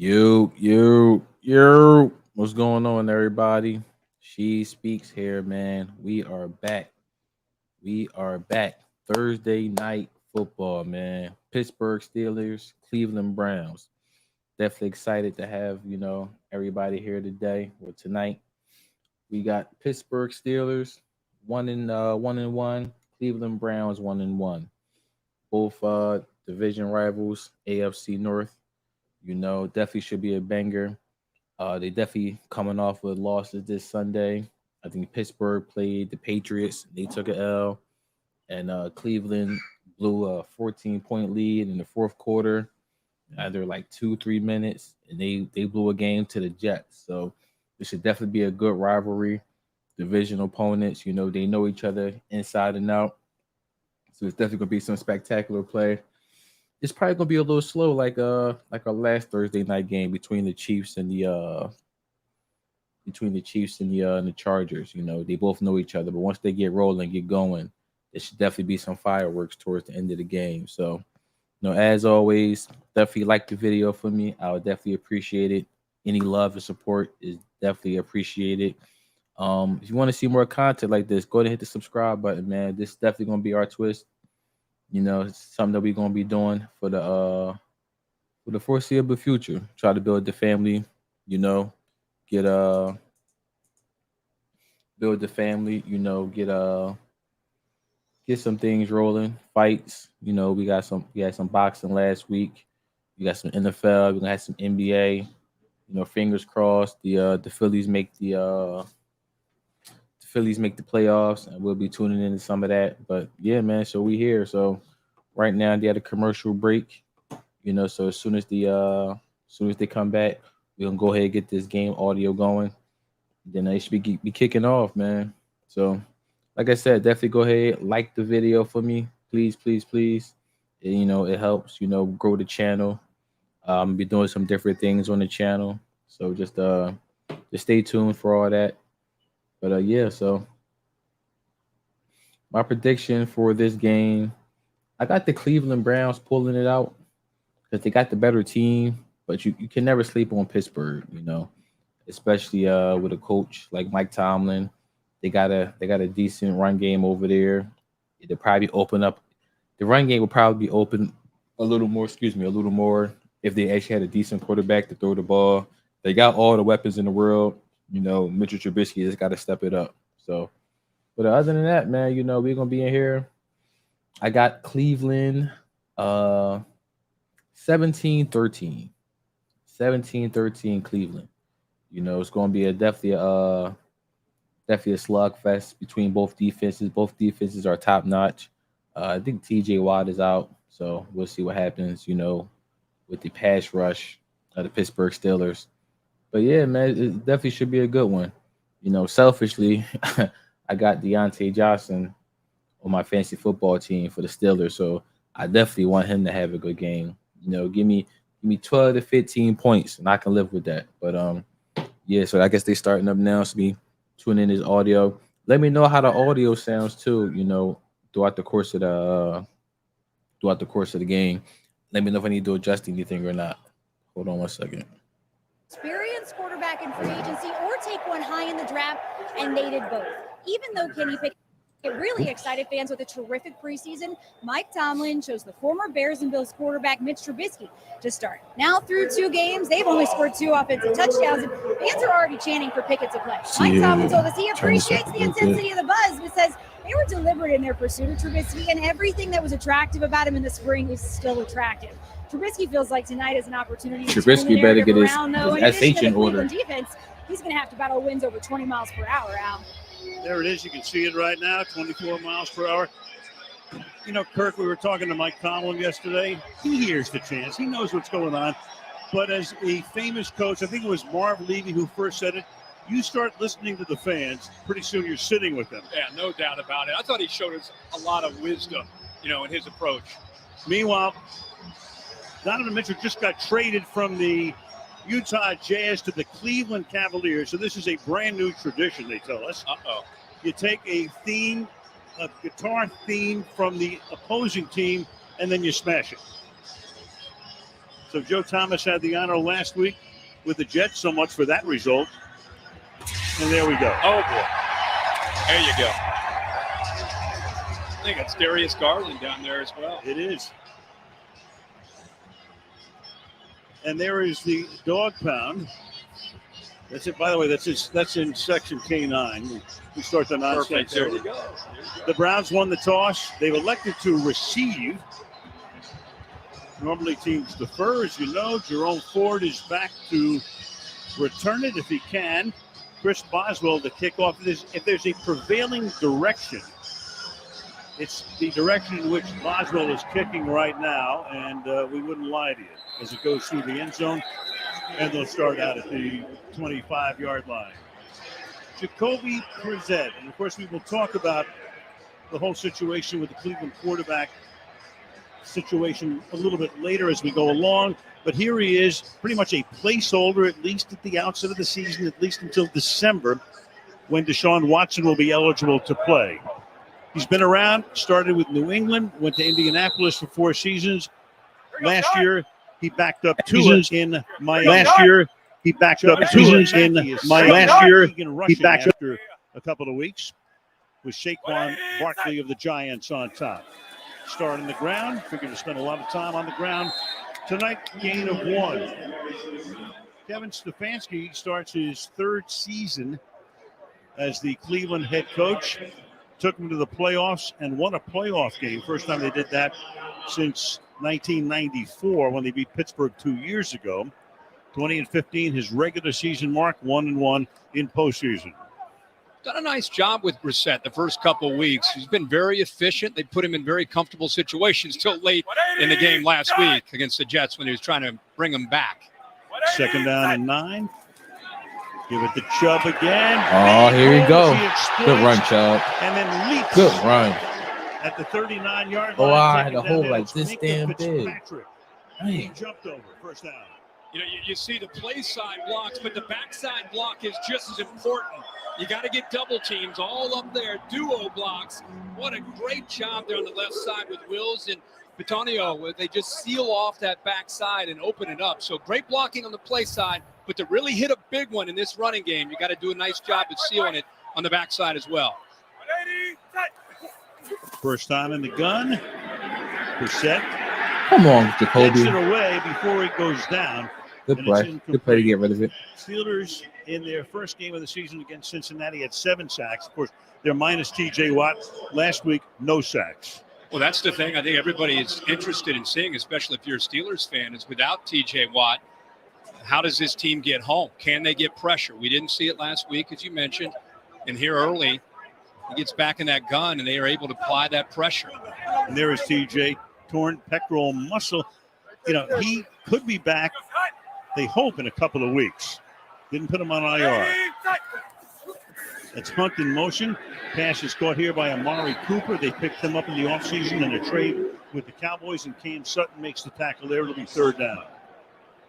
You. What's going on, everybody? She speaks here, man. We are back. We are back. Thursday night football, man. Pittsburgh Steelers, Cleveland Browns. Definitely excited to have, everybody here today or tonight. We got Pittsburgh Steelers, one and one, Cleveland Browns 1-1. Both division rivals, AFC North. Definitely should be a banger. They definitely coming off with losses this Sunday. I think Pittsburgh played the Patriots. They took a L, and Cleveland blew a 14-point lead in the fourth quarter, either like 2-3 minutes, and they blew a game to the Jets. So it should definitely be a good rivalry. Division opponents, they know each other inside and out. So it's definitely gonna be some spectacular play. It's probably gonna be a little slow, like our last Thursday night game between the Chiefs and the Chargers. They both know each other, but once they get rolling, get going, there should definitely be some fireworks towards the end of the game. So, as always, definitely like the video for me. I would definitely appreciate it. Any love and support is definitely appreciated. If you want to see more content like this, go ahead and hit the subscribe button, man. This is definitely gonna be our twist. It's something that we're gonna be doing for the foreseeable future. Try to build the family, you know, get build the family, get some things rolling, fights. We had some boxing last week. We got some NFL, we're gonna have some NBA. Fingers crossed the Phillies make the playoffs, and we'll be tuning into some of that. But yeah, man, so we here. So right now they had a commercial break. So as soon as they come back, we're gonna go ahead and get this game audio going. Then they should be kicking off, man. So like I said, definitely go ahead, like the video for me. Please, please, please. It helps, grow the channel. Be doing some different things on the channel. So just stay tuned for all that. But yeah, so my prediction for this game, I got the Cleveland Browns pulling it out because they got the better team, but you can never sleep on Pittsburgh, especially with a coach like Mike Tomlin. They got a decent run game over there. They probably open up the run game will probably be open a little more, a little more if they actually had a decent quarterback to throw the ball. They got all the weapons in the world. Mitch Trubisky just got to step it up. So, but other than that, man, we're gonna be in here. I got Cleveland, uh, 17-13. 17-13 Cleveland. It's going to be definitely a slugfest between both defenses. Both defenses are top notch. I think TJ Watt is out, so we'll see what happens, with the pass rush of the Pittsburgh Steelers. But yeah, man, it definitely should be a good one. Selfishly, I got Deontay Johnson on my fantasy football team for the Steelers, so I definitely want him to have a good game. Give me 12 to 15 points, and I can live with that. But yeah, so I guess they starting up now. So me tuning in his audio. Let me know how the audio sounds too. Throughout the course of the game. Let me know if I need to adjust anything or not. Hold on one second. Experienced quarterback in free agency or take one high in the draft, and they did both. Even though Kenny Pickens really excited fans with a terrific preseason, Mike Tomlin chose the former Bears and Bills quarterback Mitch Trubisky to start. Now through 2 games, they've only scored 2 offensive touchdowns, and fans are already chanting for Pickett to play. Mike Tomlin told us he appreciates the intensity of the buzz, but says they were deliberate in their pursuit of Trubisky, and everything that was attractive about him in the spring is still attractive. Trubisky feels like tonight is an opportunity to Trubisky better get his SH in order. Defense, he's going to have to battle winds over 20 miles per hour, Al. There it is. You can see it right now, 24 miles per hour. Kirk, we were talking to Mike Tomlin yesterday. He hears the chants. He knows what's going on. But as a famous coach, I think it was Marv Levy who first said it, you start listening to the fans, pretty soon you're sitting with them. Yeah, no doubt about it. I thought he showed us a lot of wisdom, in his approach. Meanwhile, Donovan Mitchell just got traded from the Utah Jazz to the Cleveland Cavaliers. So this is a brand new tradition, they tell us. You take a guitar theme from the opposing team, and then you smash it. So Joe Thomas had the honor last week with the Jets. So much for that result. And there we go. Oh, boy. There you go. I think it's Darius Garland down there as well. It is. And there is the dog pound. That's it. By the way, that's in section K9. We start the nonsense. There you go. The Browns won the toss. They've elected to receive. Normally teams defer, as you know. Jerome Ford is back to return it if he can. Chris Boswell to kick off this. If there's a prevailing direction, it's the direction in which Boswell is kicking right now, and we wouldn't lie to you as it goes through the end zone, and they'll start out at the 25-yard line. Jacoby Brissett, and of course we will talk about the whole situation with the Cleveland quarterback situation a little bit later as we go along, but here he is, pretty much a placeholder, at least at the outset of the season, at least until December, when Deshaun Watson will be eligible to play. He's been around, started with New England, went to Indianapolis for 4 seasons. Last year, he backed up Tua in Miami. Last year, he backed up Tua in Miami. Last year, he backed up after a couple of weeks with Saquon Barkley of the Giants on top. Start on the ground. Figured to spend a lot of time on the ground tonight. Gain of 1. Kevin Stefanski starts his 3rd season as the Cleveland head coach. Took them to the playoffs and won a playoff game. First time they did that since 1994 when they beat Pittsburgh 2 years ago. 20-15, his regular season mark, 1-1 in postseason. Done a nice job with Brissett the first couple of weeks. He's been very efficient. They put him in very comfortable situations till late in the game last week against the Jets when he was trying to bring them back. 2nd down and 9. Give it to Chubb again. Oh, here you go. Good run, Chubb. And then leaps. Good run. At the 39-yard line. Oh, I had a hole like this damn big. He jumped over. First down. You know, you see the play side blocks, but the backside block is just as important. You got to get double teams all up there, duo blocks. What a great job there on the left side with Wills and Bitonio, where they just seal off that backside and open it up. So great blocking on the play side, but to really hit a big one in this running game, you got to do a nice job of sealing it on the backside as well. First time in the gun. Brissett. Come on, Jacoby. Gets it away before it goes down. Good play. Good play to get rid of it. Steelers in their first game of the season against Cincinnati had 7 sacks. Of course, they're minus T.J. Watt. Last week, no sacks. Well, that's the thing I think everybody is interested in seeing, especially if you're a Steelers fan, is without T.J. Watt, how does this team get home? Can they get pressure? We didn't see it last week, as you mentioned. And here early, he gets back in that gun, and they are able to apply that pressure. And there is T.J. Torn pectoral muscle. You know, he could be back, they hope, in a couple of weeks. Didn't put him on IR. That's Hunt in motion. Pass is caught here by Amari Cooper. They picked him up in the offseason in a trade with the Cowboys, and Cam Sutton makes the tackle there. It'll be 3rd down.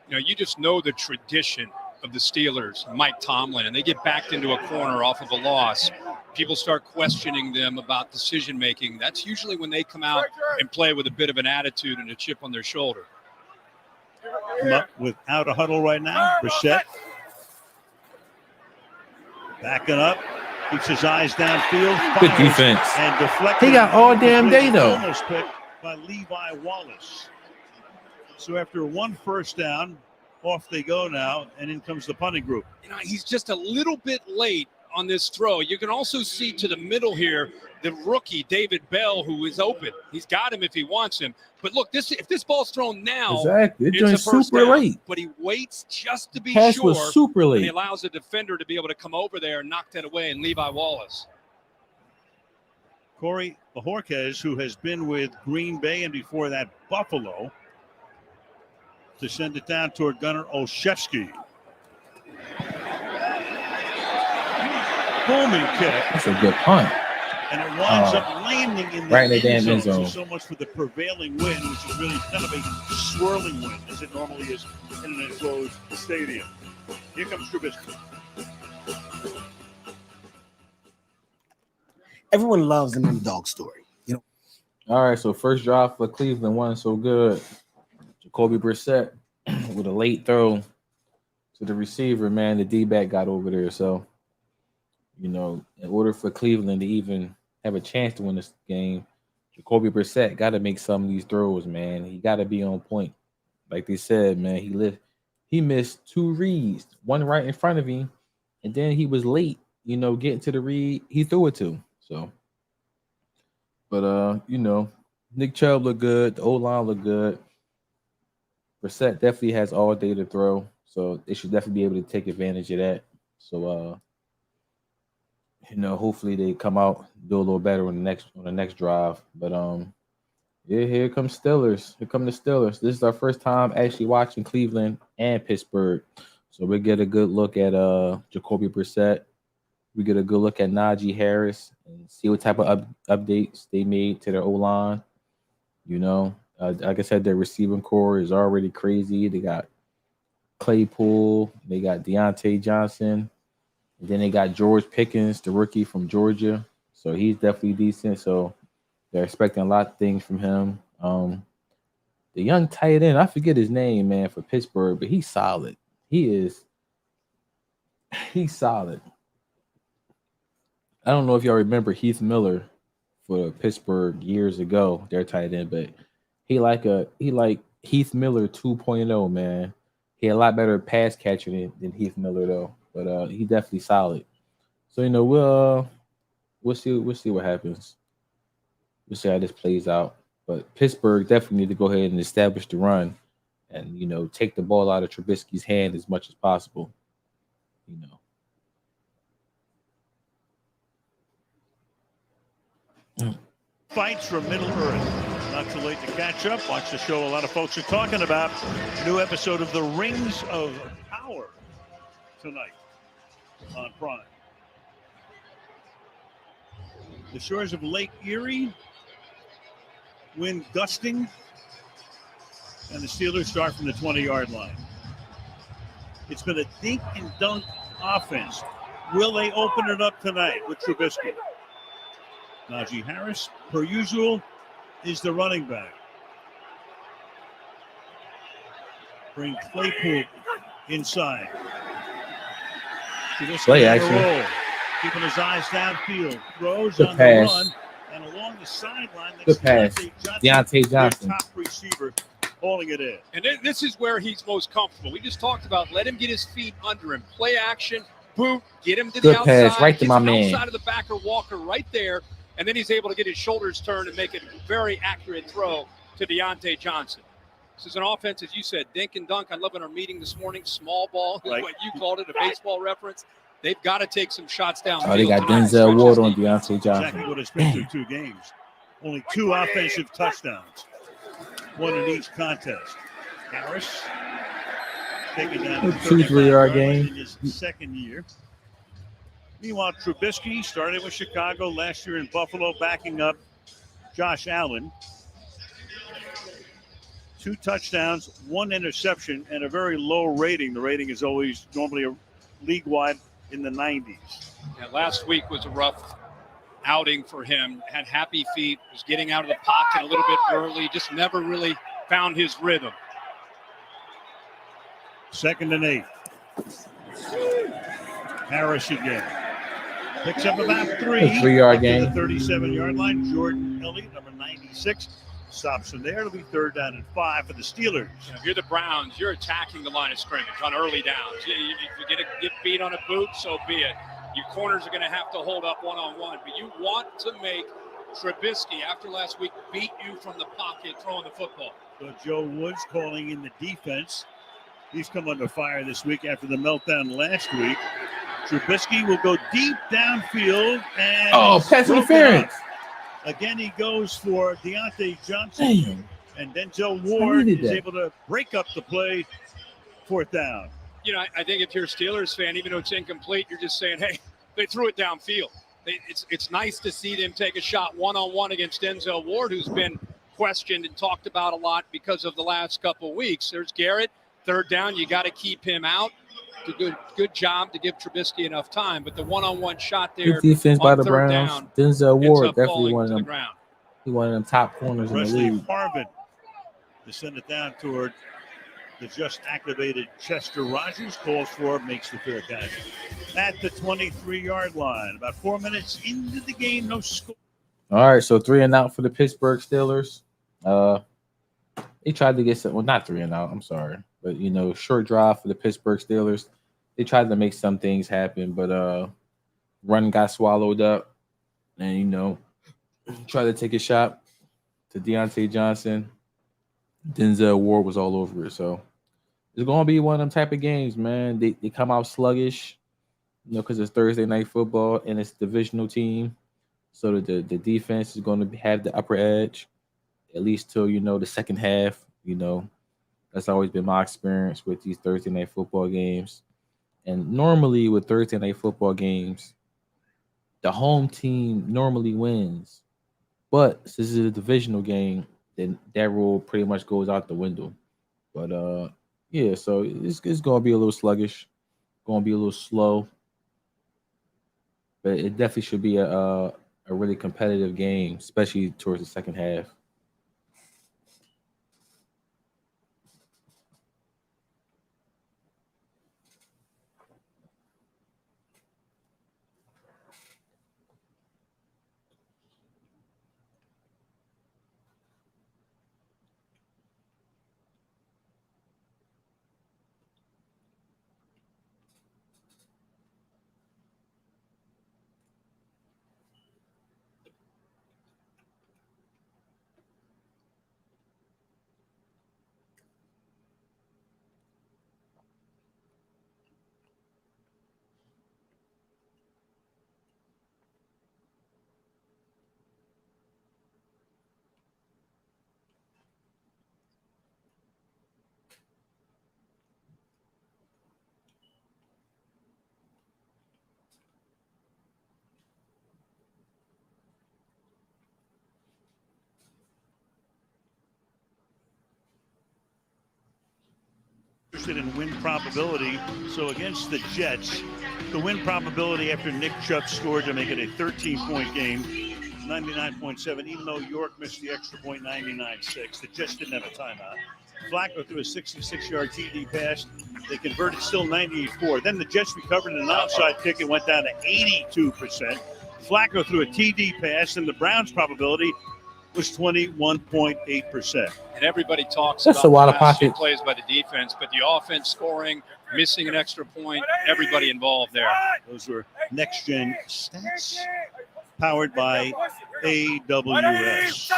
You know, you just know the tradition of the Steelers, Mike Tomlin, and they get backed into a corner off of a loss. People start questioning them about decision-making. That's usually when they come out and play with a bit of an attitude and a chip on their shoulder. Come up without a huddle right now. Brissett. Backing up. Keeps his eyes downfield. Good defense. And deflected. He got all damn day, though. Almost picked by Levi Wallace. So after 1 first down, off they go now, and in comes the punting group. You know, he's just a little bit late on this throw. You can also see to the middle here the rookie David Bell, who is open. He's got him if he wants him. But look, if this ball's thrown now, exactly, it's a first super down. Late. But he waits just to be Pass sure. was super late. And he allows the defender to be able to come over there and knock that away. And Levi Wallace. Corey Bojorquez, who has been with Green Bay and before that Buffalo, to send it down toward Gunnar Olszewski. Booming kick. That's a good punt. And it winds up landing in the, right in the damn end zone. So much for the prevailing wind, which is really kind of a swirling wind, as it normally is in an enclosed stadium. Here comes Trubisky. Everyone loves an underdog story, you know. All right, so first drive for Cleveland wasn't so good. Jacoby Brissett with a late throw to the receiver, man, the D-back got over there. So, in order for Cleveland to even have a chance to win this game, Jacoby Brissett got to make some of these throws, man. He got to be on point. Like they said, man, he missed 2 reads, one right in front of him, and then he was late, getting to the read. He threw it to. So, but Nick Chubb looked good. The O-line looked good. Brissett definitely has all day to throw, so they should definitely be able to take advantage of that. So, hopefully they come out, do a little better on the next drive. But yeah, here comes Steelers. Here come the Steelers. This is our first time actually watching Cleveland and Pittsburgh, so we get a good look at Jacoby Brissett. We get a good look at Najee Harris and see what type of updates they made to their O-line. Like I said, their receiving core is already crazy. They got Claypool, they got Deontay Johnson, and then they got George Pickens, the rookie from Georgia. So he's definitely decent. So they're expecting a lot of things from him. The young tight end, I forget his name, man, for Pittsburgh, but he's solid. He's solid. I don't know if y'all remember Heath Miller for Pittsburgh years ago, their tight end, but he like Heath Miller 2.0, man. He had a lot better pass catcher than Heath Miller though, but he definitely solid. So we'll see what happens. We'll see how this plays out. But Pittsburgh definitely need to go ahead and establish the run, and take the ball out of Trubisky's hand as much as possible. Fights from Middle Earth. Not too late to catch up. Watch the show a lot of folks are talking about. New episode of The Rings of Power tonight on Prime. The shores of Lake Erie, wind gusting, and the Steelers start from the 20-yard line. It's been a dink and dunk offense. Will they open it up tonight with Trubisky? Najee Harris, per usual, is the running back. Bring Claypool inside. Play action. Roll. Keeping his eyes downfield. Throws Good on pass. the run. And along the sideline, Good pass. Deontay Johnson. Their top receiver, hauling it in. And this is where he's most comfortable. We just talked about let him get his feet under him. Play action, boot, get him to Good the outside. pass, right to gets my him man. outside of the backer Walker right there. And then he's able to get his shoulders turned and make a very accurate throw to Deontay Johnson. This is an offense, as you said, dink and dunk. I love in our meeting this morning, small ball is Right. what you called it, a baseball reference. They've got to take some shots down. Oh, they got Denzel Ward on Deontay Johnson. Exactly what it's been through 2 games. Only 2 offensive touchdowns. 1 in each contest. Harris taking down A 2-3-yard game. in his second year. Meanwhile, Trubisky started with Chicago last year in Buffalo, backing up Josh Allen. 2 touchdowns, 1 interception, and a very low rating. The rating is always normally a league-wide in the 90s. Yeah, last week was a rough outing for him. Had happy feet, was getting out of the pocket a little bit early, just never really found his rhythm. 2nd and 8. Harris again. Picks up about 3. A 3-yard up to gain. the 37-yard line. Jordan Elliott, number 96, stops him there. It'll be 3rd down and 5 for the Steelers. You know, if you're the Browns, you're attacking the line of scrimmage on early downs. If you get beat on a boot, so be it. Your corners are going to have to hold up one-on-one. But you want to make Trubisky, after last week, beat you from the pocket throwing the football. So Joe Woods calling in the defense. He's come under fire this week after the meltdown last week. Trubisky will go deep downfield and Pass interference. Again, he goes for Deontay Johnson. Damn. And Denzel Ward needed is that. able to break up the play. 4th down. You know, I think if you're a Steelers fan, even though it's incomplete, you're just saying, hey, they threw it downfield. It's nice to see them take a shot one-on-one against Denzel Ward, who's been questioned and talked about a lot because of the last couple of weeks. There's Garrett, 3rd down. You got to keep him out. Good job to give Trubisky enough time, but the one-on-one shot there Good defense by on the 3rd Browns. down Denzel ends Ward up definitely falling one to of the them. ground. He one of them top corners in the Wesley league. Harvin to send it down toward The just activated Chester Rogers calls for, makes the fair catch. At the 23-yard line, about 4 minutes into the game, no score. All right, so 3 and out for the Pittsburgh Steelers. They tried to get some, well, not 3 and out, I'm sorry. But, short drive for the Pittsburgh Steelers. They tried to make some things happen, but run got swallowed up. And, tried to take a shot to Deontay Johnson. Denzel Ward was all over it. So it's going to be one of them type of games, man. They come out sluggish, because it's Thursday night football and it's a divisional team. So the defense is going to have the upper edge, at least till, the second half. That's always been my experience with these Thursday night football games. And normally with Thursday night football games, the home team normally wins. But since it's a divisional game, then that rule pretty much goes out the window. But yeah, so it's going to be a little sluggish, going to be a little slow. But it definitely should be a really competitive game, especially towards the second half. In win probability. So against the Jets, the win probability after Nick Chubb scored to make it a 13-point game, 99.7, even though York missed the extra point, 99.6. The Jets didn't have a timeout. Flacco threw a 66-yard TD pass. They converted still 98.4. Then the Jets recovered an onside kick and went down to 82%. Flacco threw a TD pass, and the Browns' probability was 21.8%. And everybody talks That's about a lot of the last few pocket plays by the defense, but the offense scoring, missing an extra point, everybody involved there. Those were next-gen stats powered by AWS.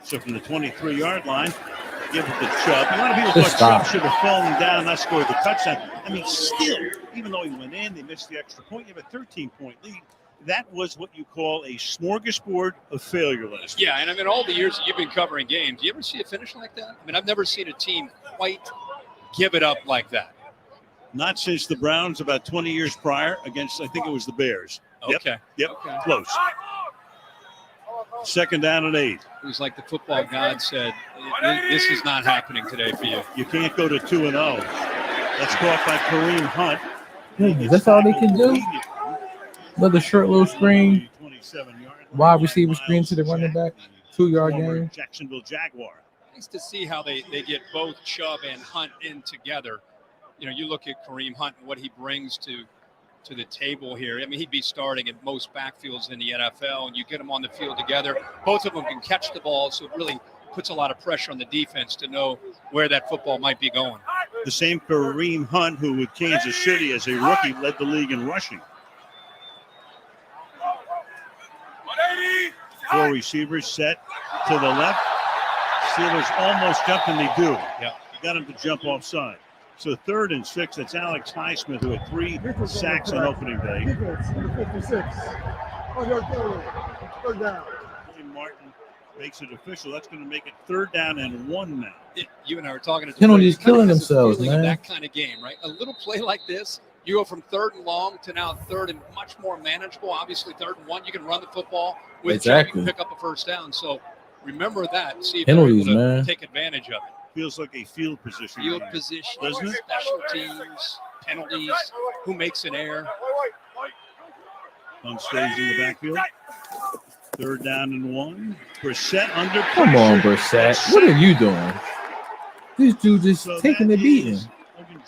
So from the 23-yard line, give it to Chubb. A lot of people thought Chubb should have fallen down, not scored the touchdown. I mean, still, even though he went in, they missed the extra point. You have a 13-point lead. That was what you call a smorgasbord of failure last year. Yeah, and I mean, all the years that you've been covering games, do you ever see a finish like that? I mean, I've never seen a team quite give it up like that. Not since the Browns about 20 years prior against, I think it was the Bears. Okay. Yep. Okay. Close. Second down and 8. It was like the football god said, this is not happening today for you. You can't go to 2-0. That's caught by Kareem Hunt. That's all they can do? Another short little screen, wide receiver screen to the running back, 2-yard game. Jacksonville Jaguar. Nice to see how they get both Chubb and Hunt in together. You look at Kareem Hunt and what he brings to the table here. I mean, he'd be starting at most backfields in the NFL, and you get them on the field together. Both of them can catch the ball, so it really puts a lot of pressure on the defense to know where that football might be going. The same Kareem Hunt, who with Kansas City as a rookie led the league in rushing. 4 receivers set to the left. Steelers almost jumped, and they do. Yeah. You got him to jump offside. So 3rd and 6, that's Alex Highsmith, who had 3 sacks on opening day. 56. On your third down. Martin makes it official. That's going to make it 3rd down and 1 now. You and I were talking at the Penalties break. killing Kind of has a themselves, feeling of man. that kind of game, right? A little play like this, you go from 3rd and long to now 3rd and much more manageable. Obviously, 3rd and 1, you can run the football with Chubb, you can pick up a first down. So remember that. See if Penalties, they're able to man. take advantage of it. Feels like a field position. Field game. position, Doesn't it? special teams, penalties, who makes an error. Hunt stays in the backfield. 3rd down and 1. Brissett under pressure. Come on, Brissett. What are you doing? This dude just So taking that the beating. is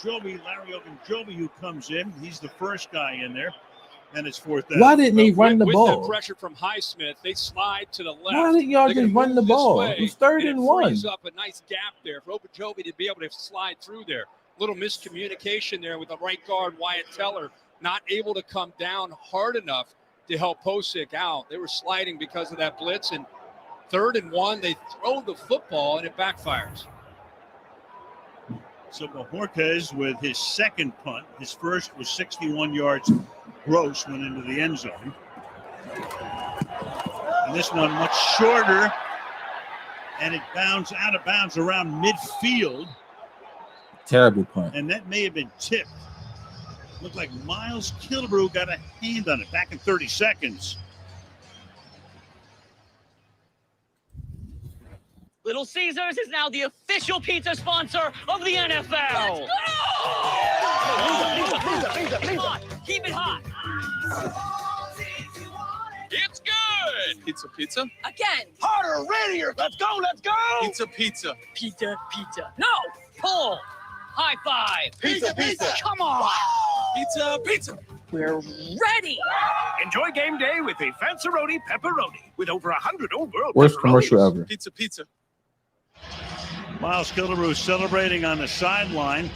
Larry Ogunjobi, who comes in. He's the first guy in there, and it's 4th down. Why didn't they run the with ball? the pressure from Highsmith, they slide to the left. Why didn't y'all They're gonna just run the move this ball? way, It was 3rd and it 1. frees up a nice gap there for Ogunjobi to be able to slide through there. Little miscommunication there with the right guard, Wyatt Teller, not able to come down hard enough to help Posick out. They were sliding because of that blitz, and 3rd and 1, they throw the football, and it backfires. So Bojorquez with his second punt. His first was 61 yards gross, went into the end zone. And this one much shorter, and it bounds out of bounds around midfield. Terrible punt. And that may have been tipped. Looked like Miles Killebrew got a hand on it back in 30 seconds. Little Caesars is now the official pizza sponsor of the NFL. Let's go! Come on, keep it hot. It's good. Pizza. Again. Harder, readier. Let's go. Pizza. Pizza. No, pull. High five. Pizza. Come on. Pizza. We're ready. Enjoy game day with a Fanceroni Pepperoni with over 100 old world. Worst pepperonis. commercial ever. Pizza. Miles Killebrew celebrating on the sideline.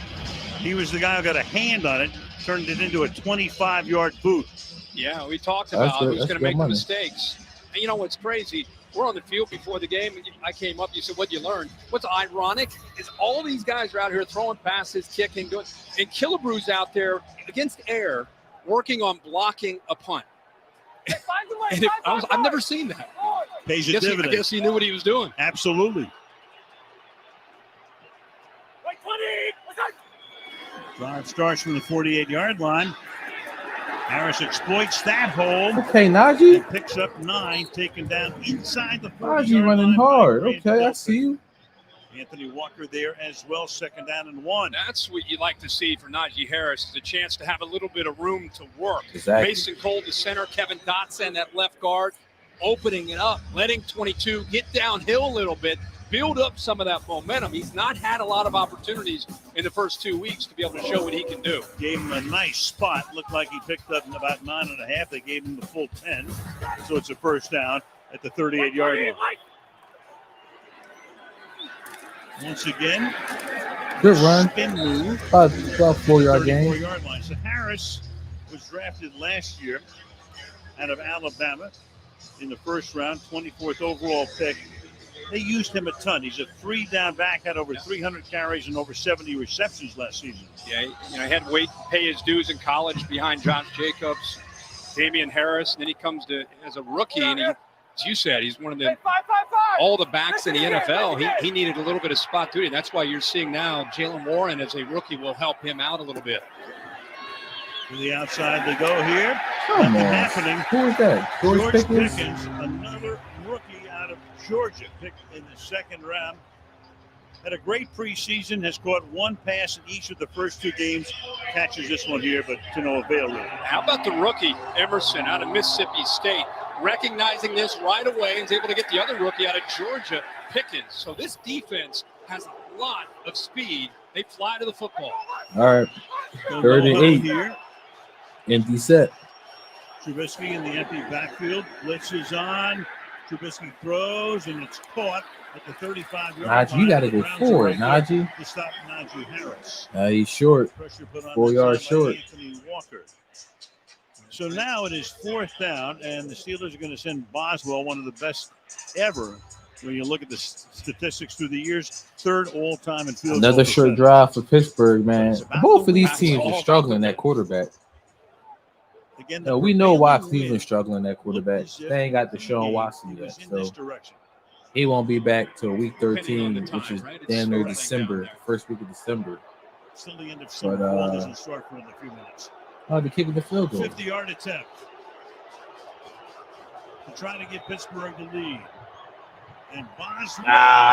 He was the guy who got a hand on it, turned it into a 25-yard boot. Yeah, we talked about who's going to make the money. mistakes. And you know what's crazy? We're on the field before the game, and I came up, you said, what'd you learn? What's ironic is all these guys are out here throwing passes, kicking, doing, and Killebrew's out there against air working on blocking a punt. And I've never seen that. Pays a I dividend. guess he knew what he was doing. Absolutely. Drive starts from the 48-yard line. Harris exploits that hole. Okay, Najee. And picks up 9, taken down inside the 40-yard Najee running line by hard. Grant Okay, I Delpit. see you. Anthony Walker there as well, 2nd down and 1. That's what you like to see for Najee Harris, is a chance to have a little bit of room to work. Exactly. Mason Cole, the center, Kevin Dotson, that left guard, opening it up, letting 22 get downhill a little bit, build up some of that momentum. He's not had a lot of opportunities in the first 2 weeks to be able to show what he can do. Gave him a nice spot. Looked like he picked up about 9.5. They gave him the full 10. So it's a first down at the 38-yard line. Once again, Good run. spin move. About 4-yard game. 34-yard line. So Harris was drafted last year out of Alabama in the first round, 24th overall pick. They used him a ton. He's a 3-down back, had over 300 carries and over 70 receptions last season. Yeah, he had to wait and pay his dues in college behind Josh Jacobs, Damian Harris, and then he comes to as a rookie, and he, as you said, he's one of the all the backs in the NFL. He needed a little bit of spot duty. That's why you're seeing now Jalen Warren as a rookie will help him out a little bit. To the outside they go here. Come Nothing on. happening. Who is that? George Pickens? Another rookie out of Georgia, picked in the 2nd round. Had a great preseason, has caught 1 pass in each of the first 2 games. Catches this one here, but to no avail really. How about the rookie, Emerson, out of Mississippi State, recognizing this right away and is able to get the other rookie out of Georgia, Pickens. So this defense has a lot of speed. They fly to the football. All right. So 3rd and no 8. here. Empty set. Trubisky in the empty backfield. Blitz is on. Trubisky throws, and it's caught at the 35-yard line. Najee, you got to go Browns forward, right Najee. to stop Najee Harris. He's short. Pressure put on 4 this yards time by short. Anthony Walker. So now it is 4th down, and the Steelers are going to send Boswell, one of the best ever. When you look at the statistics through the years, 3rd all-time in field Another goal short percentage. drive for Pittsburgh, man. Both of these That's teams all are struggling at quarterback. Again, No, we know why prevailing Cleveland's struggling at quarterback. They ain't got Deshaun Watson yet, so he won't be back till week 13, which is damn near December, first week of December. Still the end of summer. Ball doesn't start for another few minutes. Oh, the kick of the field goal. 50-yard attempt to try to get Pittsburgh to lead. And Boswell,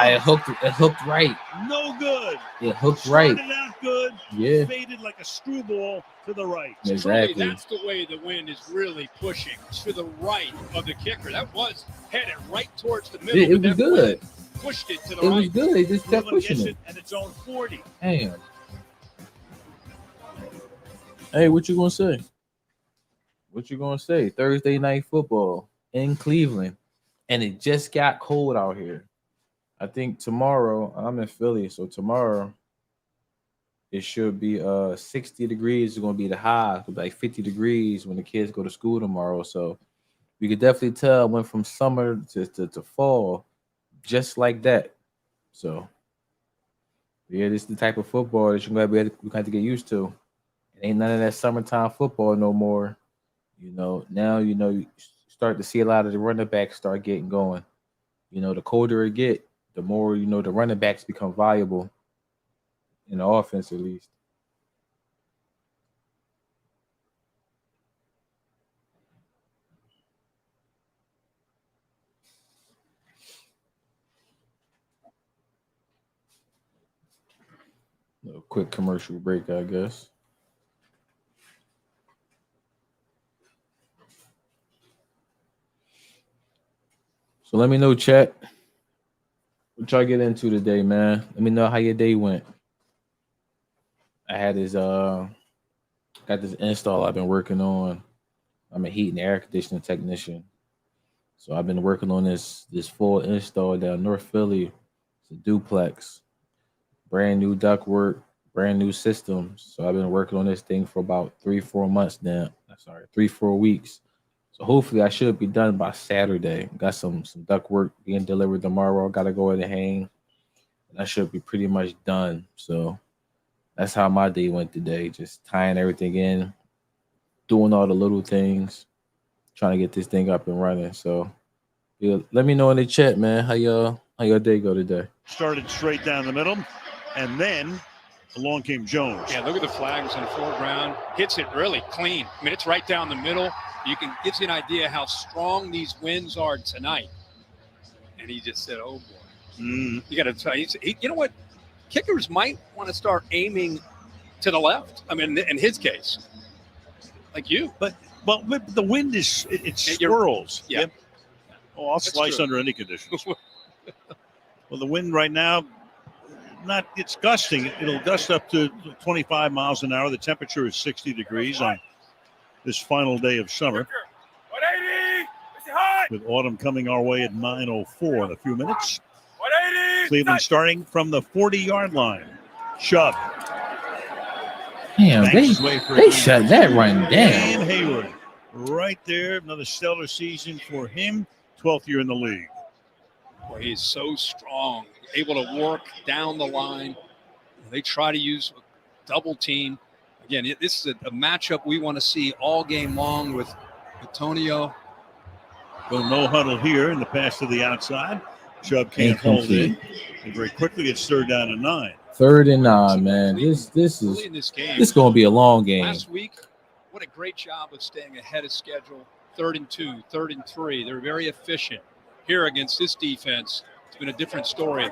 It hooked right. no good. It hooked right. Started out good, Yeah, faded like a screwball to the right. exactly. Truly, that's the way the wind is really pushing to the right of the kicker. That was headed right towards the middle. It but was that good. wind pushed it to the It right. was good. They just kept Cleveland pushing gets it. it, and it's on 40. Damn. Hey, what you gonna say? What you gonna say? Thursday night football in Cleveland, and it just got cold out here. I think tomorrow I'm in Philly, so tomorrow it should be 60 degrees is gonna be the high. It'll be like 50 degrees when the kids go to school tomorrow. So we could definitely tell it went from summer to fall just like that. So yeah, this is the type of football that we have to get used to. It ain't none of that summertime football no more. Now you start to see a lot of the running backs start getting going. The colder it get, the more the running backs become valuable in the offense at least. A quick commercial break, I guess. So let me know, chat. What y'all get into today, man? Let me know how your day went. I had got this install I've been working on. I'm a heat and air conditioning technician. So I've been working on this full install down North Philly. It's a duplex. Brand new ductwork, brand new systems. So I've been working on this thing for about 3-4 months now. 3-4 weeks. So hopefully I should be done by Saturday. Got some ductwork being delivered tomorrow. Got to go in and hang. And I should be pretty much done. So that's how my day went today. Just tying everything in, doing all the little things, trying to get this thing up and running. So yeah, let me know in the chat, man, how your day go today. Started straight down the middle, and then along came Jones. Yeah, look at the flags in the foreground. Hits it really clean. I mean, it's right down the middle. Gives you an idea how strong these winds are tonight. And he just said, "Oh boy, you got to tell you know what? Kickers might want to start aiming to the left. I mean, in his case, like you, But the wind it swirls. Yeah. Oh, I'll slice true. under any conditions. Well, the wind right now, it's gusting. It'll gust up to 25 miles an hour. The temperature is 60 degrees on this final day of summer. With autumn coming our way at 9:04 in a few minutes. Cleveland starting from the 40-yard line. Chubb. Damn, they shut that run down. And Hayward right there. Another stellar season for him. 12th year in the league. boy, he's so strong, able to work down the line. They try to use a double team. Again, this is a matchup we want to see all game long with Antonio. Go no huddle here in the pass to the outside. Chubb can't hold it. And very quickly it's 3rd down and 9. 3rd and 9, man. This is going to be a long game. Last week, what a great job of staying ahead of schedule. 3rd and 2, 3rd and 3. They're very efficient. Here against this defense, it's been a different story.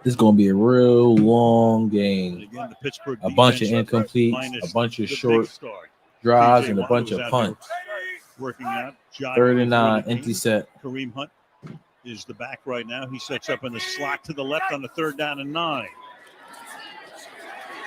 This is going to be a real long game. Again, the Pittsburgh a bunch of incompletes, a bunch of short drives, and a bunch of punts. Working out. 3rd and 9, empty set. Kareem Hunt is the back right now. He sets up in the slot to the left on the 3rd down and 9.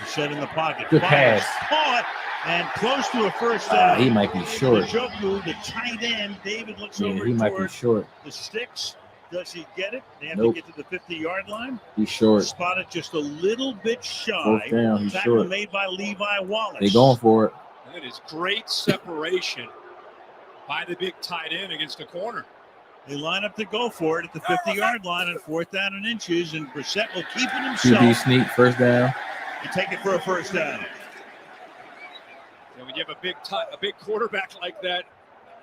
Set in the pocket. Good pass. Caught and close to a first down. He might be short. Njoku, the tight end. David looks over he might be short. The sticks. Does he get it? They have Nope. to get to the 50-yard line. He's short. Spotted just a little bit shy. 4th down. He's Tackle short. made by Levi Wallace. They going for it. It is great separation by the big tight end against the corner. They line up to go for it at the 50-yard line on 4th down and inches, and Brissett will keep it himself. QB sneak, 1st down. And take it for a first down. When you have a big quarterback like that,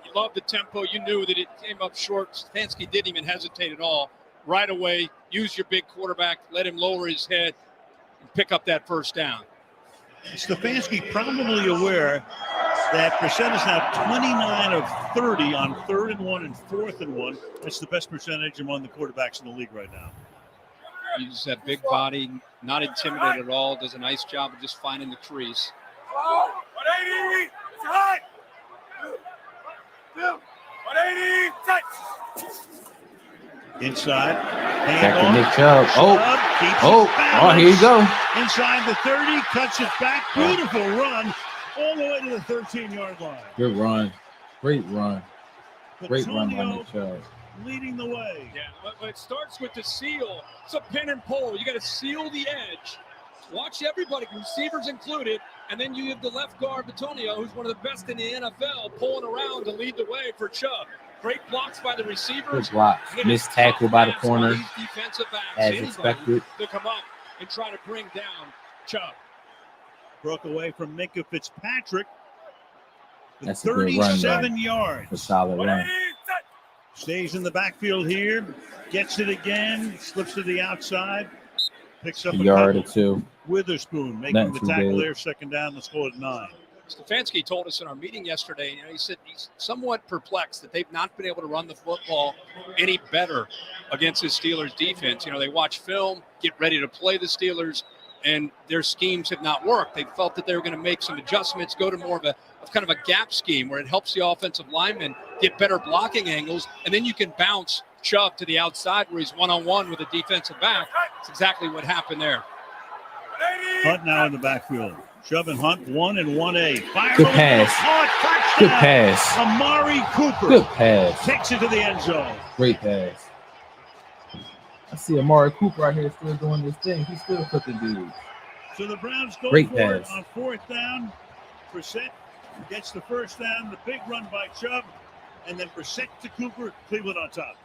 you love the tempo. You knew that it came up short. Stefanski didn't even hesitate at all. Right away, use your big quarterback, let him lower his head, and pick up that first down. Stefanski probably aware that Brissett is now 29 of 30 on 3rd and 1 and 4th and 1. That's the best percentage among the quarterbacks in the league right now. He uses that big body, not intimidated at all, does a nice job of just finding the crease. 180, tight. 180, tight. Inside, Back to Nick Chubb. Here you go. Inside the 30, cuts it back. Beautiful run all the way to the 13-yard line. Good run. Great run. Great run by Antonio Nick Chubb. leading the way. Yeah, but it starts with the seal. It's a pin and pull. You got to seal the edge. Watch everybody, receivers included, and then you have the left guard, Antonio, who's one of the best in the NFL, pulling around to lead the way for Chubb. Great blocks by the receivers. Good blocks. Missed tackle by the corner, defensive backs, as expected. To come up and try to bring down Chubb. Broke away from Minka Fitzpatrick. That's a good run, 37 yards. A solid run. Stays in the backfield here. Gets it again. Slips to the outside. Picks up A yard or two. Witherspoon making Not the too tackle bad. there. Second down. The score at 9. Stefanski told us in our meeting yesterday, he said he's somewhat perplexed that they've not been able to run the football any better against his Steelers defense. They watch film, get ready to play the Steelers, and their schemes have not worked. They felt that they were going to make some adjustments, go to more of kind of a gap scheme where it helps the offensive linemen get better blocking angles, and then you can bounce Chubb to the outside where he's one-on-one with a defensive back. That's exactly what happened there. Hunt now in the backfield. Chubb and Hunt 1 and 1A. Fire Good pass. Good pass. Amari Cooper. Good pass. Takes it to the end zone. Great pass. I see Amari Cooper right here still doing this thing. He's still cooking dudes. So the Browns go Great for it pass. on 4th down. Brissett gets the first down. The big run by Chubb. And then Brissett to Cooper. Cleveland on top.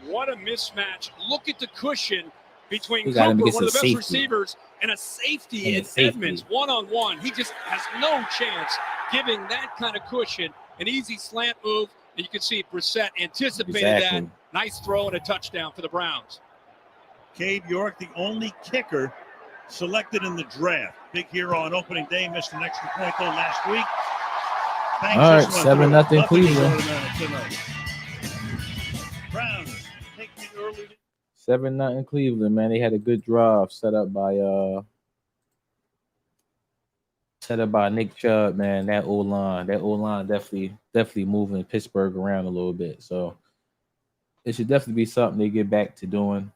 What a mismatch. Look at the cushion between He Cooper, got him one against of the a best safety. receivers, and a safety in safety. Edmonds, one-on-one. He just has no chance giving that kind of cushion. An easy slant move, and you can see Brissett anticipated Exactly. that. Nice throw and a touchdown for the Browns. Cade York, the only kicker selected in the draft. Big hero on opening day. Missed an extra point though last week. Banks All right, this one 7-0 through. Nothing Cleveland. to go tonight. Browns take the early. 7-0 Cleveland, man. They had a good drive set up by Nick Chubb, man. That O-line definitely moving Pittsburgh around a little bit. So it should definitely be something they get back to doing.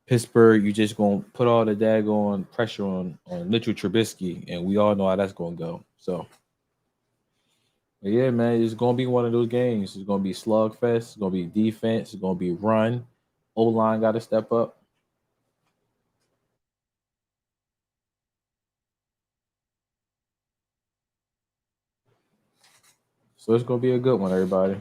Pittsburgh, you just gonna put all the daggone pressure on Mitch Trubisky, and we all know how that's gonna go. So but yeah, man, it's gonna be one of those games. It's gonna be slugfest. It's gonna be defense. It's gonna be run. O-line got to step up. So it's gonna be a good one, everybody.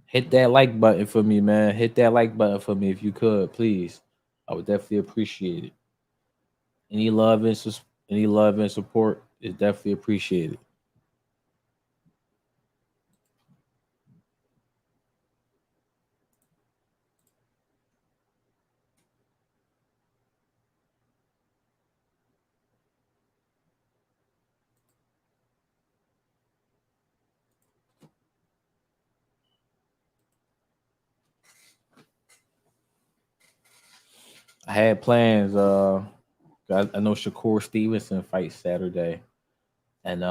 Hit that like button for me, man. Hit that like button for me if you could, please. I would definitely appreciate it. Any love and support is definitely appreciated. I had plans. I know Shakur Stevenson fights Saturday, and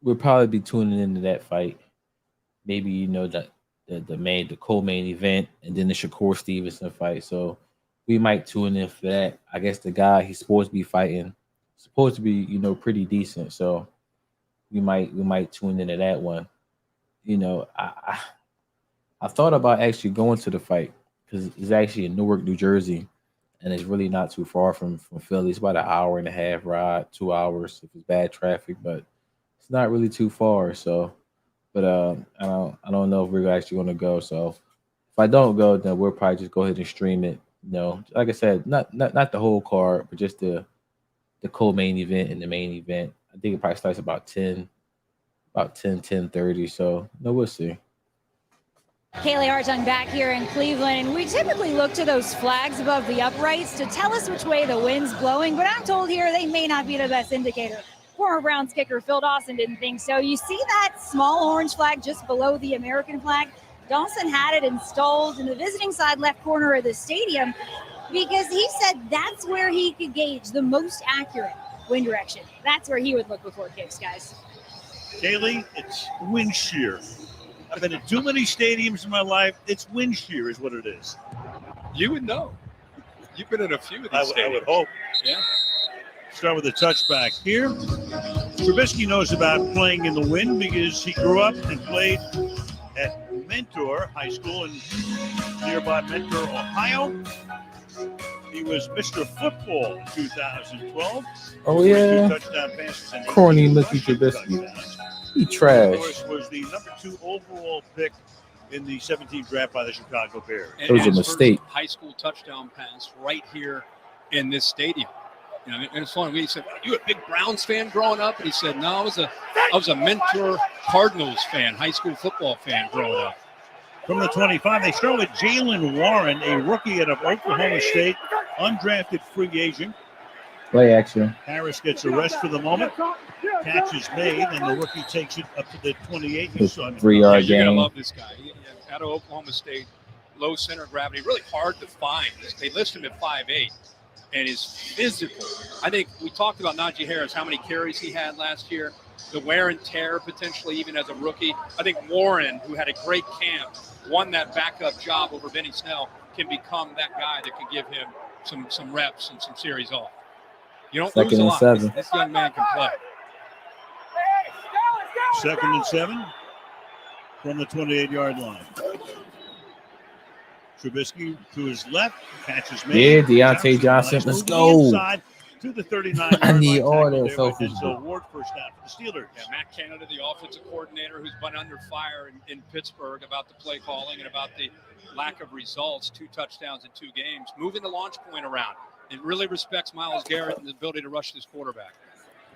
we'll probably be tuning into that fight. Maybe the co-main event, and then the Shakur Stevenson fight. So we might tune in for that. I guess the guy he's supposed to be fighting supposed to be pretty decent. So we might tune into that one. I thought about actually going to the fight, because it's actually in Newark, New Jersey, and it's really not too far from Philly. It's about an hour and a half ride, 2 hours if it's bad traffic, but it's not really too far. So, but I don't know if we're actually going to go. So if I don't go, then we'll probably just go ahead and stream it. Like I said, not the whole card, but just the co-main event and the main event. I think it probably starts about 10:30. So we'll see. Kaylee Hartung back here in Cleveland, and we typically look to those flags above the uprights to tell us which way the wind's blowing, but I'm told here they may not be the best indicator. Former Browns kicker Phil Dawson didn't think so. You see that small orange flag just below the American flag? Dawson had it installed in the visiting side left corner of the stadium because he said that's where he could gauge the most accurate wind direction. That's where he would look before kicks, guys. Kaylee, it's wind shear. I've been in too many stadiums in my life. It's wind shear is what it is. You would know. You've been in a few of these I stadiums. would hope. Yeah. Start with the touchback here. Trubisky knows about playing in the wind because he grew up and played at Mentor High School in nearby Mentor, Ohio. He was Mr. Football in 2012. Oh, yeah. 2 touchdown passes and Corny 18 Mickey rushing Trubisky. touchdowns. He Of trash. course, was the number 2 overall pick in the 17th draft by the Chicago Bears. And It was a his mistake. first high school touchdown pass right here in this stadium. You know, and it's funny. We said, "You a big Browns fan growing up?" And he said, "No, I was a Mentor Cardinals fan, high school football fan growing up." From the 25, they start with Jalen Warren, a rookie out of Oklahoma State, undrafted free agent. Play action. Harris gets a rest for the moment. Catch is made, and the rookie takes it up to the 28. You saw him. 3-yard You're gonna gain. love this guy. Out of Oklahoma State, low center of gravity, really hard to find. They list him at 5'8", and is physical. I think we talked about Najee Harris, how many carries he had last year, the wear and tear potentially even as a rookie. I think Warren, who had a great camp, won that backup job over Benny Snell, can become that guy that can give him some reps and some series off. You don't lose a lot. 2nd and 7. This young man can play. 2nd and 7 from the 28-yard line. Trubisky to his left, catches made. Yeah, Deontay Johnson, let's go. Inside to the 39-yard I need line. all Tackle that there selfish by Denzel Ward, first down for the Steelers. Yeah, Matt Canada, the offensive coordinator, who's been under fire in Pittsburgh about the play calling and about the lack of results, 2 touchdowns in 2 games, moving the launch point around. It really respects Myles Garrett and the ability to rush this quarterback.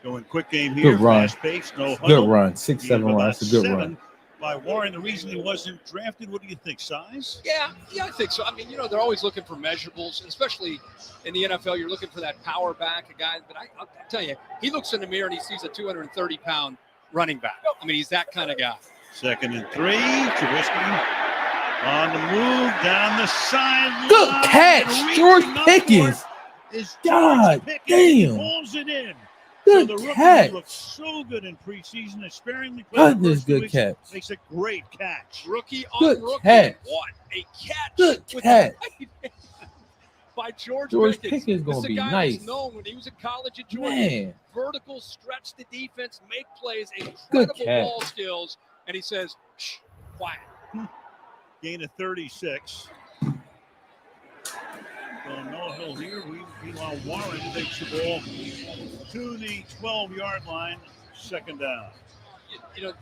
Going quick game here, Good run. fast pace, no huddle. Good run. 6-7 run. About That's a good 7 run. by Warren. The reason he wasn't drafted, what do you think, size? Yeah, I think so. I mean, they're always looking for measurables, especially in the NFL. You're looking for that power back, a guy. But I'll tell you, he looks in the mirror and he sees a 230-pound running back. I mean, he's that kind of guy. 2nd and 3. Trubisky on the move down the sideline. Good catch, George Pickens. Is God George Pickens. damn. Pulls it in. Good So the rookie catch. looked so good in preseason, sparingly played the Goodness, first 2 good weeks, catch. Makes a great catch. Rookie on Good rookie. catch. What a catch. Good with catch. the right hand by George Pickens This gonna is a be guy nice. who's known when he was in college at Georgia. Man, Vertical, stretch the defense, make plays, Good incredible catch. ball skills. And he says, shh, quiet. Gain of 36. Going no hill here. Meanwhile, Warren takes the ball to the 12-yard line. 2nd down.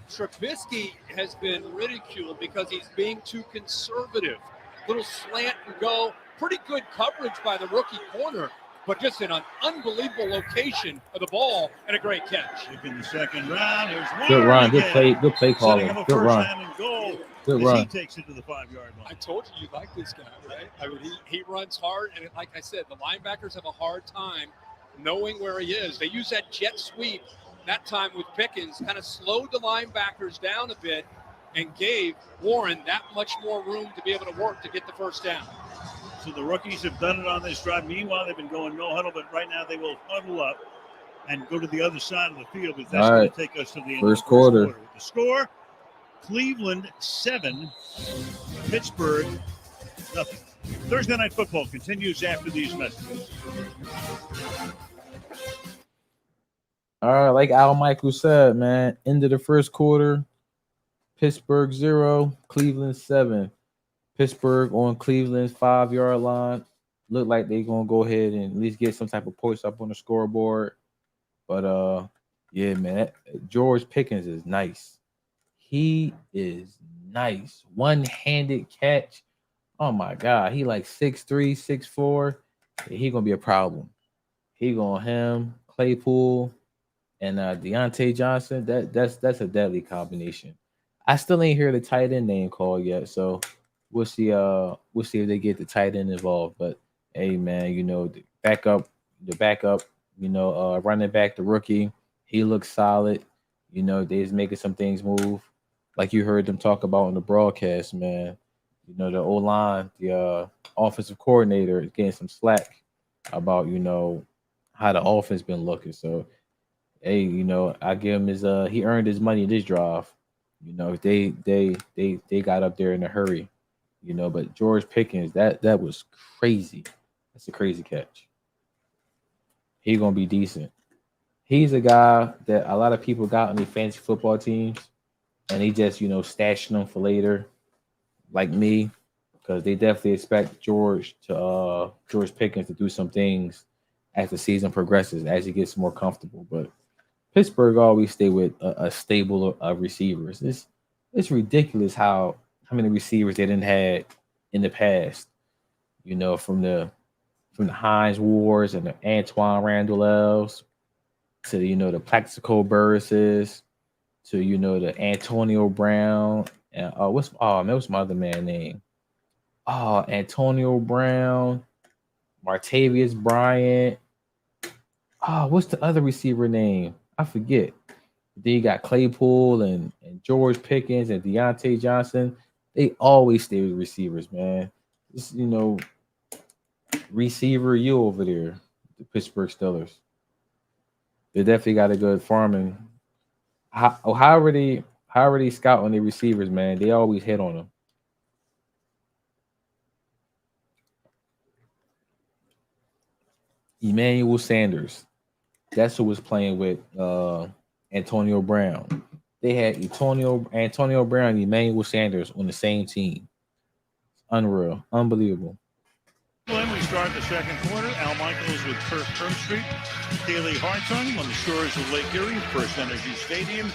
Trubisky has been ridiculed because he's being too conservative. Little slant and go. Pretty good coverage by the rookie corner, but just in an unbelievable location of the ball and a great catch. In the 2nd round, here's Warren good run. Good again. play. Good play Setting calling. up a Good first run. down and goal Good as run. he takes it to the 5-yard I line. told you like this guy, right? I mean, he runs hard, and like I said, the linebackers have a hard time knowing where he is. They use that jet sweep that time with Pickens, kind of slowed the linebackers down a bit and gave Warren that much more room to be able to work to get the first down. So the rookies have done it on this drive. Meanwhile, they've been going no huddle, but right now they will huddle up and go to the other side of the field. But that's All going right. to take us to the end First of the quarter. With the score, Cleveland 7, Pittsburgh nothing. Thursday Night Football continues after these messages. All right, like Al Michael said, man, end of the first quarter, Pittsburgh 0, Cleveland 7. Pittsburgh on Cleveland's 5-yard line. Look like they're gonna go ahead and at least get some type of points up on the scoreboard. But yeah, man, George Pickens is nice. He is nice. One-handed catch. Oh my God, he like 6'3", 6'4". He gonna be a problem. He gonna him Claypool and Deontay Johnson. That's a deadly combination. I still ain't hear the tight end name called yet, so we'll see. We'll see if they get the tight end involved. But hey, man, the backup, running back, the rookie, he looks solid. They're just making some things move, like you heard them talk about on the broadcast, man. The O-line, the offensive coordinator is getting some slack about how the offense been looking. So hey, I give him he earned his money this drive. You know, they got up there in a hurry. You know, but George Pickens, that was crazy. That's a crazy catch. He's gonna be decent. He's a guy that a lot of people got on their fantasy football teams, and they just stashing them for later, like me, because they definitely expect George Pickens to do some things as the season progresses, as he gets more comfortable. But Pittsburgh always stay with a stable of receivers. It's ridiculous how many receivers they didn't had in the past. You know, from the Hines Wards and the Antoine Randall Elves to the Plaxico Burris's to the Antonio Brown and what's my other man name? Antonio Brown, Martavius Bryant. What's the other receiver name? I forget. Then you got Claypool and George Pickens and Deontay Johnson. They always stay with receivers, man. This, receiver you over there, the Pittsburgh Steelers. They definitely got a good farming. However they scout on their receivers, man, they always hit on them. Emmanuel Sanders. That's who was playing with Antonio Brown. They had Antonio Brown and Emmanuel Sanders on the same team. Unreal. Unbelievable. When we start the second quarter, Al Michaels with Kirk Herbstreit, Kaylee Hartung on the shores of Lake Erie, First Energy Stadium.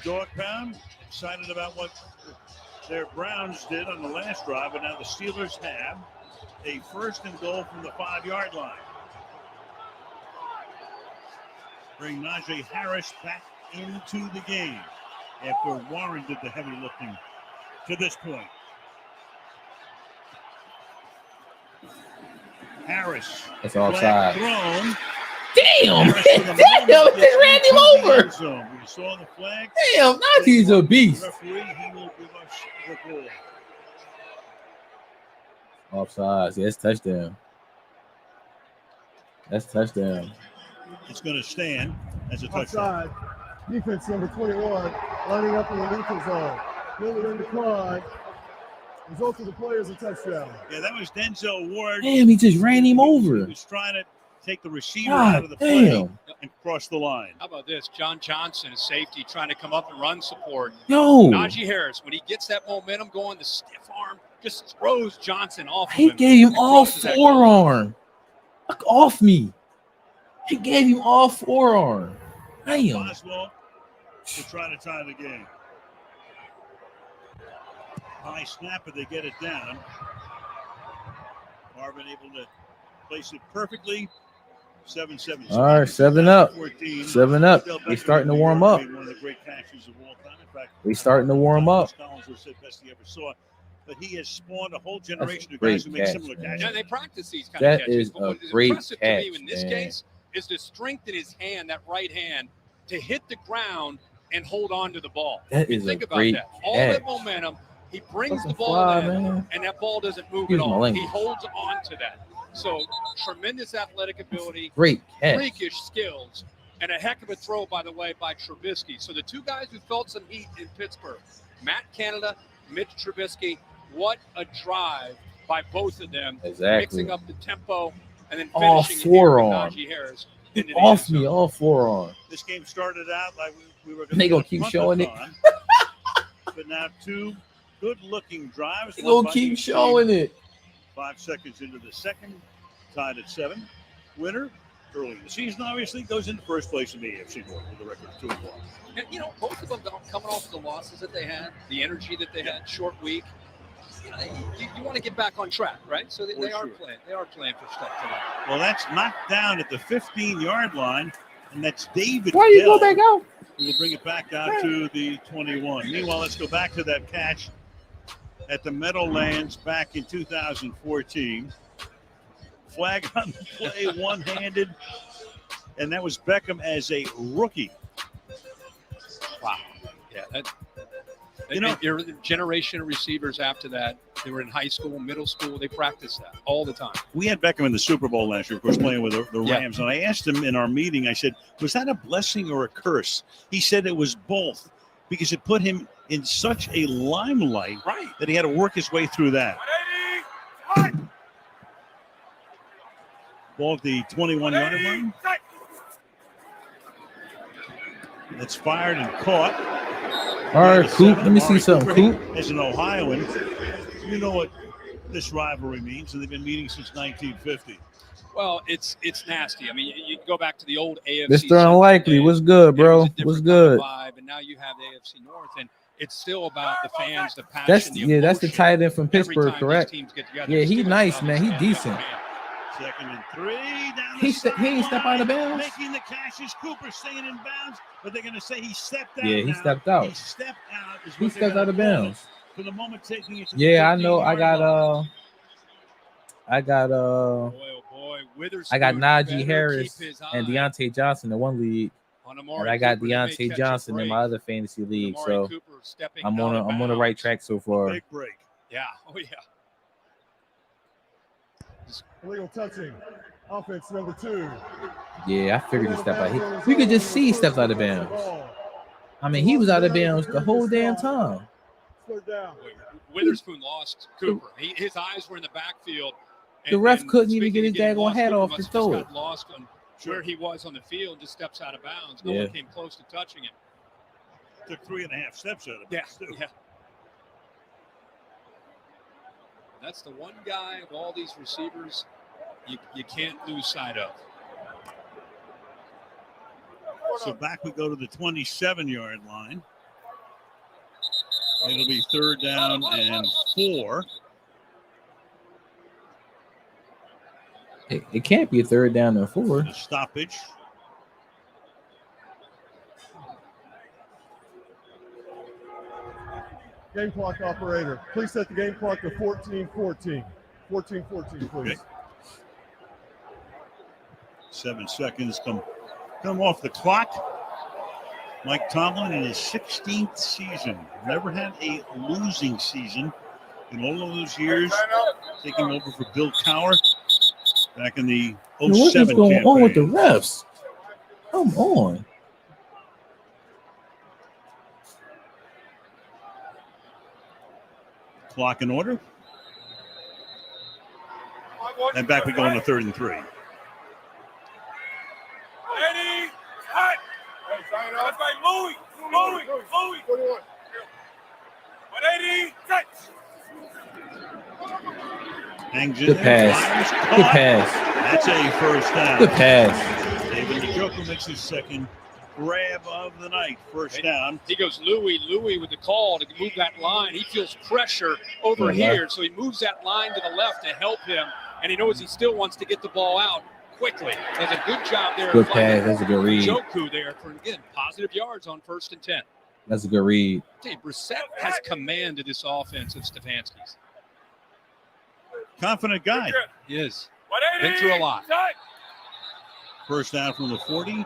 Dog Pound, excited about what their Browns did on the last drive, but now the Steelers have a 1st and goal from the 5-yard line. Bring Najee Harris back into the game after Warren did the heavy lifting to this point. Harris. It's offside. Thrown. Damn! Damn! They ran him over. We saw the flag. Damn! Najee's a beast. Referee, he will give us the ball. Offsides. Yeah, that's touchdown. That's touchdown. It's going to stand as a touchdown. Offside. Defense number 21 lining up in the neutral zone. Miller in the crowd. Result of the play is a touchdown. Yeah, that was Denzel Ward. Damn, he just ran him over. He was trying to take the receiver out of the play and cross the line. How about this? John Johnson, a safety, trying to come up and run support. Yo. Najee Harris, when he gets that momentum going, the stiff arm just throws Johnson off of He him. gave him all forearm. Look off me. He gave him all forearm. Damn. Oswald to try to tie the game. High snap, but they get it down. Marvin able to place it perfectly. 7-7. All right, 7 up. 14. 7 up. They starting to warm up. One of the great catches of all time. In fact, They starting to warm up. Collins was the best he ever saw. But he has spawned a whole generation of great guys who make catch, similar man. catches. Yeah, they practice these kind That of catches. is But a what is great impressive to catch, me in this man. case is the strength in his hand, that right hand, to hit the ground and hold on to the ball. That is a Think about great that. All that catch. momentum, he brings Fucking the ball fly, in, man. and that ball doesn't move Excuse at my all. language. He holds on to that. So tremendous athletic ability, Great catch. freakish skills, and a heck of a throw, by the way, by Trubisky. So the two guys who felt some heat in Pittsburgh, Matt Canada, Mitch Trubisky, what a drive by both of them. Exactly. Mixing up the tempo and then All finishing it here with forearm. Najee Harris. into the Off end me, zone. all forearm. This game started out like we were And they gonna keep showing it. But now two good-looking drives. They one gonna by keep each showing team. it. 5 seconds into the second, tied at 7. Winner early in the season, obviously, goes into first place in the AFC North with a record of 2-1. And, you know, both of them coming off the losses that they had, the energy that they had, short week. You know, you want to get back on track, right? So they are playing. They are playing for stuff tonight. Well, that's knocked down at the 15-yard line, and that's David. Why you Dell, go back out? who will bring it back out to the 21. Meanwhile, let's go back to that catch at the Meadowlands back in 2014. Flag on the play, one-handed, and that was Beckham as a rookie. Wow. Yeah. You know, your generation of receivers after that, they were in high school, middle school. They practiced that all the time. we had Beckham in the Super Bowl last year, of course, playing with the Yeah. Rams. And I asked him in our meeting, I said, was that a blessing or a curse? He said it was both. because it put him in such a limelight that he had to work his way through that. Ball at the 21-yard line. That's fired and caught. All right, Coop. Let me see something, Coop. As an Ohioan, you know what this rivalry means, and they've been meeting since 1950. Well, it's nasty. I mean, you go back to the old AFC. Mr. Unlikely, what's good, bro? What's good? Vibe, and now you have the AFC North, and it's still about the fans, the passion. That's the tight end from Pittsburgh, correct? Yeah, he's nice, man. He's decent. Second and 3. Down he ain't step out of bounds. Making the Cassius Cooper staying in bounds, but they're going to say he stepped out. Yeah, he stepped out. He stepped out. He stepped out of bounds. For the moment, taking it to yeah, I know. I got Najee Harris and Deontay Johnson in one league, and I got Deontay Johnson in my other fantasy league. So I'm on the right track so far. Big break. Yeah. Oh yeah. Illegal touching. Offense number 2. Yeah, I figured he stepped out. You could just see he stepped out of bounds. I mean, he was out of bounds the whole damn time. Witherspoon lost Cooper. His eyes were in the backfield. The ref couldn't even get his daggone hat off to throw it. Lost on where he was on the field, just steps out of bounds. No one came close to touching him. Took 3.5 steps out of bounds, too. Yeah. That's the one guy of all these receivers you can't lose sight of. So back we go to the 27-yard line. It'll be 3rd down and 4. It can't be a 3rd down and 4. The stoppage. Game clock operator, please set the game clock to 14:14. 14:14, please. Okay. 7 seconds come off the clock. Mike Tomlin in his 16th season. Never had a losing season in all of those years. Taking over for Bill Cowher back in the 07 What is going campaign. on with the refs? Come on. Clock in order. And back we go on the 3rd and 3. That's by Louis. 41. 180. Hangs in Good there. pass. Good pass. That's a first down. Good pass. David Njoku makes his second grab of the night. First down. He goes Louis with the call to move that line. He feels pressure over here, so he moves that line to the left to help him, and he knows he still wants to get the ball out quickly. Does a good job there. Good pass. That's a good read. Njoku there for, again, positive yards on 1st and 10. That's a good read. Brissett has command of this offense of Stefanski's. Confident guy. He is. Been through a lot. First down from the 40.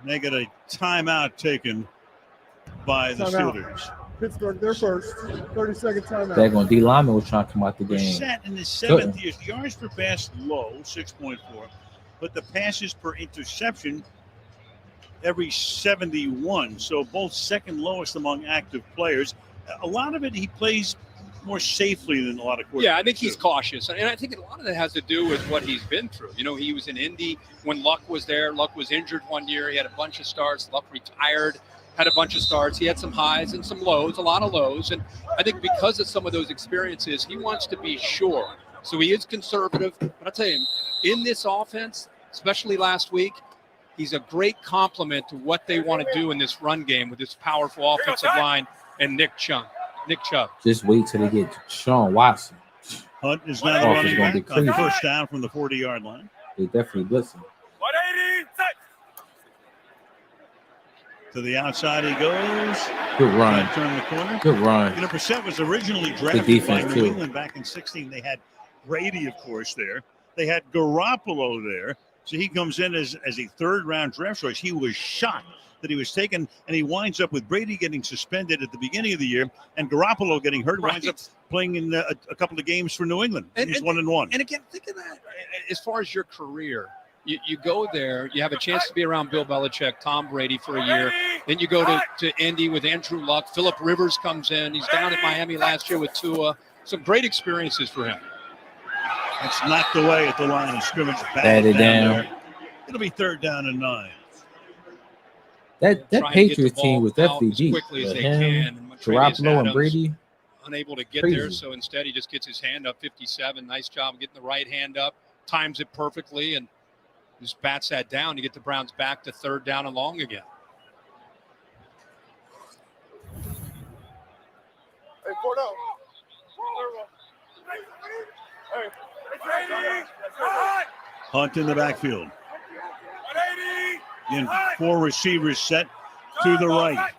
They get a timeout taken by the Steelers. Pittsburgh, their first 30-second timeout. They're going. D. Lyman was trying to come out the game. Brissett in his 7th year. Yards per pass low, 6.4, but the passes per interception every 71. So both second lowest among active players. A lot of it he plays more safely than a lot of quarterbacks. Yeah, I think he's cautious. And I think a lot of that has to do with what he's been through. You know, he was in Indy when Luck was there. Luck was injured one year. He had a bunch of starts. Luck retired, had a bunch of starts. He had some highs and some lows, a lot of lows. And I think because of some of those experiences, he wants to be sure. So he is conservative. But I'll tell you, in this offense, especially last week, he's a great complement to what they want to do in this run game with this powerful offensive line and Nick Chubb. Just wait till they get Sean Watson. Hunt is now the running back on first down from the 40-yard line. They definitely blitzing. 180. To the outside he goes. Good run. Turn the corner. Good run. You know, Brissett was originally drafted by New England back in 16. They had Brady, of course, there. They had Garoppolo there. So he comes in as a 3rd-round draft choice. He was shocked that he was taken, and he winds up with Brady getting suspended at the beginning of the year and Garoppolo getting hurt, winds up playing in a couple of games for New England. He's 1-1. And again, think of that as far as your career. You go there, you have a chance to be around Bill Belichick, Tom Brady for a year. Then you go to Indy with Andrew Luck. Phillip Rivers comes in. He's down at Miami last year with Tua. Some great experiences for him. It's knocked away at the line of scrimmage. Batted down. There. It'll be 3rd down and 9. That Trying to Patriots get the team ball was out definitely as deep. quickly as But they him, can. And Travis Garoppolo and Adams Brady. unable to get Crazy. there, so instead he just gets his hand up. 57. Nice job getting the right hand up. Times it perfectly and just bats that down to get the Browns back to 3rd down and long again. Hey, Cornell. Hunt in the backfield. Again, 4 receivers set to the right.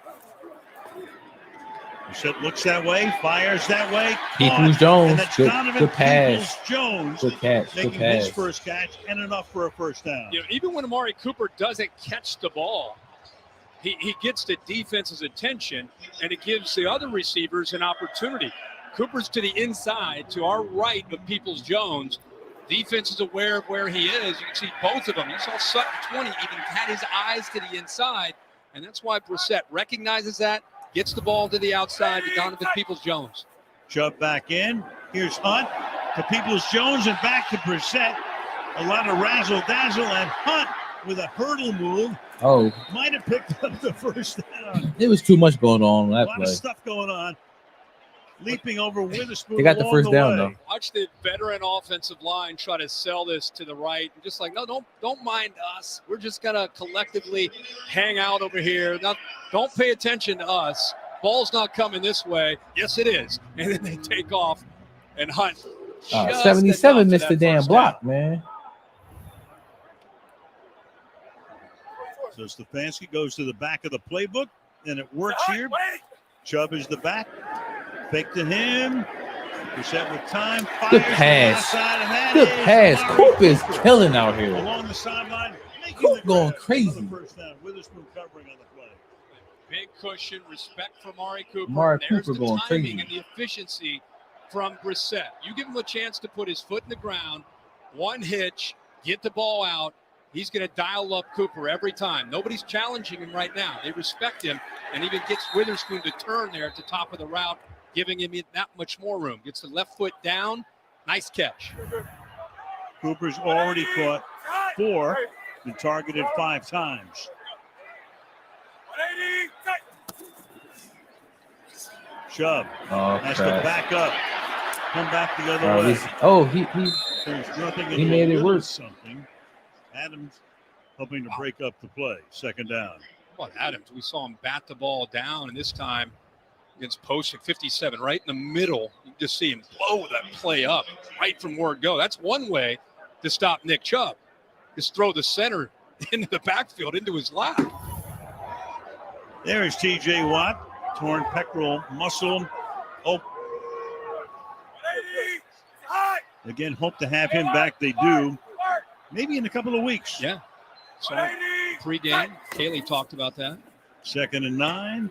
Brissett looks that way, fires that way. Peoples Jones. And that's Good Donovan pass. Peoples-Jones Good catch. Good making his pass. first catch and enough for a first down. You know, even when Amari Cooper doesn't catch the ball, he gets the defense's attention, and it gives the other receivers an opportunity. Cooper's to the inside, to our right of Peoples-Jones. Defense is aware of where he is. You can see both of them. You saw Sutton 20 even had his eyes to the inside, and that's why Brissett recognizes that, gets the ball to the outside to Donovan Peoples-Jones. Chubb back in. Here's Hunt to Peoples-Jones and back to Brissett. A lot of razzle-dazzle, and Hunt with a hurdle move Oh, might have picked up the first down. there was too much going on in A that lot play. of stuff going on. Leaping over Witherspoon. They got the along first down, way. though. Watch the veteran offensive line try to sell this to the right. Just like, no, don't mind us. We're just gonna collectively hang out over here. Now, don't pay attention to us. Ball's not coming this way. Yes, it is. And then they take off and Hunt. just 77 enough missed for the that damn first block, down. man. So Stefanski goes to the back of the playbook, and it works here. Chubb is the back. Fake to him. Brissett with time. Fires Good to the pass. outside, and that Good is pass. Amari Coop is Cooper killing out here. along the sideline. making Coop the going grab for crazy. the first down. Witherspoon covering on the play. Big cushion, respect for Amari Cooper. Amari There's Cooper the going timing crazy. and the efficiency from Brissett. You give him a chance to put his foot in the ground, one hitch, get the ball out. He's going to dial up Cooper every time. Nobody's challenging him right now. They respect him, and even gets Witherspoon to turn there at the top of the route, giving him that much more room. Gets the left foot down. Nice catch. Cooper's already caught 4 and targeted 5 times. Chubb has to back up. Come back the other way. There's nothing in he the made it middle work. of something. Adams hoping to break up the play. Second down. How about Adams? We saw him bat the ball down, and this time against post at 57, right in the middle. You can just see him blow that play up right from where it go. That's one way to stop Nick Chubb. Just throw the center into the backfield, into his lap. There is T.J. Watt. Torn pectoral muscle. Oh. Again, hope to have him back. They do. Maybe in a couple of weeks. Yeah. So pre-game, Kaylee talked about that. 2nd and 9.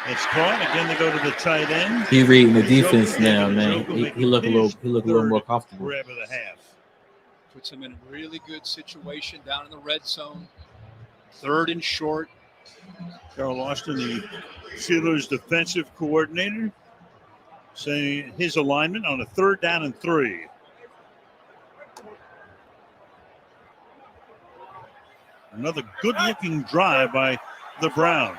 It's caught. Again, they go to the tight end. He reading the defense now, man. He look a little more comfortable. Grab of the half. Puts him in a really good situation down in the red zone. 3rd and short. Carl Austin, the Steelers defensive coordinator, saying his alignment on a 3rd down and 3. Another good-looking drive by the Browns.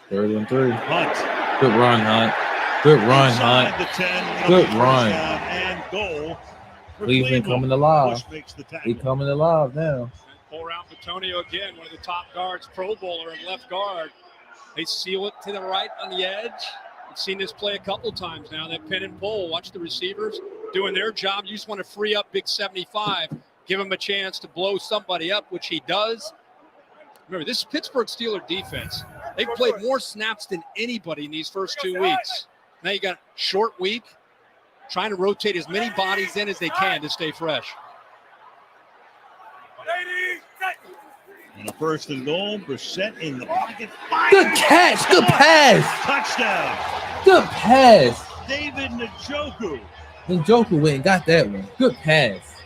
3rd and 3. Hunt. Good run, Hunt. Good run, Inside Hunt. the 10. Good First run. down and goal. for Cleveland coming alive. Bush makes the tackle. He coming alive now. Pull around Batonio again, one of the top guards, Pro Bowler and left guard. They seal it to the right on the edge. We've seen this play a couple times now. That pin and pull. Watch the receivers doing their job. You just want to free up Big 75. Give him a chance to blow somebody up, which he does. Remember, this Pittsburgh Steelers defense, they've played more snaps than anybody in these first 2 weeks. Now you got short week, trying to rotate as many bodies in as they can to stay fresh. And a 1st and goal. Brissett in the pocket. Good catch. Good pass. Touchdown. Good pass. David Njoku. Njoku went and got that one. Good pass.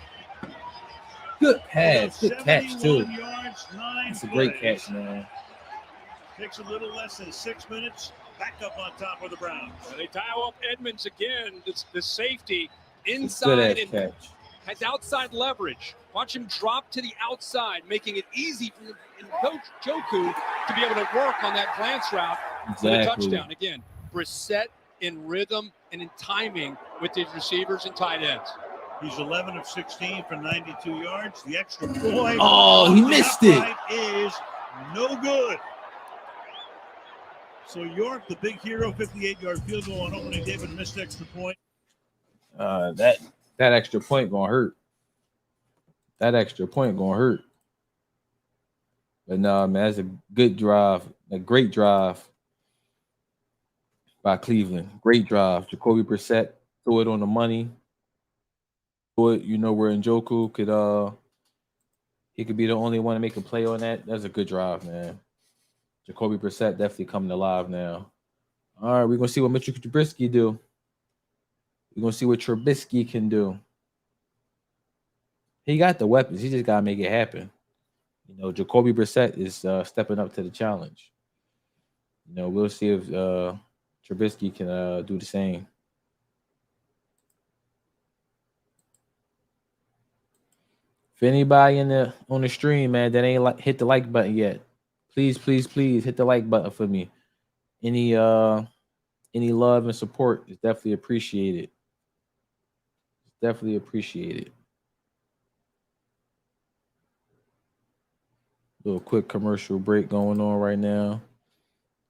Good pass. Good catch, too. 71 yards, 9 That's a great plays. catch, man. Takes a little less than 6 minutes. Back up on top of the Browns. Well, they dial up Edmonds again. The safety Good inside ass and catch. has outside leverage. Watch him drop to the outside, making it easy for Njoku to be able to work on that glance route for the Exactly. touchdown. Again, Brissett in rhythm and in timing with his receivers and tight ends. He's 11 of 16 for 92 yards. The extra point. Oh, he missed it. Is no good. So York, the big hero, 58-yard field goal on opening day, but missed extra point. That extra point gonna hurt. That extra point gonna hurt. But no, man, that's a good drive, a great drive by Cleveland. Great drive. Jacoby Brissett threw it on the money. Threw it, where Njoku could he could be the only one to make a play on that. That's a good drive, man. Jacoby Brissett definitely coming alive now. All right, we're gonna see what Mitch Trubisky do. We're gonna see what Trubisky can do. He got the weapons. He just gotta make it happen. Jacoby Brissett is stepping up to the challenge. We'll see if Trubisky can do the same. If anybody on the stream, man, that ain't hit the like button yet, please hit the like button for me. Any love and support is definitely appreciated. Definitely appreciated. Little quick commercial break going on right now.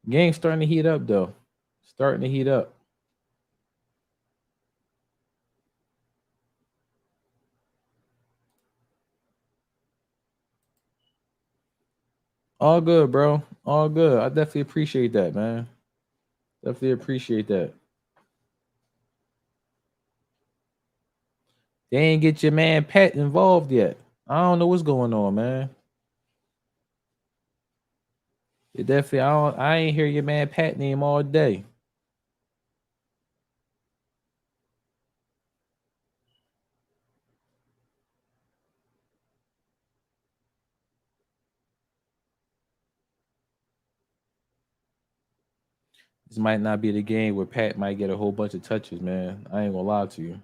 Game's starting to heat up, though. Starting to heat up. All good, bro. All good. I definitely appreciate that, man. Definitely appreciate that. They ain't get your man Pat involved yet. I don't know what's going on, man. It definitely, I ain't hear your man Pat name all day. This might not be the game where Pat might get a whole bunch of touches, man. I ain't gonna lie to you.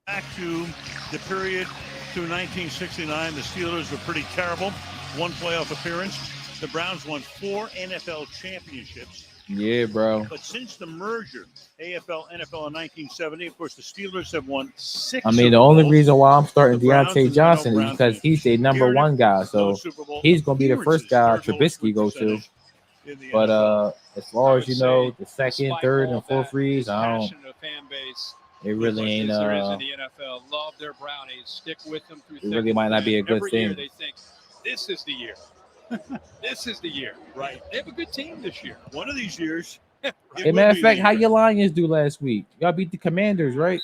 Back to the period through 1969, the Steelers were pretty terrible. One playoff appearance. The Browns won 4 NFL championships. Yeah, bro. But since the merger, AFL, NFL in 1970, of course, the Steelers have won 6 I mean, Super the only Bowls. reason why I'm starting The Browns Deontay and Johnson no is because Browns he's a number narrative, one guy. no So Super Bowl he's going to be the first guy appearances, Trubisky third go lowest to. in the But NFL. as far I as would the say, second, despite third, all and fourth that, reads, as I don't. passionate a fan base It really ain't. as there is in the NFL. Love their Brownies. Stick with them through. It really might not be a good Every year thing. they think this is the year. This is the year. Right. They have a good team this year. One of these years. it Hey, will matter of be fact, the how year. your Lions do last week? Y'all beat the Commanders, right?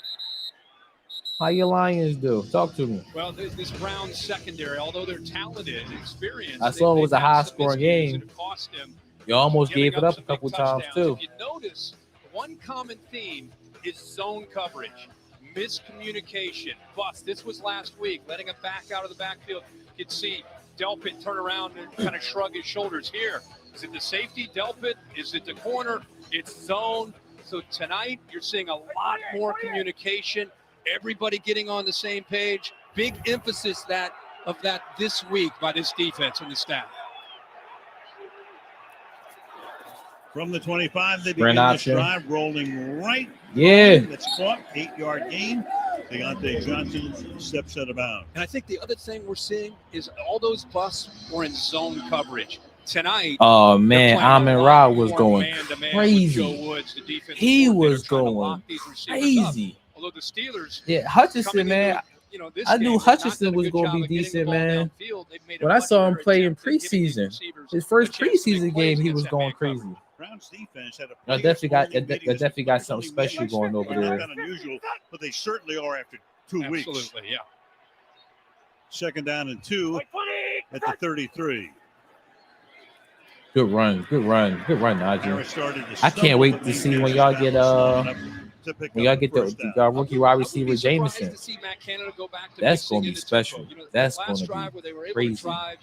How your Lions do? Talk to me. Well, this Browns secondary, although they're talented and experienced, I saw it was a they've had some high-scoring miscues game. that have cost them. You almost Giving gave it up a some big couple times, touchdowns. too. If you notice, one common theme is zone coverage, miscommunication, bust. This was last week, letting a back out of the backfield. You could see Delpit turn around and kind of shrug his shoulders. Here, is it the safety, Delpit? Is it the corner? It's zone. So tonight, you're seeing a lot more communication, everybody getting on the same page. Big emphasis of that this week by this defense and the staff. From the 25, they Sprint begin this option. drive, rolling right. Yeah. That's caught. 8-yard gain. Deontay Johnson steps out of bounds. And I think the other thing we're seeing is all those busts were in zone coverage. Tonight, Oh, they're man. playing a Amon lot Ra was more going man-to-man with crazy. Joe Woods, the defensive He coordinator, was trying to going lock these receivers crazy. up. Although the Steelers, Yeah, Hutchinson, coming man. into, this I game, knew have not Hutchinson done a was good going job to of be getting the decent, ball man. downfield. They've made a When I much saw him better play in attempt at giving these preseason, receivers his a first chance to make preseason plays game, he against was that going man coverage. crazy. Browns defense had a I definitely got something special going over there. Not unusual, but they certainly are after 2 weeks. Absolutely, yeah. Second down and 2 at the 33. Good run, Najee. Harris started to I can't stumble, wait but to see maintained when his y'all get balance long enough to pick when up y'all get first the down. rookie wide I wouldn't receiver be surprised Jameson. to see Matt Canada go back to That's mixing gonna be in the special. tempo. You know, That's that last gonna drive be where they were able crazy. to drive,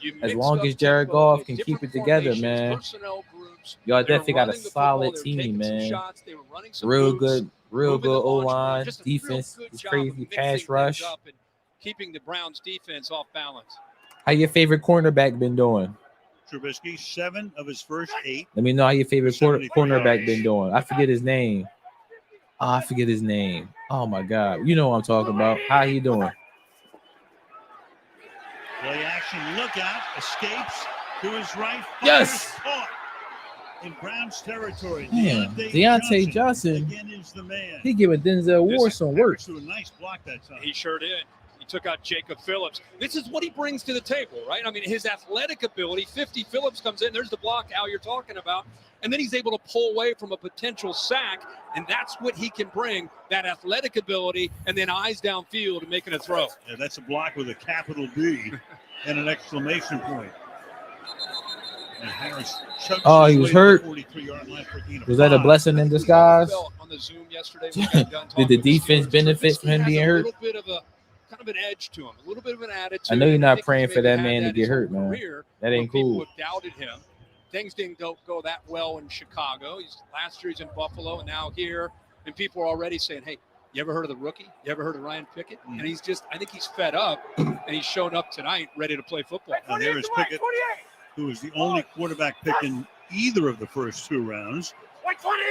you As mixed long up as Jared tempo, Goff they can had keep it different together, formations, man. personnel groups. Y'all They were definitely got a running the football, solid they were team, taking some man. shots, they were running some Real moves, good moving the O launch line. point. Just a real Defense good is job crazy. of mixing Pass things rush. up and keeping the Browns defense off balance. How your favorite cornerback been doing? Trubisky, 7 of his first 8. Let me know how your favorite 73 cornerback yards. been doing. I forget his name. Oh, I forget his name. Oh my God, you know what I'm talking about. How he doing? Play action, look out, escapes to his right. Yes. Caught in Browns territory. Man, Deontay Johnson again is the man. He giving Denzel Ward some work. To a nice block that time. He sure did. He took out Jacob Phillips. This is what he brings to the table, right? I mean, his athletic ability. 50 Phillips comes in. There's the block, Al, you're talking about. And then he's able to pull away from a potential sack. And that's what he can bring, that athletic ability, and then eyes downfield and making a throw. Yeah, that's a block with a capital B and an exclamation point. And Harris chugs he was hurt. 43-yard line for Was that a blessing in disguise? On the Zoom yesterday, we got done Did the talking with defense Steelers. benefit from him Trubisky being has hurt? A little bit of a kind of an edge to him, a little bit of an attitude. I know you're not think praying he's for that maybe man had to his get hurt, whole man. career That ain't when cool. People have doubted him. Things didn't go that well in Chicago. Last year he's in Buffalo, and now here, and people are already saying, "Hey, you ever heard of the rookie? You ever heard of Ryan Pickett?" And I think he's fed up, and he's shown up tonight ready to play football. And there is Pickett, who is the only quarterback pick in either of the first 2 rounds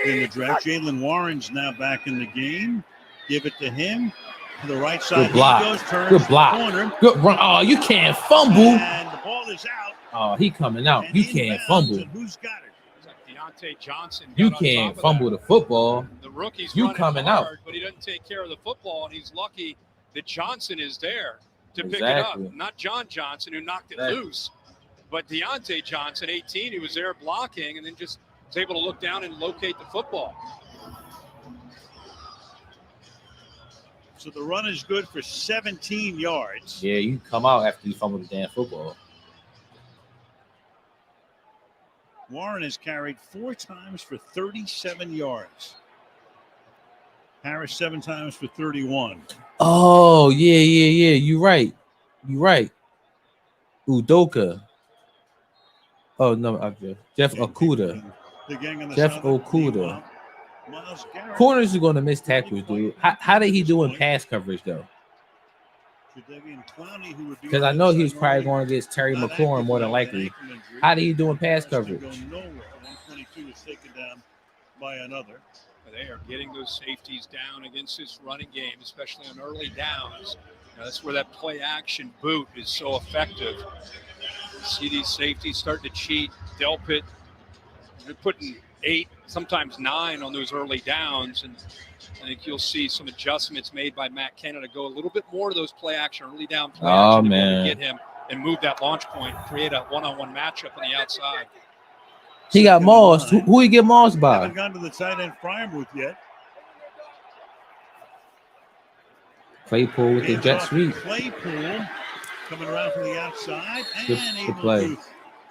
in the draft. Jalen Warren's now back in the game. Give it to him. To the right side. Good block. He goes, turns Good block. Corner, Good run. Oh, you can't fumble. and the ball is out. Oh, he coming out. And You can't inbounds, fumble. and who's got it? It's like Deontay Johnson. You got on can't top of fumble that. the football. The rookie's You running coming hard, out. but he doesn't take care of the football, and he's lucky that Johnson is there to pick it Exactly. up. Not John Johnson, who knocked it Exactly. loose, but Deontay Johnson, 18, who was there blocking and then just was able to look down and locate the football. So the run is good for 17 yards. Yeah, you come out after you fumble the damn football. Warren has carried 4 times for 37 yards. Harris 7 times for 31. Oh, yeah. You right. Udoka. Oh, no. Jeff Okuda. The gang on the Jeff sideline. Okuda. Miles Garrett. Corners are going to miss tackles, dude. How did he do in pass coverage, though? Because I know he was probably going against Terry McLaurin more than likely. How did he do in pass coverage? 122 is taken down by another. They are getting those safeties down against this running game, especially on early downs. That's where that play action boot is so effective. See these safeties starting to cheat. Delpit, they're putting 8, sometimes 9 on those early downs. And I think you'll see some adjustments made by Matt Canada go a little bit more to those play action, early down play action to be able to get him and move that launch point, create a one-on-one matchup on the outside. He got Moss. Who he get Moss by? Haven't gone to the tight end Fryermuth yet. Claypool with the jet sweep. Claypool coming around from the outside and Good able play. to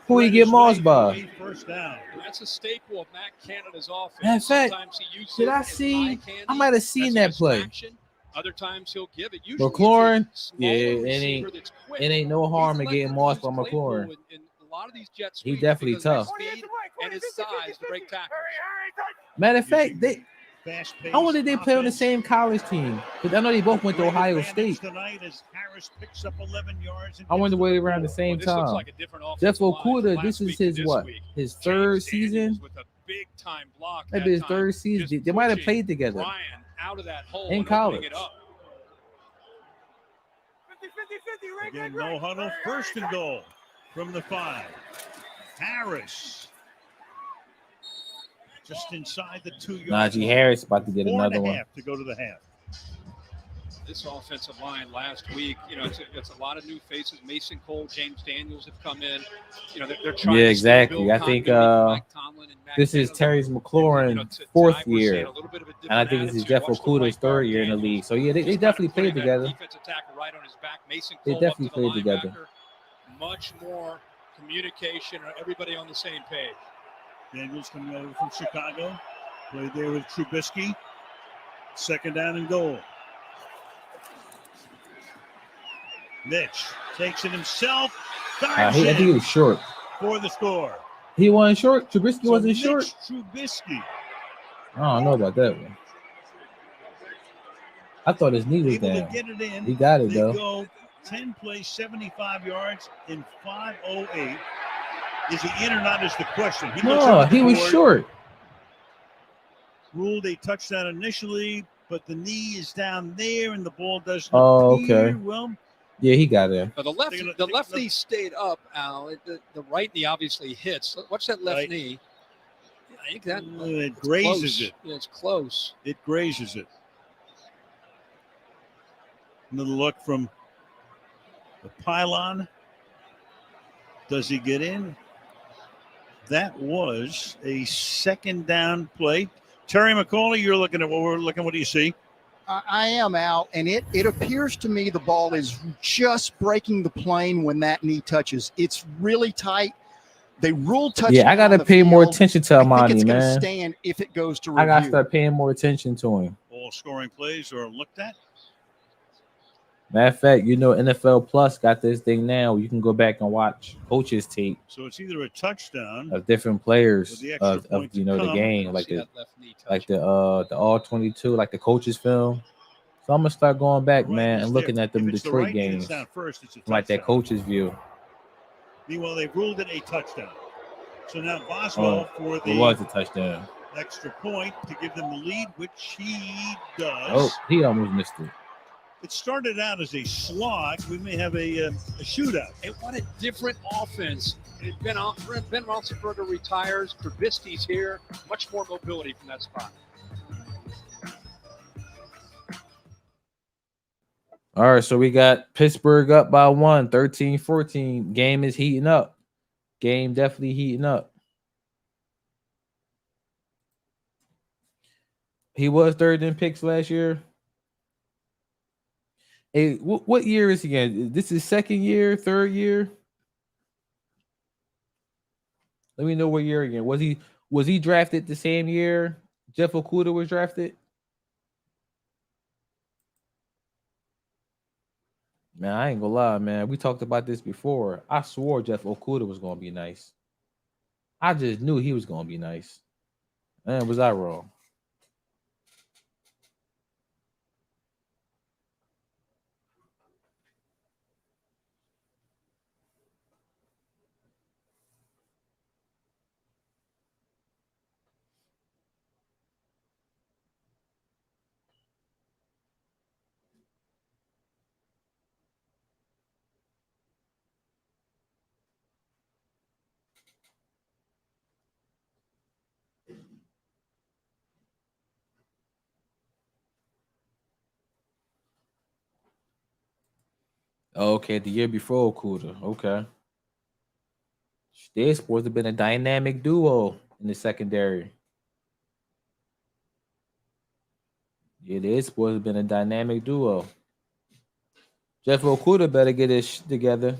Who he get Moss by? First down. And that's a staple of Matt Canada's offense. Matter of fact, Sometimes he uses did I it as see? eye candy. I might have seen that That's play. action. Other times he'll give it. Usually McLaurin, it's a smaller receiver that's quick. it ain't no harm in He's getting let Moss them by use Claypool McLaurin. in a lot of these jet He sweeps definitely because of his tough. speed and his size to break tackles. Matter of fact, Fast-paced I wonder if they play on the offense. same college team. Because I know they both went to Great Ohio advantage State. Tonight as Harris picks up 11 yards and I wonder gets where the they were around the ball. same This looks time. like a different Jeff offensive line from Okuda, last this is week to his this what? week. His James third Daniels season? with a big-time block Maybe that his time, third season. just They might have pushing played together. Ryan out of that hole In and college. opening it up. Again, no huddle, first and goal from the 5. Harris just inside the 2-yard Najee line. Harris about to get 4 and another a one. half to go to the half. This offensive line last week, it's a lot of new faces. Mason Cole, James Daniels have come in. They're trying Yeah, to exactly. build I think continuity for Mike Tomlin and Matt this is Canada. Terry McLaurin's fourth Tonight we're year. seeing a little bit of a And I different think this is attitude. Jeff Watch the Okuda's right third guard, year in the Daniels. league. So, yeah, they Just definitely kinda putting played that together. defensive tackle right on his back. Mason They Cole definitely up to the played together. linebacker. Much more communication, everybody on the same page. Daniels coming over from Chicago. Played there with Trubisky. Second down and goal. Mitch takes it himself. I think he was short. For the score. He wasn't short. Trubisky wasn't Mitch short. Trubisky. I don't know about that one. I thought his knee was Able down. to get it in. He got it, They though. go 10 plays, 75 yards in 5:08. Is he in or not is the question. He was short. Ruled a touchdown initially, but the knee is down there and the ball doesn't appear. Okay. Well, yeah, he got it. But the left knee stayed up, Al. The right knee obviously hits. Watch that left knee. I think that it grazes it. Yeah, it's close. It grazes it. Another look from the pylon. Does he get in? That was a second down play. Terry McCauley, you're looking at what we're looking. What do you see? I am out, and it appears to me the ball is just breaking the plane when that knee touches. It's really tight. They rule touchdown. Yeah, I got to pay more attention to Amani, it's man. going to stand if it goes to review. I got to start paying more attention to him. All scoring plays are looked at. Matter of fact, NFL Plus got this thing now. You can go back and watch coaches tape. So it's either a touchdown of different players of the game, like the all 22, like the coaches film. So I'm gonna start going back, man, and looking at them Detroit games, like that coaches view. Meanwhile, they ruled it a touchdown. So now Boswell for the it was a touchdown. Extra point to give them the lead, which he does. Oh, he almost missed it. It started out as a slog. We may have a shootout. And what a different offense. Ben Roethlisberger retires. Trubisky's here. Much more mobility from that spot. All right, so we got Pittsburgh up by 1, 13-14. Game is heating up. Game definitely heating up. He was third in picks last year. Hey, what year is he in? This is second year, third year? Let me know what year again. Was he drafted the same year Jeff Okudah was drafted? Man, I ain't gonna lie, man. We talked about this before. I swore Jeff Okudah was gonna be nice. I just knew he was gonna be nice. Man, was I wrong? Okay, the year before Okudah. Okay. They're supposed to have been a dynamic duo in the secondary. Yeah, they're supposed to have been a dynamic duo. Jeff Okudah better get his shit together,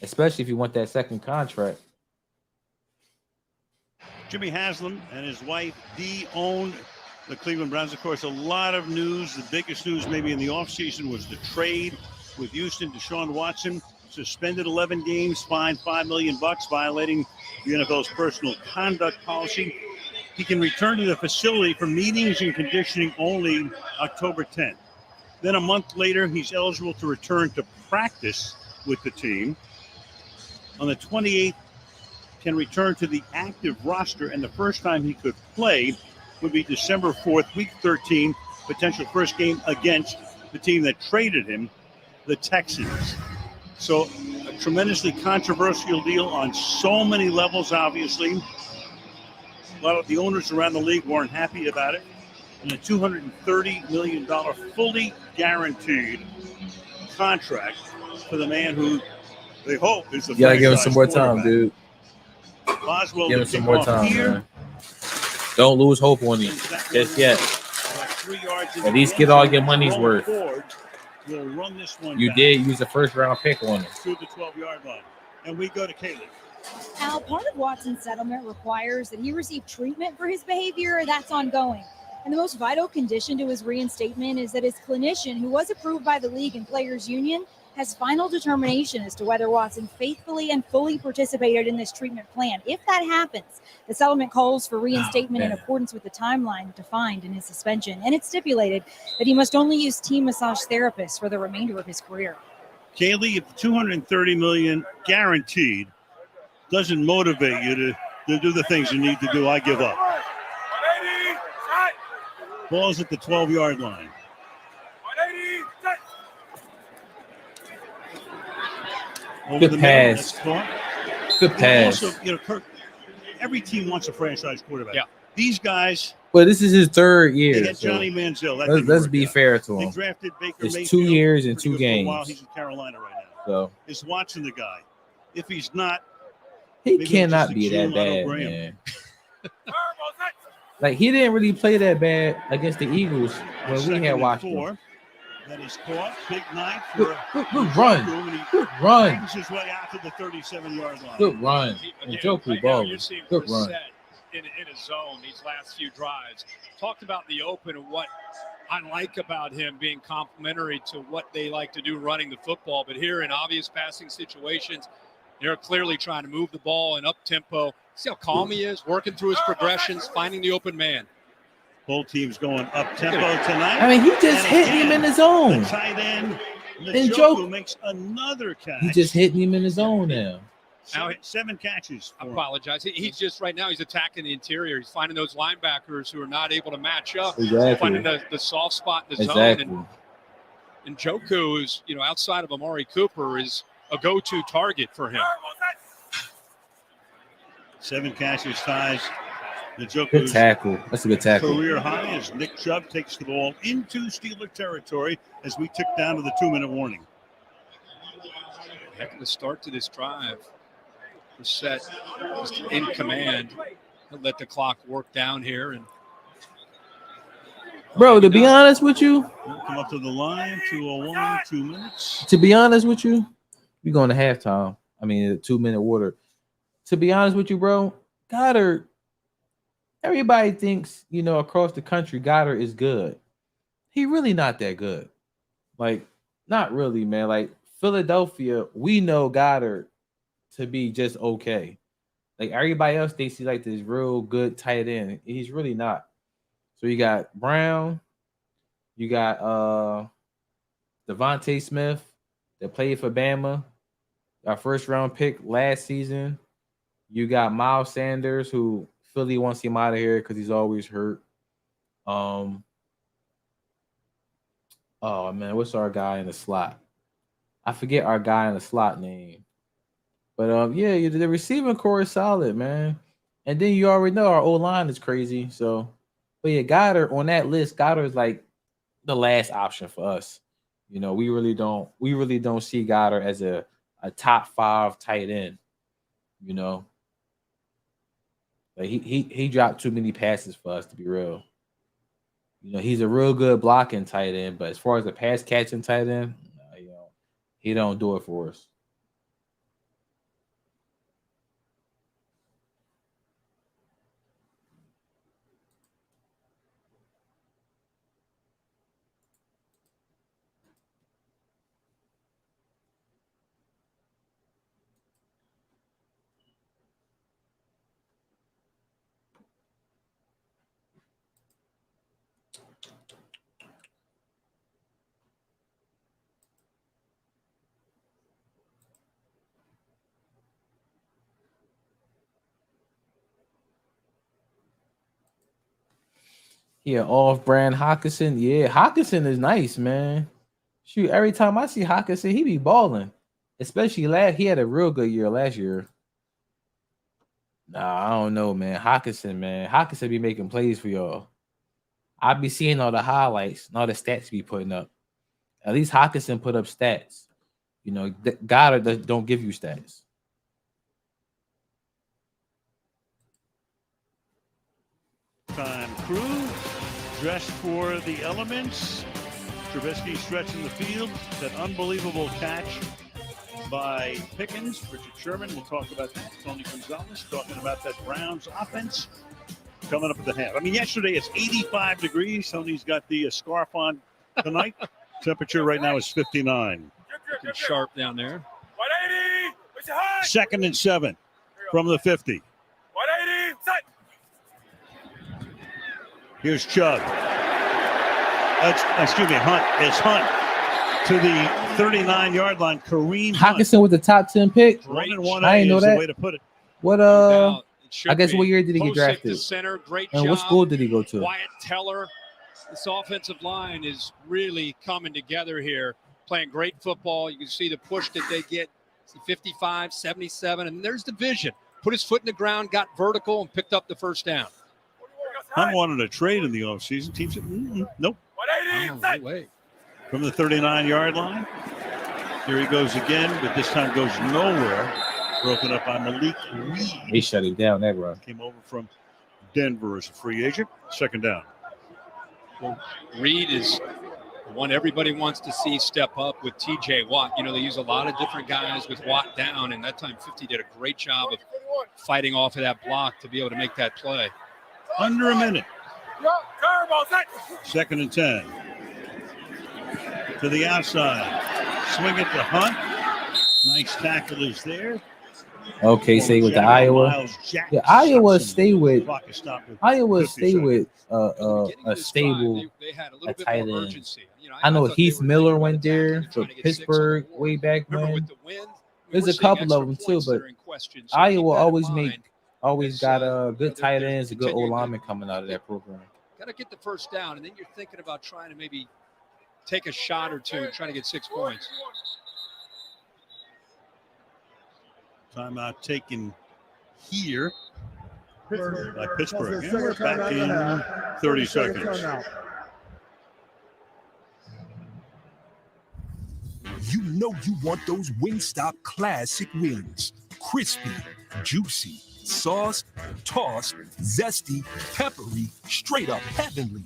especially if you want that second contract. Jimmy Haslam and his wife Dee own the Cleveland Browns. Of course, a lot of news. The biggest news maybe in the offseason was the trade with Houston. Deshaun Watson suspended 11 games, fined $5 million, violating the NFL's personal conduct policy. He can return to the facility for meetings and conditioning only October 10th. Then a month later, he's eligible to return to practice with the team. On the 28th, can return to the active roster, and the first time he could play would be December 4th, week 13, potential first game against the team that traded him, the Texans. So a tremendously controversial deal on so many levels, obviously. A lot of the owners around the league weren't happy about it. And a $230 million fully guaranteed contract for the man who they hope is the You gotta give him some more time, dude. Boswell give him some more time, man. Don't lose hope on him just yet. At least get all your money's worth. We'll run this one You back did use a first round pick on it. to the 12-yard line. And we go to Caleb. Now, part of Watson's settlement requires that he receive treatment for his behavior. That's ongoing. And the most vital condition to his reinstatement is that his clinician, who was approved by the league and players union, has final determination as to whether Watson faithfully and fully participated in this treatment plan. If that happens, the settlement calls for reinstatement in accordance with the timeline defined in his suspension. And it's stipulated that he must only use team massage therapists for the remainder of his career. Kaylee, if $230 million guaranteed doesn't motivate you to do the things you need to do, I give up. Ball's at the 12-yard line. Over Good the pass. middle, Good pass. Also, Kirk, every team wants a franchise quarterback. Yeah. These guys, Well, this is his third they year. had So Johnny Manziel. That let's didn't work be out. fair to They him. drafted Baker It's Mayfield. 2 years and pretty 2 good for a while. games. He's in Carolina right now. So Is Watson the guy? If he's not, he maybe cannot just be that assume Otto bad, Graham. man. Like, he didn't really play that bad against the Eagles when we second had and watched him. 4. That is caught. Big night Good, for good run. Njoku, and he Good run. bangs his way out to the 37-yard line. Good run. Again, Njoku right now ball. you're seeing Good run. Brissett in a zone these last few drives. Talked about the open and what I like about him being complementary to what they like to do running the football. But here in obvious passing situations, they're clearly trying to move the ball in up-tempo. See how calm he is, working through his progressions, finding the open man. Both teams going up-tempo tonight. I mean, he just And hit again, him in the zone. The tight end, Njoku Njoku makes another catch. He just hit him in the zone now. Seven catches. I for him. apologize. He's just right now, he's attacking the interior. He's finding those linebackers who are not able to match up. Exactly. Finding the soft spot in the Exactly. zone. And Njoku is, outside of Amari Cooper, is a go-to target for him. 7 catches ties Good Njoku's tackle. That's a good tackle. career high as Nick Chubb takes the ball into Steeler territory as we tick down to the 2-minute warning. Heck of a start to this drive. Brissett just in command. He'll let the clock work down here. And Bro, to be honest with you, Come up to the line, 2:01, 2 minutes. to be honest with you, we're going to halftime. I mean, a 2-minute water. To be honest with you, bro, Goddard, everybody thinks, across the country, Goddard is good. He really not that good. Like, not really, man. Like, Philadelphia, we know Goddard to be just okay. Like, everybody else thinks he's like this real good tight end. He's really not. So you got Brown, you got Devontae Smith that played for Bama, our first-round pick last season. You got Miles Sanders, who Philly wants him out of here because he's always hurt. Oh man, what's our guy in the slot? I forget our guy in the slot name. But yeah, the receiving core is solid, man. And then you already know our O-line is crazy. So, but yeah, Goddard on that list, Goddard is like the last option for us. We really don't see Goddard as a top 5 tight end. Like he dropped too many passes for us, to be real. He's a real good blocking tight end, but as far as a pass catching tight end, he don't do it for us. Yeah, off-brand Hawkinson. Yeah, Hawkinson is nice, man. Shoot, every time I see Hawkinson, he be balling. Especially he had a real good year last year. Nah, I don't know, man. Hawkinson be making plays for y'all. I be seeing all the highlights and all the stats be putting up. At least Hawkinson put up stats. Goddard don't give you stats. Time crew dressed for the elements. Trubisky stretching the field. That unbelievable catch by Pickens. Richard Sherman will talk about that. Tony Gonzalez talking about that Browns offense coming up at the half. I mean, yesterday it's 85 degrees. Tony's got the scarf on tonight. Temperature right now is 59. Looking sharp down there. 2nd and 7 from the 50. 180, set. Here's Chubb. Hunt. It's Hunt to the 39-yard line. Kareem Hunt. Hockenson with the top 10 pick. 1-1 I didn't know is the that. way to put it. What No, it should I guess be. what year did he get Post it drafted? to center, great And job. what school did he go to? Wyatt Teller. This offensive line is really coming together here, playing great football. You can see the push that they get. 55, 77, and there's the vision. Put his foot in the ground, got vertical, and picked up the first down. Hunt wanted a trade in the offseason. Team said, nope. 180, set. No way. From the 39-yard line. Here he goes again, but this time goes nowhere. Broken up by Malik Reed. He shut him down that run. Came over from Denver as a free agent. 2nd down. Well, Reed is the one everybody wants to see step up with TJ Watt. You know, they use a lot of different guys with Watt down, and that time 50 did a great job of fighting off of that block to be able to make that play. Under a minute. Curveball, set. 2nd and 10. To the outside. Swing it to Hunt. Nice tackle is there. Okay, say with the Iowa. Yeah, Iowa stay with a stable They had a little bit tight more end. urgency. You know, I know thought they Heath were Miller thinking went about there attacking, for trying to get 6 on the Pittsburgh board. way back Remember when. with the wind, There's we're a seeing couple extra of them too, points that but are in question, so keep Iowa that in always mind. got good tight they're ends, a good continuing to- O-lineman coming out of that program. Got to get the first down, and then you're thinking about trying to maybe take a shot or two, trying to get 6 points. Timeout taken here by Pittsburgh. And Second we're back timeout in and a half. 30 Second seconds. timeout. You know you want those Wingstop classic wings. Crispy, juicy, sauced, tossed, zesty, peppery, straight up heavenly.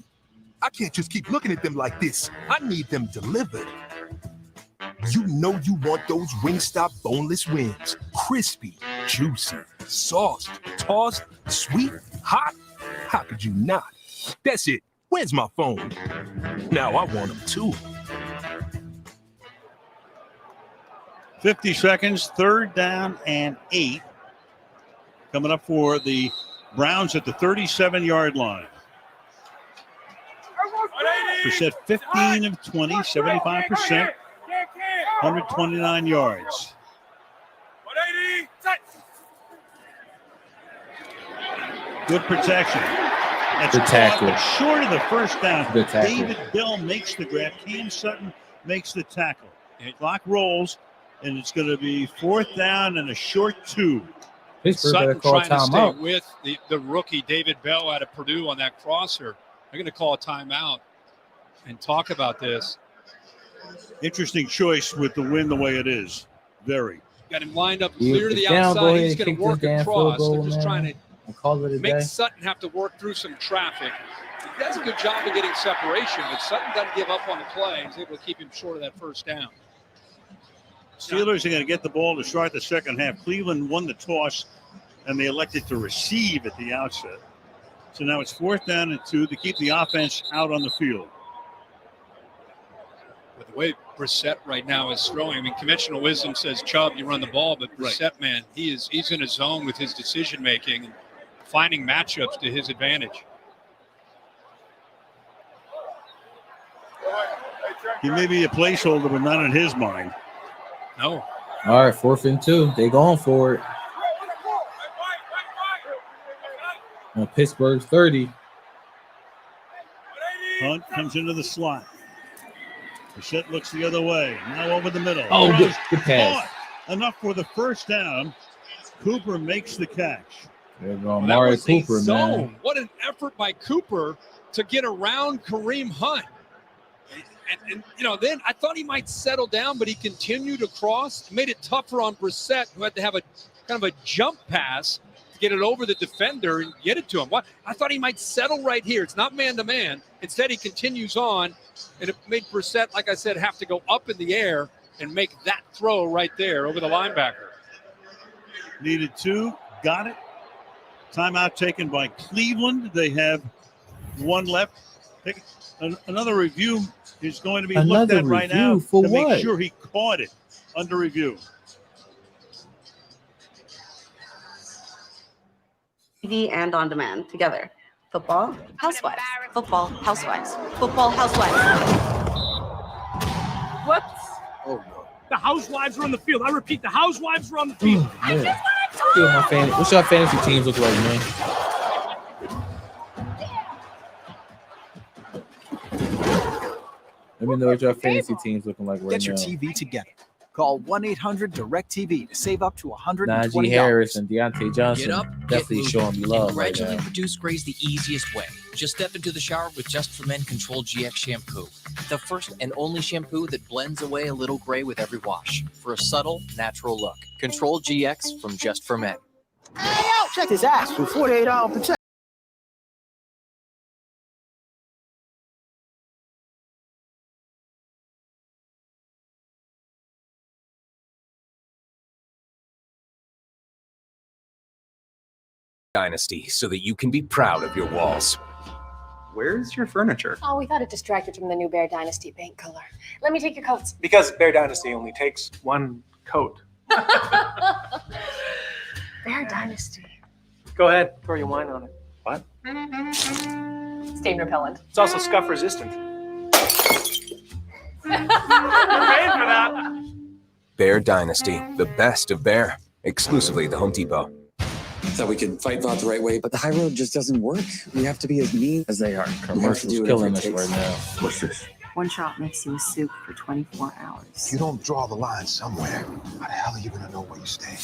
I can't just keep looking at them like this. I need them delivered. You know you want those Wingstop boneless wings. Crispy, juicy, sauced, tossed, sweet, hot. How could you not? That's it. Where's my phone? Now I want them too. 50 seconds, 3rd down and 8. Coming up for the Browns at the 37-yard line. Brissett 15 of 20, 75%, 129 yards. 180, set. Good protection. That's Good tackle. caught, but short of the first down. Good tackle. David Bell makes the grab. Cam Sutton makes the tackle. Clock rolls, and it's going to be 4th down and a short 2. Pittsburgh better Sutton call trying to stay timeout. with the rookie David Bell out of Purdue on that crosser. They're going to call a timeout and talk about this. Interesting choice with the wind the way it is. Very. Got him lined up Yeah, clear to the it's down, go outside. ahead He's and going kick to work this damn across. field goal, They're just man. trying to And call it a make day. Sutton have to work through some traffic. He does a good job of getting separation, but Sutton doesn't give up on the play. He's able to keep him short of that first down. Steelers are going to get the ball to start the second half. Cleveland won the toss, and they elected to receive at the outset. So now it's 4th down and 2 to keep the offense out on the field. With the way Brissett right now is throwing, I mean, conventional wisdom says, Chubb, you run the ball, but Brissett, man, he's in a zone with his decision making and finding matchups to his advantage. He may be a placeholder, but not in his mind. No. All right, 4th and 2. They going for it. On Pittsburgh 30. Hunt comes into the slot. Brissett looks the other way. Now over the middle. Oh, Throws, good pass. caught. Enough for the first down. Cooper makes the catch. There you go, Well, that Amari was a Cooper, zone. man. What an effort by Cooper to get around Kareem Hunt. And you know, then I thought he might settle down, but he continued to cross. Made it tougher on Brissett, who had to have a kind of a jump pass to get it over the defender and get it to him. I thought he might settle right here. It's not man-to-man. Instead, he continues on, and it made Brissett, like I said, have to go up in the air and make that throw right there over the linebacker. Needed 2, got it. Timeout taken by Cleveland. They have 1 left. Another review is going to be looked at right now for to what? make sure he caught it under review. TV and on demand together. Football, housewives. Football, housewives. Football, housewives. Whoops. Oh, no. The housewives are on the field. I repeat, the housewives are on the field. What's your fantasy teams look like, man? Let me know what your fantasy team's looking like right now. Get your TV together. Call 1-800-DIRECTV to save up to $120. Najee Harris and Deontay Johnson Get up, definitely get showing me love. gradually right now. produce grays the easiest way. Just step into the shower with Just for Men Control GX shampoo. The first and only shampoo that blends away a little gray with every wash for a subtle, natural look. Control GX from Just for Men. Check his ass for 48 hour protection. Dynasty so that you can be proud of your walls. Where's your furniture? Oh, we thought it distracted from the new Bear Dynasty paint color. Let me take your coats. Because Bear Dynasty only takes 1 coat. Bear Dynasty. Go ahead, throw your wine on it. What? Stain repellent. It's also scuff resistant. You're paying for that. Bear Dynasty, the best of Bear. Exclusively at the Home Depot. Thought we could fight Vought the right way, but the high road just doesn't work. We have to be as mean as they are. Commercials killing us right now. What's this? One shot makes you a soup for 24 hours. If you don't draw the line somewhere, how the hell are you gonna know where you stay?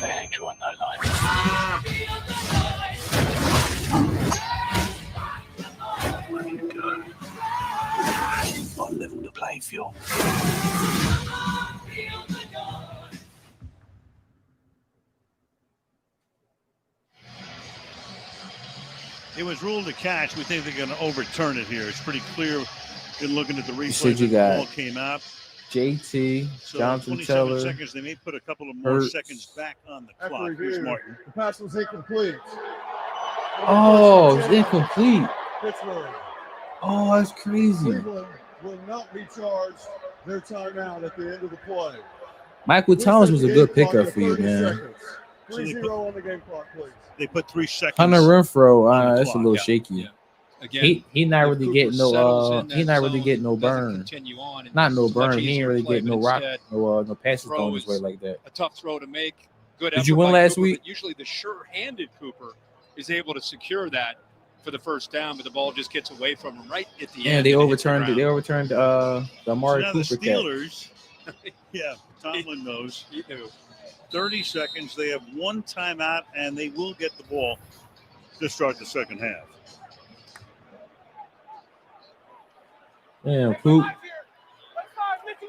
I ain't drawing that line. What you done? I'll level the playing field. It was ruled a catch. We think they're going to overturn it here. It's pretty clear. Been looking at the replay. said you the got ball came out. JT, So Johnson 27 Teller. seconds. They may put a couple of more Hurts. seconds back on the After clock. Here's review, Martin. the pass was incomplete. Oh, it's incomplete. Pittsburgh. Oh, that's crazy. Cleveland will not be charged their timeout at the end of the play. Michael Thomas was a good pickup for you, man. 3-0 on the game clock, please. They put 3 seconds. Hunter Renfro, on the that's a clock. little shaky. Again, He not really getting settles no in that he not really zone, getting no doesn't burn. continue on, and Not no it's much burn. He easier ain't to really play, getting no but rock instead, no passes throw thrown his way is like that. a tough throw to make. Good Did effort you win by last Cooper, week? but usually the sure-handed Cooper is able to secure that for the first down, but the ball just gets away from him right at the Yeah, end. they and it hits the overturned it. They ground. overturned the Amari So now the Cooper catch. Steelers, yeah, Tomlin knows. He knew. 30 seconds. They have 1 timeout, and they will get the ball to start the second half. Damn, Coop.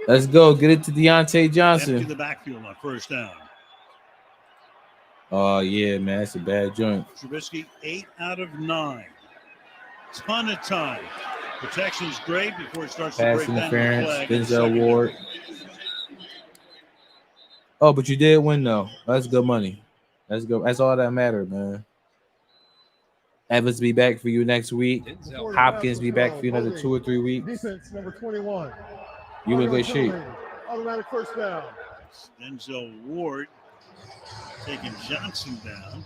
Let's go. Get it to Deontay Empty Johnson. the backfield on first down. Oh, yeah, man. That's a bad joint. Trubisky, 8 out of 9. Ton of time. Protection's great before it starts Pass to break down the interference. flag. in the Denzel second Ward. half. Oh, but you did win, though. That's good money. That's good. That's all that matters, man. Evans be back for you next week. Hopkins be back for you another 2 or 3 weeks. Defense number 21. You in good shape. Automatic first down. Denzel Ward taking Johnson down.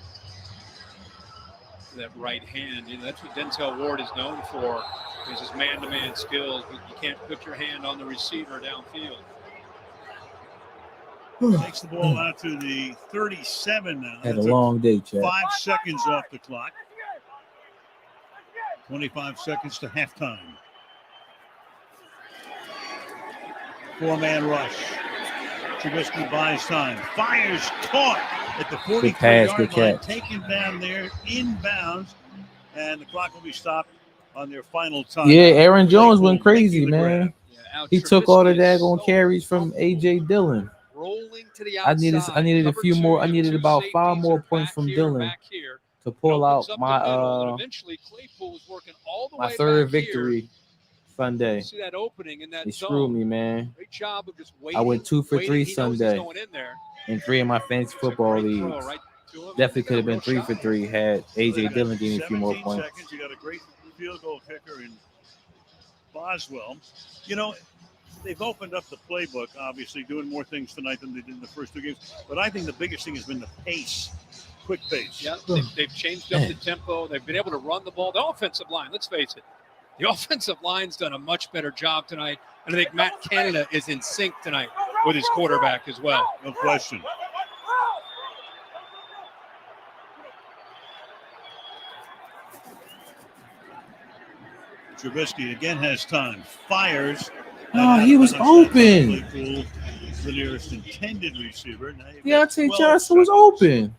That right hand, that's what Denzel Ward is known for, is his man-to-man skills, but you can't put your hand on the receiver downfield. Takes the ball out to the 37 now. Had a That's long day, Chad. 5 seconds off the clock. 25 seconds to halftime. 4-man rush. Trubisky buys time. Fires, caught at the 43-yard pass, good line. catch. Taken down there, inbounds, and the clock will be stopped on their final time. Yeah, Aaron Jones went crazy, making the man. grab. Yeah, He took all the daggone carries from A.J. Dillon. Rolling to the I needed a outside, few cover more. two, I needed two about 5 safeties more are points back from here, Dillon back here. to pull Opens out up the middle, and my eventually Claypool was working all the my way third back here. victory Sunday. See that opening in that They zone. screwed me, man. Great job of just waiting. I went 2 for 3 He knows he's Sunday going in there. in 3 of my fantasy football Great leagues. throw right to him. Definitely could have been 3 for 3 had A.J. They've got Dillon gave me a few more 17 points. seconds. You got a great field goal kicker in Boswell. You know, they've opened up the playbook, obviously, doing more things tonight than they did in the first 2 games. But I think the biggest thing has been the pace, quick pace. Yeah, they've changed up the tempo. They've been able to run the ball. The offensive line, let's face it, the offensive line's done a much better job tonight. And I think Matt Canada is in sync tonight with his quarterback as well. No question. Trubisky again has time. Fires. Oh, he was open. The nearest intended receiver. Deontay Johnson was open.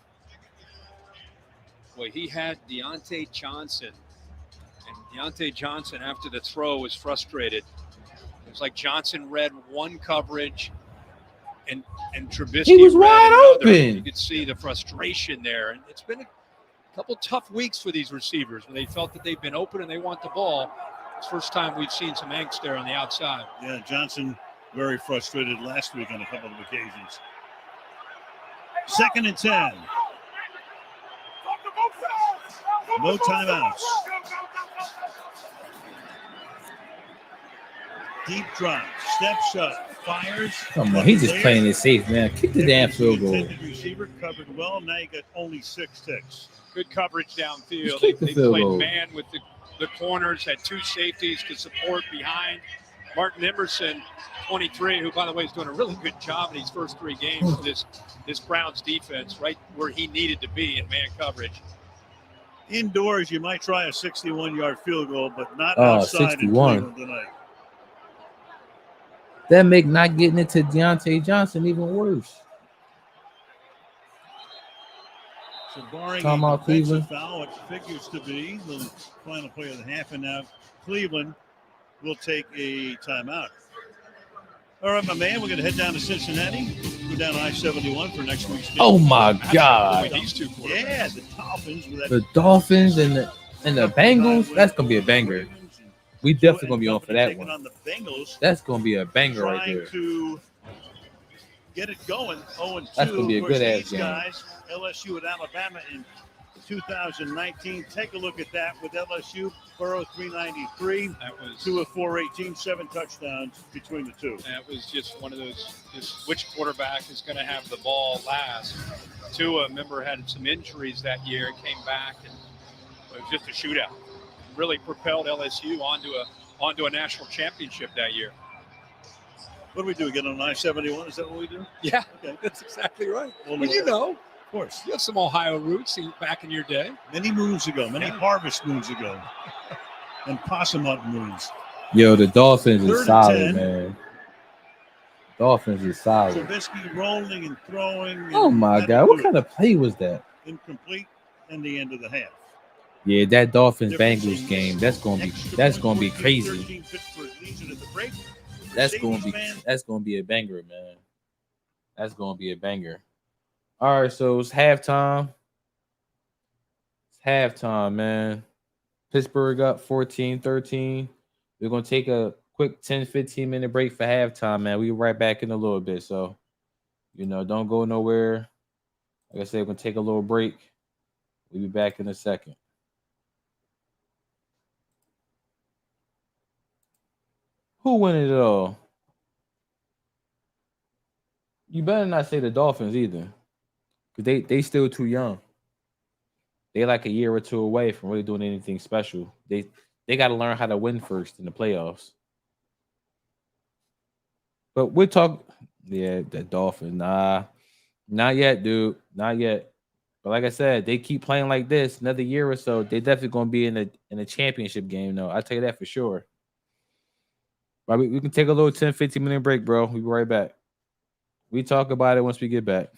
Boy, he had Deontay Johnson. And Deontay Johnson, after the throw, was frustrated. It was like Johnson read one coverage and Trubisky He was read wide another. open. You could see the frustration there. And it's been a couple tough weeks for these receivers when they felt that they've been open and they want the ball. It's the first time we've seen some angst there on the outside. Yeah, Johnson very frustrated last week on a couple of occasions. 2nd and 10. No timeouts. Deep drop, step shot, fires. Come on, he's just playing it safe, man. Kick the damn field goal. Intended receiver covered well. Now you got only 6 ticks. Good coverage downfield. Just kick the They field played goal. man with the corners, had 2 safeties to support behind. Martin Emerson, 23, who, by the way, is doing a really good job in these first 3 games for this Browns defense, right where he needed to be in man coverage. Indoors, you might try a 61-yard field goal, but not Oh, outside 61. in Cleveland tonight. That make not getting it to Deontay Johnson even worse. So barring Timeout, a defensive Cleveland. foul, it figures to be the final play of the half, and now Cleveland will take a timeout. All right, my man, we're going to head down to Cincinnati. Go down I-71 for next week's game. Oh my God! These two quarterbacks. Yeah, the Dolphins. With that The Dolphins and the Bengals. That's gonna be a banger. We definitely gonna be on for that taking one. on the Bengals, That's gonna be a banger right trying there. to get it going. 0-2. That's gonna be a Of course, good-ass these game. guys, LSU at Alabama in 2019. Take a look at that with LSU. Burrow 393. That was 2 of 418, 7 touchdowns between the two. That was just one of those, just which quarterback is going to have the ball last. Tua, remember, had some injuries that year and came back, and it was just a shootout. Really propelled LSU onto a national championship that year. What do we do? Get on I-71? Is that what we do? Yeah, Okay. that's exactly right. Well, Well, you know, Of course. you have some Ohio roots back in your day. Many moons ago, many Yeah. harvest moons ago, and possum hunt moons. Yo, the Dolphins 3rd is and solid, 10. man. Dolphins is solid. Trubisky rolling and throwing. And Oh my had God, to what do kind it. of play was that? Incomplete in the end of the half. Yeah, that Dolphins Difference Bengals in game. That's gonna be Extra crazy. 13 Pittsburgh leads it at the break. That's gonna be a banger, man. That's gonna be a banger. All right, so it's halftime. It's halftime, man. Pittsburgh up 14-13. We're gonna take a quick 10-15 minute break for halftime, man. We'll be right back in a little bit. So, don't go nowhere. Like I said, we're gonna take a little break. We'll be back in a second. Who win it all? You better not say the Dolphins either, because they still too young. They like a year or two away from really doing anything special. They got to learn how to win first in the playoffs. But we'll talk. Yeah, the Dolphins. Nah, not yet, dude. Not yet. But like I said, they keep playing like this another year or so. They definitely gonna be in a championship game, though. I'll tell you that for sure. But we can take a little 10-15 minute break, bro. We'll be right back. We talk about it once we get back.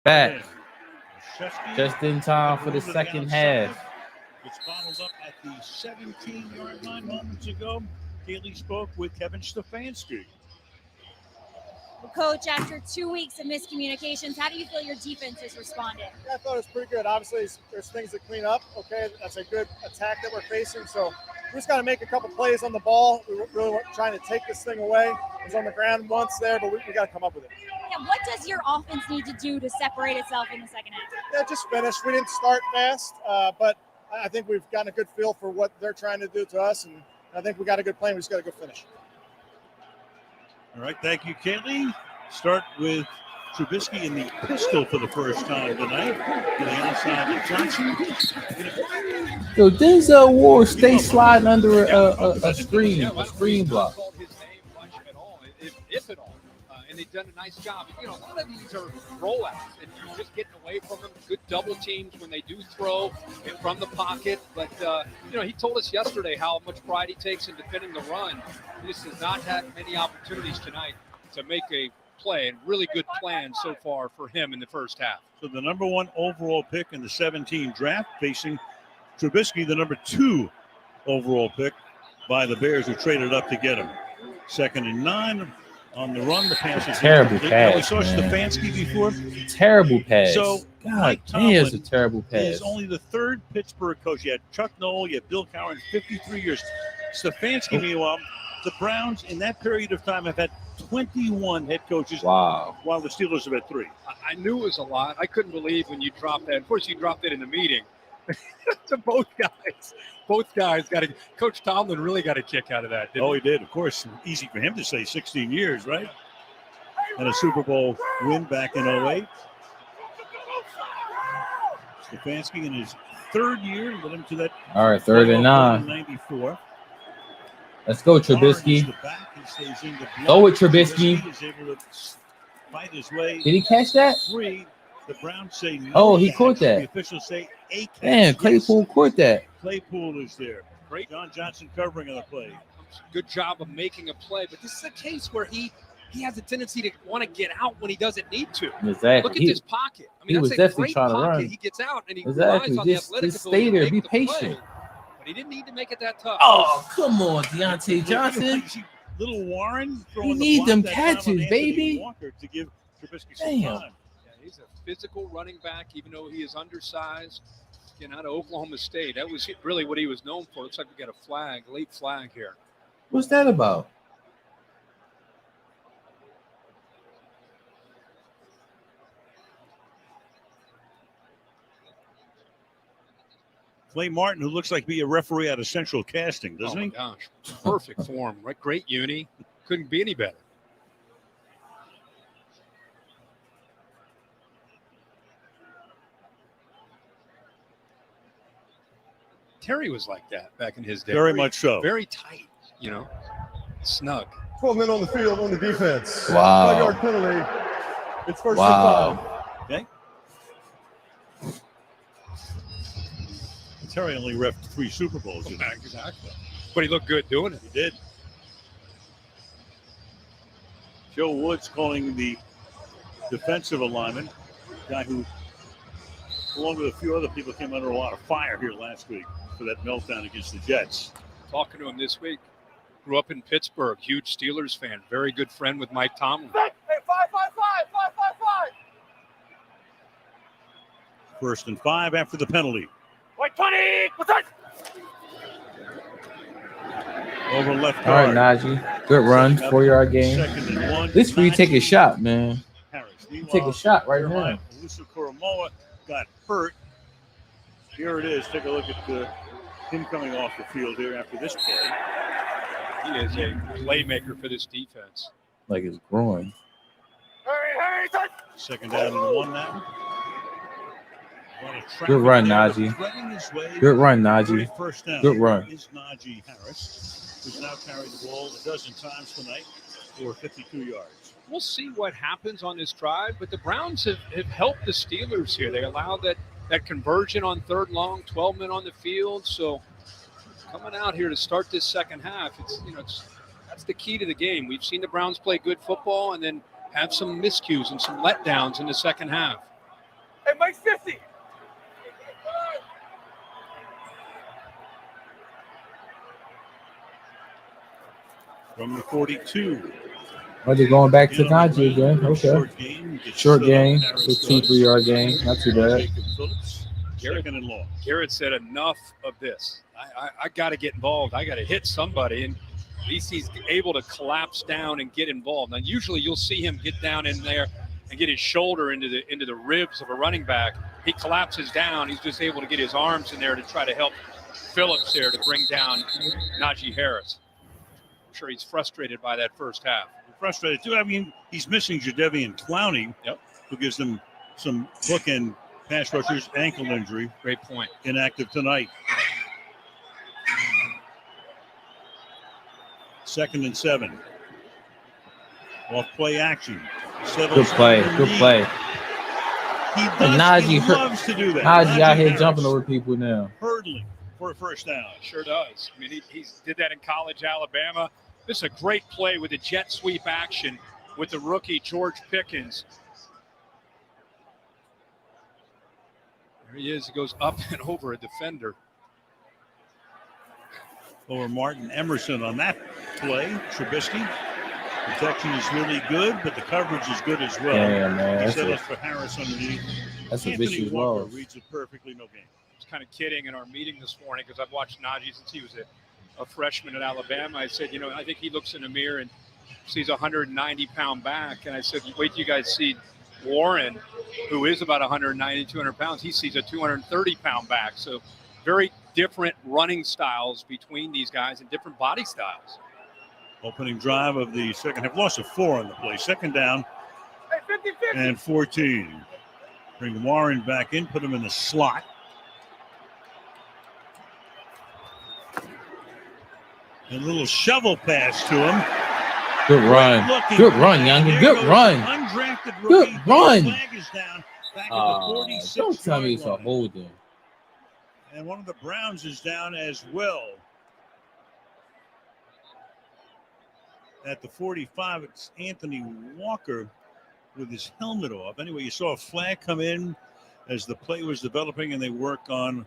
Back. Shesky Just in time for the second half. It's bottled up at the 17-yard line moments ago. Kaylee spoke with Kevin Stefanski. Well, Coach, after 2 weeks of miscommunications, how do you feel your defense has responded? Yeah, I thought it was pretty good. Obviously, there's things to clean up. Okay, that's a good attack that we're facing. So we just got to make a couple plays on the ball. We really weren't trying to take this thing away. It was on the ground once there, but we got to come up with it. Yeah, what does your offense need to do to separate itself in the second half? Yeah, just finish. We didn't start fast, but I think we've gotten a good feel for what they're trying to do to us, and I think we got a good plan. We just got to go finish. All right, thank you, Kaylee. Start with Trubisky in the pistol for the first time tonight. To the outside of Johnson. Yo, Denzel Ward stay sliding under a screen block. His name much at all, if at all. And they've done a nice job. You know, a lot of these are rollouts, and you're just getting away from them. Good double teams when they do throw from the pocket. But, you know, he told us yesterday how much pride he takes in defending the run. He just has not had many opportunities tonight to make a play, and really good plan so far for him in the first half. So the number 1 overall pick in the 17 draft facing Trubisky, the number 2 overall pick by the Bears, who traded up to get him. 2nd and 9 on the run. The pass is terrible pass. We saw Stefanski before. Terrible pass. So God damn, it's a terrible pass. Is only the 3rd Pittsburgh coach. You had Chuck Noll, you had Bill Cowher, 53 years. Stefanski, meanwhile, the Browns in that period of time have had 21 head coaches. Wow. While the Steelers have had 3. I knew it was a lot. I couldn't believe when you dropped that. Of course, you dropped it in the meeting. To both guys. Both guys got to. Coach Tomlin really got a kick out of that, didn't he did. Of course, easy for him to say 16 years, right? And a Super Bowl win back in 08. Stefanski in his 3rd year led him to that. All right, 3rd and 9. 94. Let's go, Trubisky. Go with Trubisky. Fight his way. Did he catch that? Free. The Browns say no. Oh, he caught that. The officials say a catch. Man, Claypool caught that. Claypool is there. Great. John Johnson covering on the play. Good job of making a play, but this is a case where he has a tendency to want to get out when he doesn't need to. Exactly. Look at this pocket. I mean, he was that's a definitely great trying pocket. to run. He gets out and he Exactly. relies on the Just athletic stay ability there. to Be make the play. patient. But he didn't need to make it that tough. Oh, come on, Deontay Johnson. Little Warren. You need them catches, baby. Walker to give Trubisky some Damn. time. Yeah, he's a physical running back, even though he is undersized. Getting out of Oklahoma State. That was really what he was known for. Looks like we got a flag, late flag here. What's that about? Clay Martin, who looks like be a referee out of Central Casting, doesn't he? Oh, my gosh. Perfect form. Right? Great uni. Couldn't be any better. Terry was like that back in his day. Very much so. Very tight, you know, snug. 12 men on the field on the defense. Wow. 5-yard penalty. It's 1st Wow. Okay. Terry only reffed 3 Super Bowls. Exactly. But he looked good doing it. He did. Joe Woods calling the defensive alignment, guy who, along with a few other people, came under a lot of fire here last week for that meltdown against the Jets. Talking to him this week. Grew up in Pittsburgh. Huge Steelers fan. Very good friend with Mike Tomlin. Hey, 5-5-5. 1st and 5 after the penalty. Wait, 20. What's that? Over left All right, guard. Najee. Good run. 4-yard gain. 2nd and 1. This where you take a shot, man. Harris. Take a shot right now. Ulusu Koromoa got hurt. Here it is. Take a look at him coming off the field here after this play. He is a playmaker for this defense. Like it's growing. Hurry, son. 2nd down and 1 now. Good run, Najee. Good run, Najee. First down. Good run. Is Najee Harris, who's now carried the ball a dozen times tonight for 52 yards. We'll see what happens on this drive, but the Browns have helped the Steelers here. They allowed that conversion on 3rd and long, 12 men on the field. So coming out here to start this second half, that's the key to the game. We've seen the Browns play good football and then have some miscues and some letdowns in the second half. Hey, Mike's 50. From the 42. Oh, they're going back to In on the Najee again. ground, Okay. Short game. Gets Short stood up. game. Harris It's a 2-3 does. yard game. Not too bad. Jacob Phillips, second and long. Garrett said enough of this. I got to get involved. I got to hit somebody. And at least he's able to collapse down and get involved. Now, usually you'll see him get down in there and get his shoulder into the ribs of a running back. He collapses down. He's just able to get his arms in there to try to help Phillips there to bring down Najee Harris. I'm sure he's frustrated by that first half. Frustrated too. I mean, he's missing Jadeveon Clowney, who gives them some bookend pass rushers, ankle injury. Great point. Inactive tonight. 2nd and 7. Off play action. Good play. Good play. He loves to do that. Najee out here Harris jumping over people now. hurdling for a first down. Sure does. I mean, he did that in college, Alabama. This is a great play with a jet sweep action with the rookie George Pickens. There he is. He goes up and over a defender. Over Martin Emerson on that play. Trubisky. Protection is really good, but the coverage is good as well. Yeah, man. He settles for Harris underneath. That's a Anthony vicious Walker loss. reads it perfectly, no gain. I was kind of kidding in our meeting this morning because I've watched Najee since he was a freshman at Alabama. I said, I think he looks in the mirror and sees a 190-pound back. And I said, wait till you guys see Warren, who is about 190, 200 pounds. He sees a 230-pound back. So very different running styles between these guys and different body styles. Opening drive of the second half. Loss of 4 on the play. Second down and 14. Bring Warren back in, put him in the slot. A little shovel pass to him. Good run. Good run, Youngin. Good run. Undrafted Good rookie. run. Flag is down. Back at the 46 Don't tell me yard it's a line. holding. And one of the Browns is down as well. At the 45, it's Anthony Walker with his helmet off. Anyway, you saw a flag come in as the play was developing, and they work on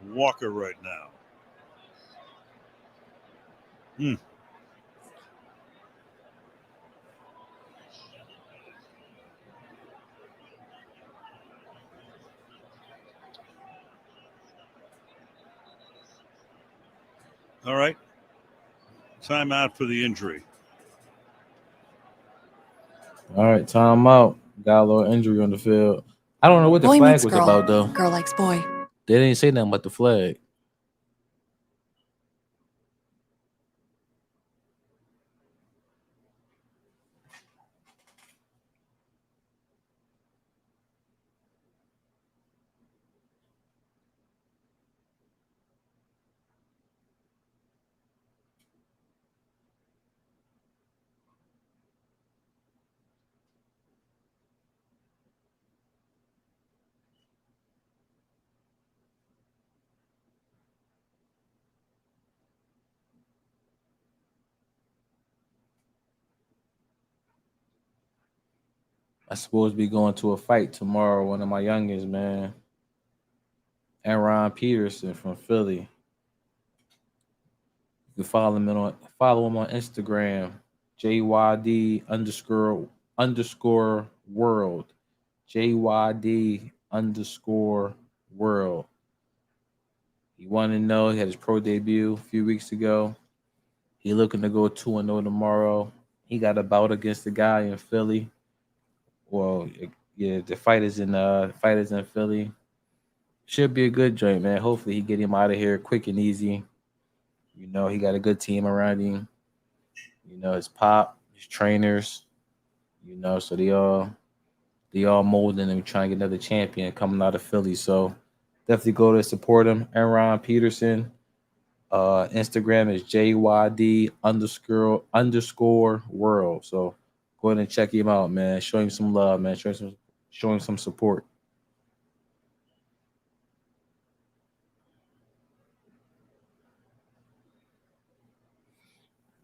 Walker right now. All right. Timeout for the injury. All right, time out. Got a little injury on the field. I don't know what the Boy flag meets was girl. about, though. Girl likes boy. They didn't say nothing about the flag. I'm supposed to be going to a fight tomorrow. One of my youngest, man. Aaron Peterson from Philly. You can follow him on Instagram, JYD_world. JYD_world. He wanted to know. He had his pro debut a few weeks ago. He looking to go 2-0 tomorrow. He got a bout against the guy in Philly. Well, yeah, the fight is in Philly. Should be a good joint, man. Hopefully he get him out of here quick and easy. He got a good team around him. His pop, his trainers, so they all molding him, trying to get another champion coming out of Philly. So definitely go to support him. Aaron Peterson. Instagram is JYD_world. So go ahead and check him out, man. Show him some love, man. Show him some support.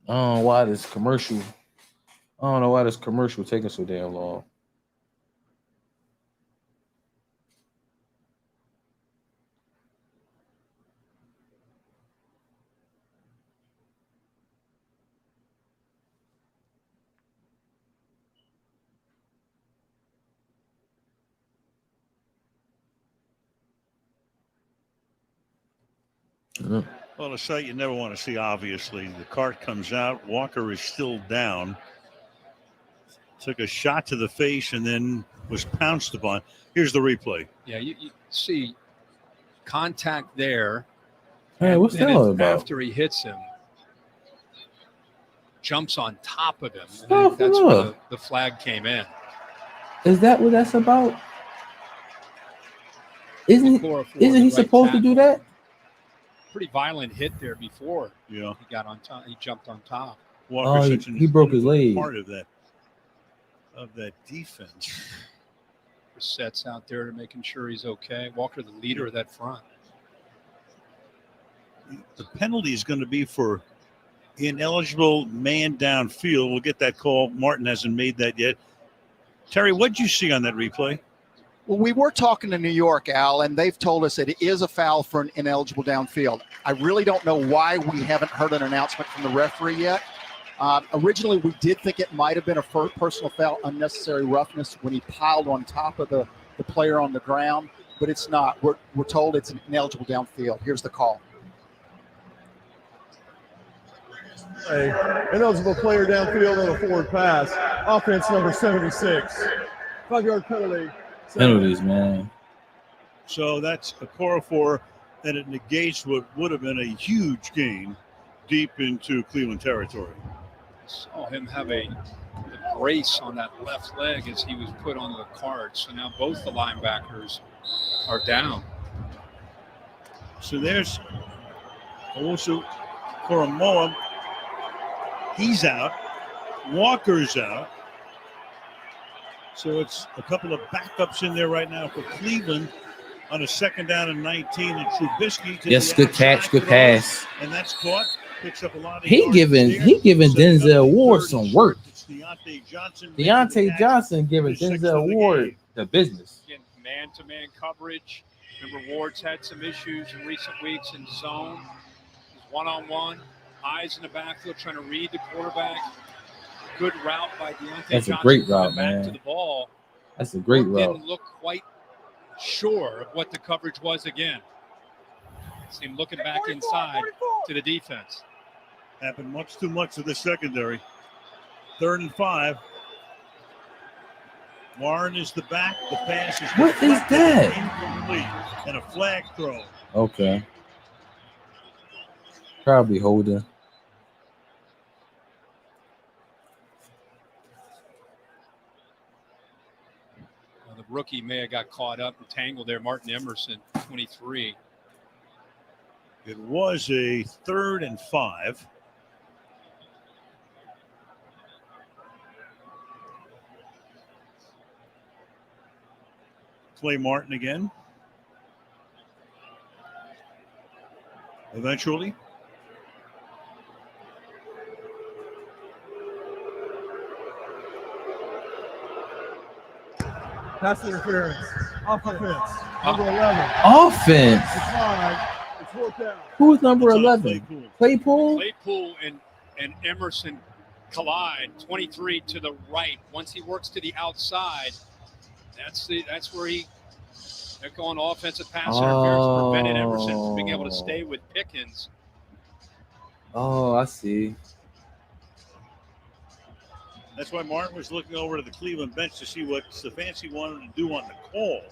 I don't know why this commercial taking so damn long. Well, a sight you never want to see, obviously. The cart comes out. Walker is still down. Took a shot to the face and then was pounced upon. Here's the replay. Yeah, you see contact there. Hey, what's that all about? After he hits him, jumps on top of him. And Oh, that's where the flag came in. Is that what that's about? Isn't he supposed to do that? Pretty violent hit there before. Yeah. He got on top. He jumped on top. Oh, he broke his leg. Part of that defense. Brissett's out there to making sure he's okay. Walker, the leader of that front. The penalty is going to be for ineligible man downfield. We'll get that call. Martin hasn't made that yet. Terry, what did you see on that replay? Well, we were talking to New York, Al, and they've told us that it is a foul for an ineligible downfield. I really don't know why we haven't heard an announcement from the referee yet. Originally, we did think it might have been a personal foul, unnecessary roughness when he piled on top of the player on the ground, but it's not. We're told it's an ineligible downfield. Here's the call. Ineligible player downfield on a forward pass. Offense number 76. 5-yard penalty. Penalties, man. So that's a call for, and it negates what would have been a huge gain deep into Cleveland territory. Saw him have a brace on that left leg as he was put on the cart. So now both the linebackers are down. So there's also Koromoa. He's out. Walker's out. So it's a couple of backups in there right now for Cleveland on a 2nd down and 19. And Trubisky. Yes, good catch, good pass. And that's caught. Picks up a lot of He giving Denzel Ward some work. Deontay Johnson giving Denzel Ward the business. Again, man-to-man coverage. Remember, Ward's had some issues in recent weeks in zone. He's one-on-one, eyes in the backfield, trying to read the quarterback. Good route by Deontay That's Johnson. a great route, back man. to the ball. That's a great route. Didn't look quite sure of what the coverage was again. See him looking back inside to the defense. Happened much too much to the secondary. 3rd and 5. Warren is the back. The pass is What is that? incomplete. And a flag throw. Okay. Probably holding. The rookie may have got caught up and tangled there. Martin Emerson, 23. It was a 3rd and 5. Clay Martin again. Eventually. Pass interference. Offense. Number 11. Offense. It's fine. It's 4th down. Who's number 11? Claypool? Claypool and Emerson collide. 23 to the right. Once he works to the outside, that's where they're going offensive pass interference, prevented Emerson from being able to stay with Pickens. Oh, I see. That's why Martin was looking over to the Cleveland bench to see what Stefanski wanted to do on the call.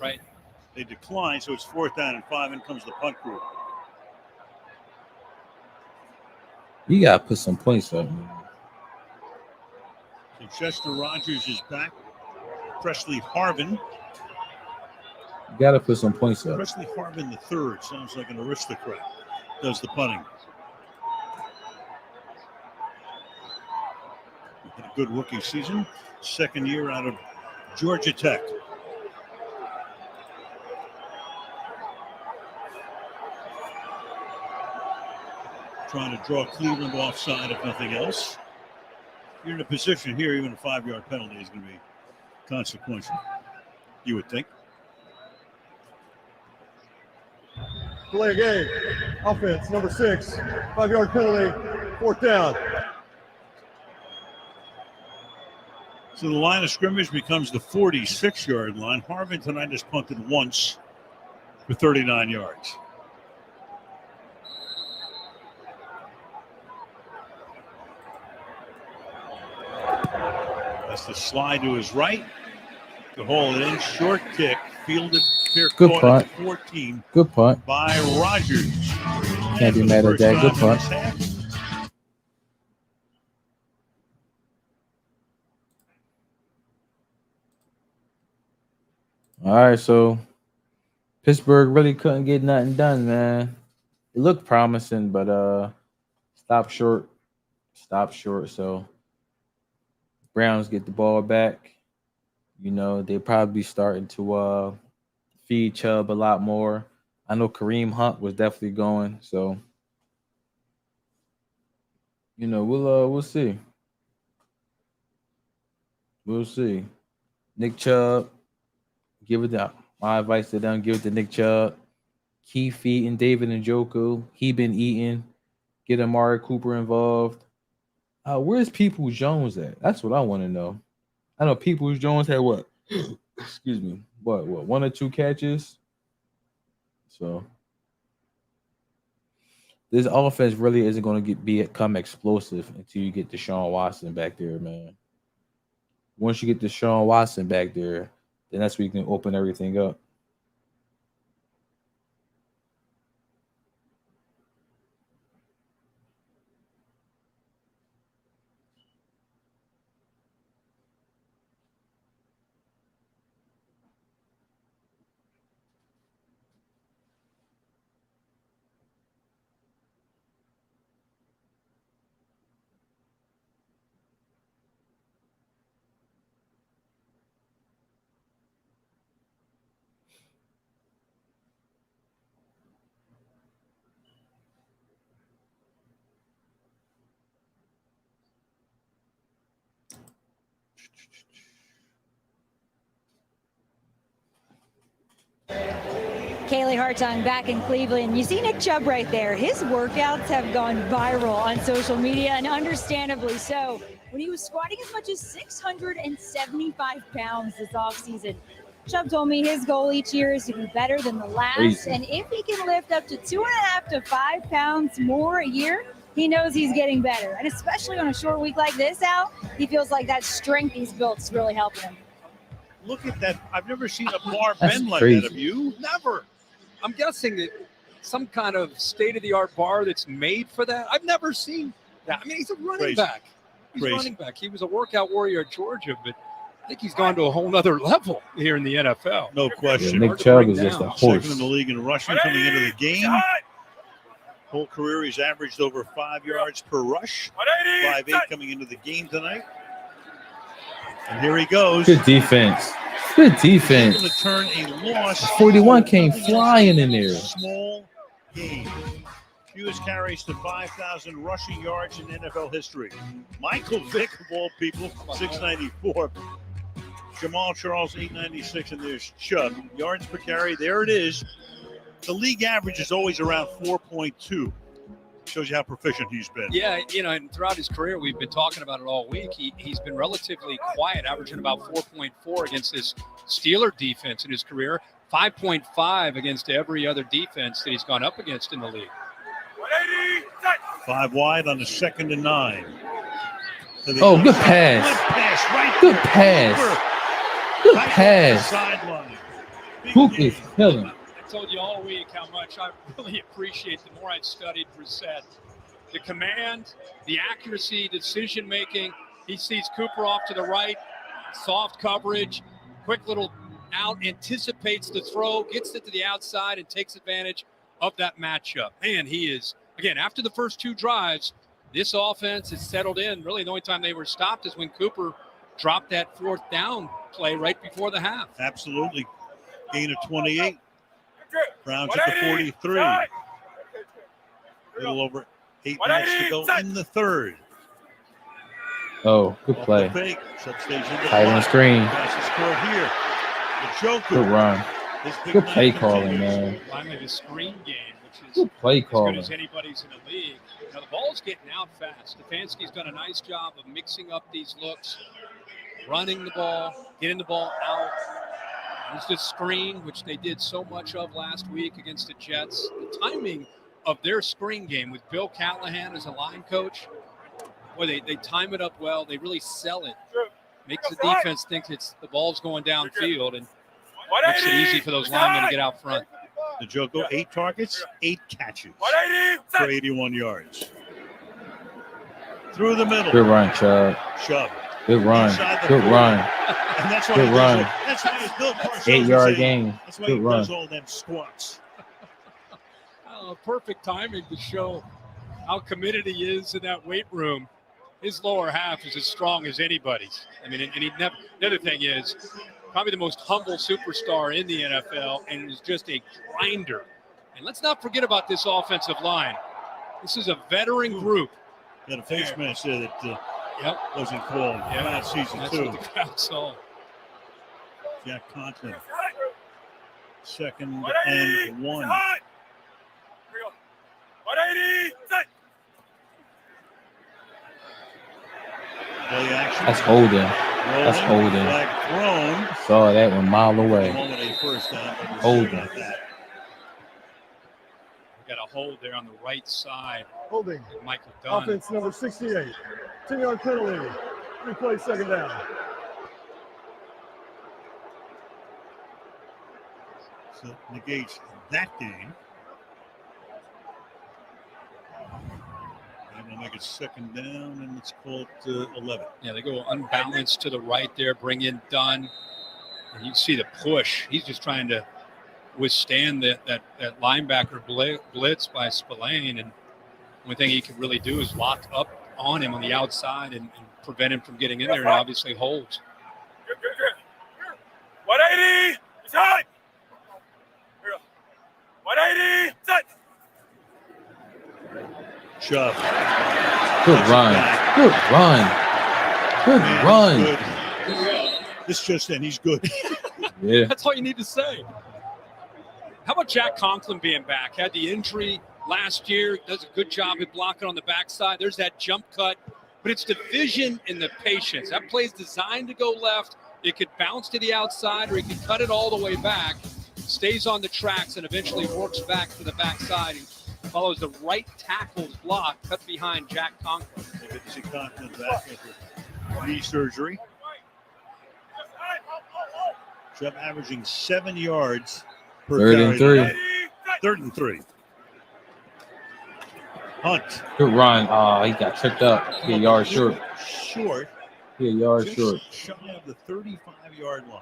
Right. They declined, so it's 4th down and 5. In comes the punt crew. You got to put some points up. So Chester Rogers is back. Presley Harvin. You got to put some points up. Presley Harvin the third. Sounds like an aristocrat. Does the punting. Had a good rookie season. 2nd year out of Georgia Tech. Trying to draw Cleveland offside, if nothing else. You're in a position here, even a 5-yard penalty is going to be consequential, you would think. Play game. Offense number 6. 5-yard penalty. 4th down. So the line of scrimmage becomes the 46-yard line. Harvin tonight has punted once for 39 yards. That's the slide to his right. To hold it in, short kick, fielded, fair Good caught punt. at the 14 Good punt. by Rogers. Can't be mad at that. Good punt. All right, so Pittsburgh really couldn't get nothing done, man. It looked promising, but stopped short. So Browns get the ball back. You know, they probably starting to feed Chubb a lot more. I know Kareem Hunt was definitely going, so you know, we'll see. We'll see. Nick Chubb, give it to my advice to them, give it to Nick Chubb. Keep feeding David Njoku. He been eating. Get Amari Cooper involved. Where's Peoples Jones at? That's what I want to know. I know Peoples Jones had what? Excuse me. What? 1 or 2 catches? So this offense really isn't going to become explosive until you get Deshaun Watson back there, man. Once you get Deshaun Watson back there, then that's where you can open everything up. Kaylee Hartung back in Cleveland. You see Nick Chubb right there. His workouts have gone viral on social media, and understandably so. When he was squatting as much as 675 pounds this offseason, Chubb told me his goal each year is to be better than the last. Crazy. And if he can lift up to 2.5 to 5 pounds more a year, he knows he's getting better. And especially on a short week like this, Al, he feels like that strength he's built is really helping him. Look at that. I've never seen a bar That's bend like crazy. that. Have you? Never. I'm guessing that some kind of state-of-the-art bar that's made for that. I've never seen that. I mean, he's a running Crazy. back. He's a Crazy. running back. He was a workout warrior at Georgia, but I think he's gone to a whole nother level here in the NFL. No question. Nick Chubb is just a horse. Second in the league in rushing coming into the game. Whole career, he's averaged over 5 yards per rush. 5.8 coming into the game tonight. And here he goes. Good defense. Good He's defense. going to turn a loss. 41 came flying in there. Small game. Fewest carries to 5,000 rushing yards in NFL history. Michael Vick, of all people, 694. Jamal Charles, 896. And there's Chubb. Yards per carry, there it is. The league average is always around 4.2. Shows you how proficient he's been. Yeah, you know, and throughout his career, we've been talking about it all week. He's been relatively quiet, averaging about 4.4 against this Steeler defense in his career, 5.5 against every other defense that he's gone up against in the league. 5 wide on the 2nd and 9. Oh, good pass. Good pass. Good pass. Sideline. Hook is killing. I told you all week how much I really appreciate the more I've studied Brissett. The command, the accuracy, decision-making. He sees Cooper off to the right, soft coverage, quick little out, anticipates the throw, gets it to the outside, and takes advantage of that matchup. Man, he is, again, after the first 2 drives, this offense has settled in. Really, the only time they were stopped is when Cooper dropped that 4th down play right before the half. Absolutely. Gain of 28. Browns at the 43. A little over 8 minutes to go in the 3rd. Oh, good play. Fake. Tight on screen. Pass scored here. The Joker. Good run. Good play calling, man. Finally, the screen game, which is Good play as calling. good as anybody's in the league. Now, the ball's getting out fast. Stefanski's done a nice job of mixing up these looks, running the ball, getting the ball out. There's the screen, which they did so much of last week against the Jets. The timing of their screen game with Bill Callahan as a line coach, boy, they time it up well. They really sell it Makes the defense think the ball's going downfield and makes it easy for those linemen to get out front. Njoku, 8 targets, 8 catches for 81 yards. Through the middle. Good run, Chubb. Chubb. Good run. Good run. And that's why Good run. That's why he's Bill Parcells 8-yard gain. That's why Good he run. does all them squats. Perfect timing to show how committed he is in that weight room. His lower half is as strong as anybody's. I mean, and he never. The other thing is, probably the most humble superstar in the NFL, and is just a grinder. And let's not forget about this offensive line. This is a veteran group. Got a face mask there that wasn't called last season, That's too. what the crowd saw. Jack Conklin. 2nd and 1. 180. Play action. That's holding. That's Rolling, holding. flag thrown. Saw that one mile away. Eliminate first down, but we'll see Holding. about that. Got a hold there on the right side. Holding. Michael Dunn. Offense number 68. 10-yard penalty. 3 plays, 2nd down. So negates that game. And we'll make it 2nd down, and let's call it 11. Yeah, they go unbalanced to the right there, bring in Dunn. And you see the push. He's just trying to withstand that linebacker blitz by Spillane. And one thing he can really do is lock up on him on the outside and prevent him from getting in there, and obviously holds. 180. It's high. 180. Set. Chubb. Good run. Good run. Good run. Good. This just in, he's good. Yeah. That's all you need to say. How about Jack Conklin being back? Had the injury last year. Does a good job at blocking on the backside. There's that jump cut. But it's the vision and the patience. That play's designed to go left. It could bounce to the outside, or it could cut it all the way back. Stays on the tracks and eventually works back to the backside and follows the right tackle's block, cut behind Jack Conklin. Good to see Conklin back after knee surgery. Chubb averaging 7 yards per 3rd carry. and 3. 3rd and 3. Hunt. Good run. He got tripped up. He a yard short. Short. He a yard Just short. shy of the 35-yard line.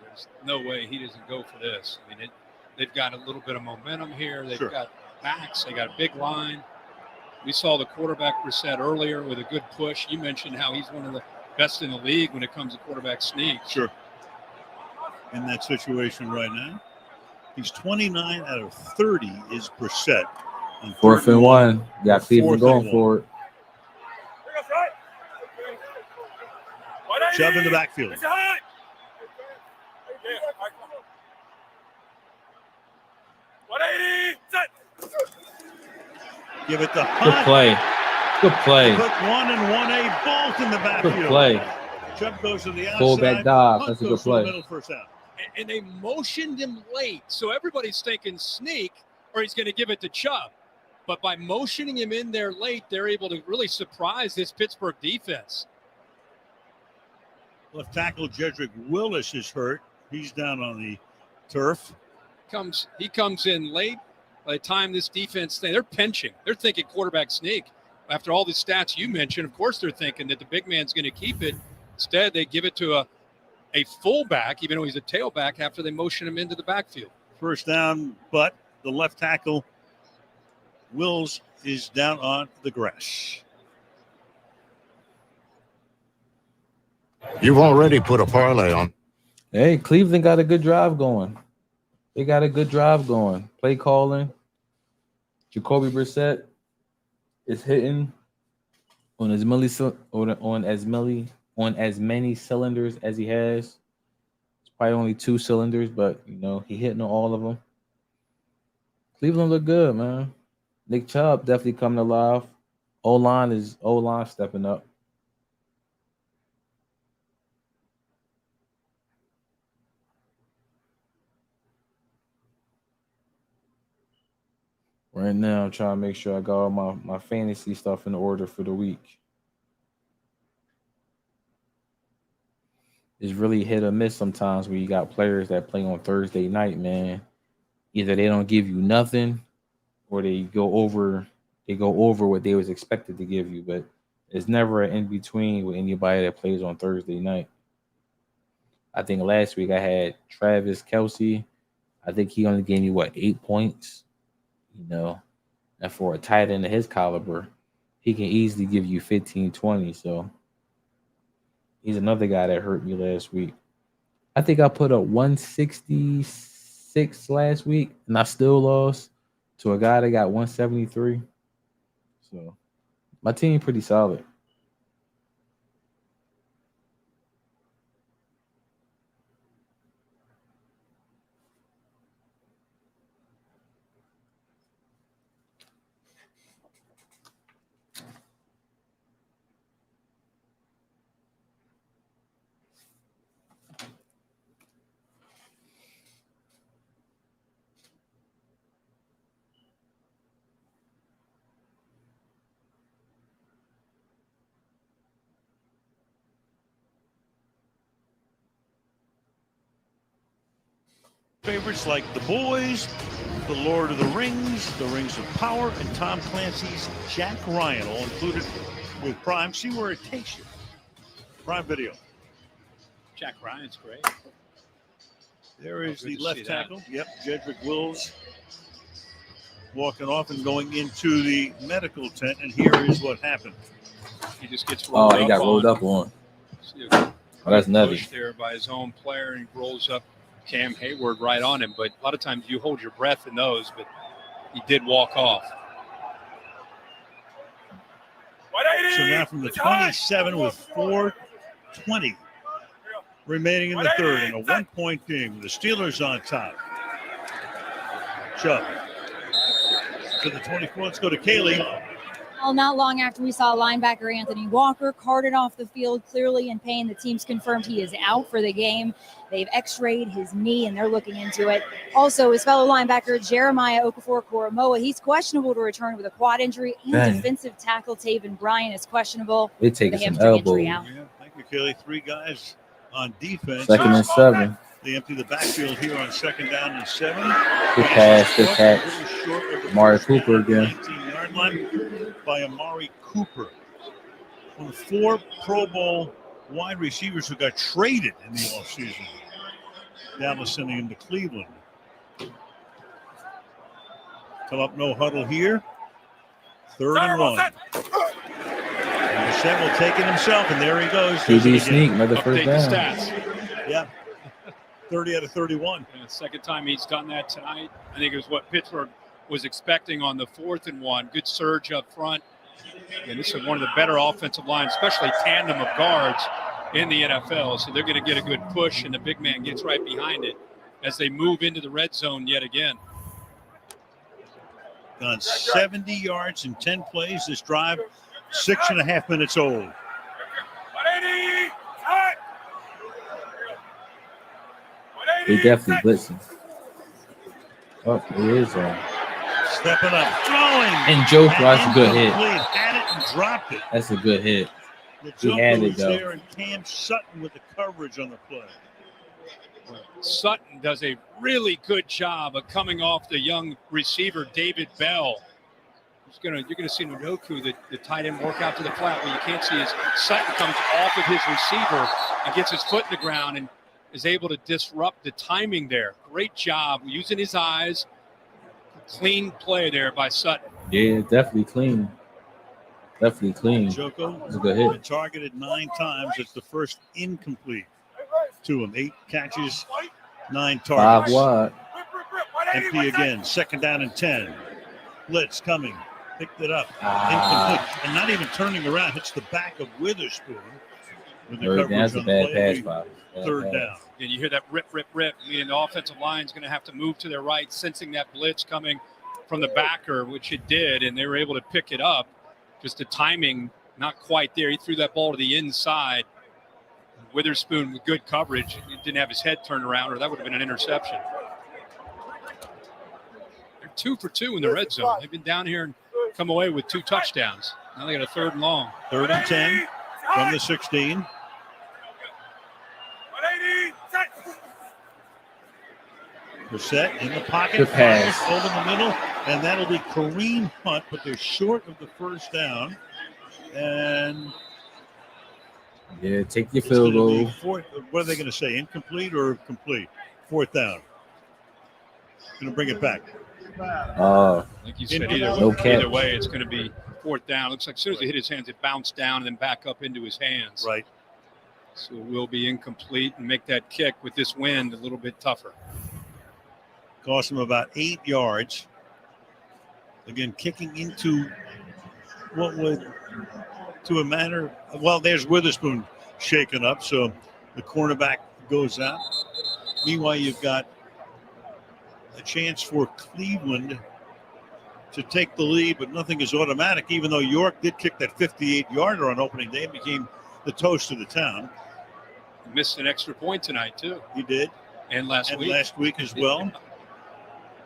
There's no way he doesn't go for this. I mean, they've got a little bit of momentum here. They've Sure. got backs. They got a big line. We saw the quarterback Brissett earlier with a good push. You mentioned how he's one of the best in the league when it comes to quarterback sneaks. Sure. In that situation right now, he's 29 out of 30 is Brissett. 4th and 1. Got Cleveland 4th and going for it. Chubb in the backfield. It's high. Give it to Good Hunt. play. Good play. Put 1 and 1A both in the backfield. Good play. Chubb goes to the outside. Fullback dive. Hunt That's a goes good to the play. middle, first down. And they motioned him late. So everybody's thinking sneak or he's going to give it to Chubb. But by motioning him in there late, they're able to really surprise this Pittsburgh defense. Left tackle Jedrick Willis is hurt. He's down on the turf. He comes in late. By the time this defense, they're pinching. They're thinking quarterback sneak. After all the stats you mentioned, of course they're thinking that the big man's going to keep it. Instead, they give it to a fullback, even though he's a tailback, after they motion him into the backfield. First down, but the left tackle, Wills, is down on the grass. You've already put a parlay on. Hey, Cleveland got a good drive going. They got a good drive going. Play calling. Jacoby Brissett is hitting on as many cylinders as he has. It's probably only 2 cylinders, but he hitting on all of them. Cleveland look good, man. Nick Chubb definitely coming alive. O-line stepping up. Right now, I'm trying to make sure I got all my fantasy stuff in order for the week. it's really hit or miss sometimes when you got players that play on Thursday night, man. Either they don't give you nothing or they go over what they was expected to give you, but it's never an in between with anybody that plays on Thursday night. I think last week I had Travis Kelce. I think he only gave me 8 points, and for a tight end of his caliber, he can easily give you 15, 20. So he's another guy that hurt me last week. I think I put up 166 last week, and I still lost to a guy that got 173. So my team pretty solid. Favorites like The Boys, The Lord of the Rings of Power, and Tom Clancy's Jack Ryan, all included with Prime. See where it takes you. Prime Video. Jack Ryan's great. There is the left tackle. Yep, Jedrick Wills walking off and going into the medical tent, and here is what happened. He just gets rolled up. He got rolled up on. That's nutty. Pushed there by his own player, and he rolls up Cam Hayward right on him. But a lot of times you hold your breath in those, but he did walk off. So now from the 27 with 4:20 remaining in the third, and a 1-point game. The Steelers on top. Chubb to the 24. Let's go to Kaylee. Well, not long after we saw linebacker Anthony Walker carted off the field, clearly in pain. The team's confirmed he is out for the game. They've x-rayed his knee, and they're looking into it. Also, his fellow linebacker Jeremiah Okafor-Koromoa, he's questionable to return with a quad injury, and defensive tackle Taven Bryan is questionable with a hamstring injury out. Yeah, thank you, Kaylee. 3 guys on defense. 2nd and 7. They empty the backfield here on 2nd down and 7. Good pass, good catch. Amari Cooper again. 19-yard line by Amari Cooper. One of 4 Pro Bowl wide receivers who got traded in the offseason. Dallas sending him to Cleveland. Come up, no huddle here. 3rd and 1. And Shem will take it himself, and there he goes. QB sneak, another first down. Yeah. 30 out of 31. Yeah, second time he's done that tonight. I think it was what Pittsburgh was expecting on the 4th and 1. Good surge up front. And this is one of the better offensive lines, especially tandem of guards in the NFL. So they're going to get a good push, and the big man gets right behind it as they move into the red zone yet again. Gone 70 yards in 10 plays. This drive, 6.5 minutes old. They definitely blitzing. Oh, it is stepping up, throwing. And Joe, that's a good hit. Had it and dropped it. That's a good hit. He had it though. There, and Cam Sutton with the coverage on the play. Sutton does a really good job of coming off the young receiver David Bell. You're gonna see Nwoku, the tight end, work out to the flat. What you can't see is Sutton comes off of his receiver and gets his foot in the ground and is able to disrupt the timing there. Great job using his eyes. Clean play there by Sutton. Yeah, definitely clean. Definitely clean. Joko That's a good hit. Targeted 9 times. It's the first incomplete to him. 8 catches, 9 targets. 5 wide. Empty again. 2nd down and 10. Blitz coming. Picked it up. Incomplete. And not even turning around. Hits the back of Witherspoon. With the coverage That's a on bad the play. pass, Bob. 3rd down. And you hear that rip, meaning the offensive line is going to have to move to their right, sensing that blitz coming from the backer, which it did, and they were able to pick it up. Just the timing not quite there. He threw that ball to the inside. Witherspoon with good coverage. He didn't have his head turned around, or that would have been an interception. They're 2 for 2 in the red zone. They've been down here and come away with 2 touchdowns. Now they got a 3rd and long. 3rd and 10 from the 16. Brissett in the pocket, Good pass. over the middle, and that'll be Kareem Hunt, but they're short of the first down. And Yeah, take your it's field gonna be goal. fourth. What are they going to say? Incomplete or complete? Fourth down. Going to bring it back. Like you said, no catch. either way, it's going to be fourth down. Looks like as soon as it hit his hands, it bounced down and then back up into his hands. Right. So it will be incomplete and make that kick with this wind a little bit tougher. Cost him about 8 yards. Again, kicking into what would, to a manner, well, there's Witherspoon shaken up, so the cornerback goes out. Meanwhile, you've got a chance for Cleveland to take the lead, but nothing is automatic, even though York did kick that 58-yarder on opening day and became the toast of the town. Missed an extra point tonight, too. He did. And last week as well.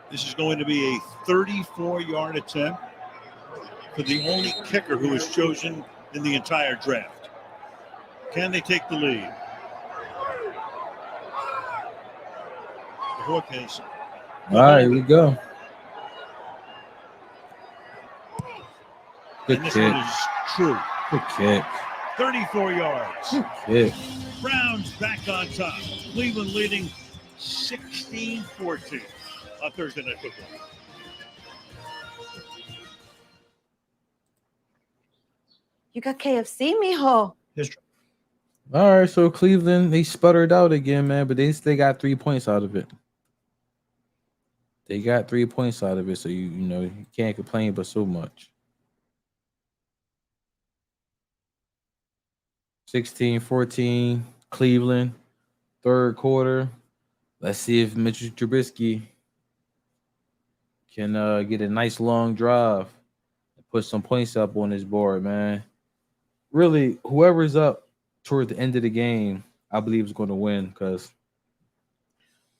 This is going to be a 34-yard attempt for the only kicker who was chosen in the entire draft. Can they take the lead? The Hawk has. All right, here we go. Good And this kick. one is true. Good kick. 34 yards. Good kick. Browns back on top. Cleveland leading 16-14 on Thursday Night Football. You got KFC, mijo. All right, so Cleveland, they sputtered out again, man, but they still got 3 points out of it. They got 3 points out of it, so you know you can't complain but so much. 16-14, Cleveland, third quarter. Let's see if Mitch Trubisky can get a nice long drive and put some points up on his board, man. Really, whoever's up toward the end of the game, I believe is going to win because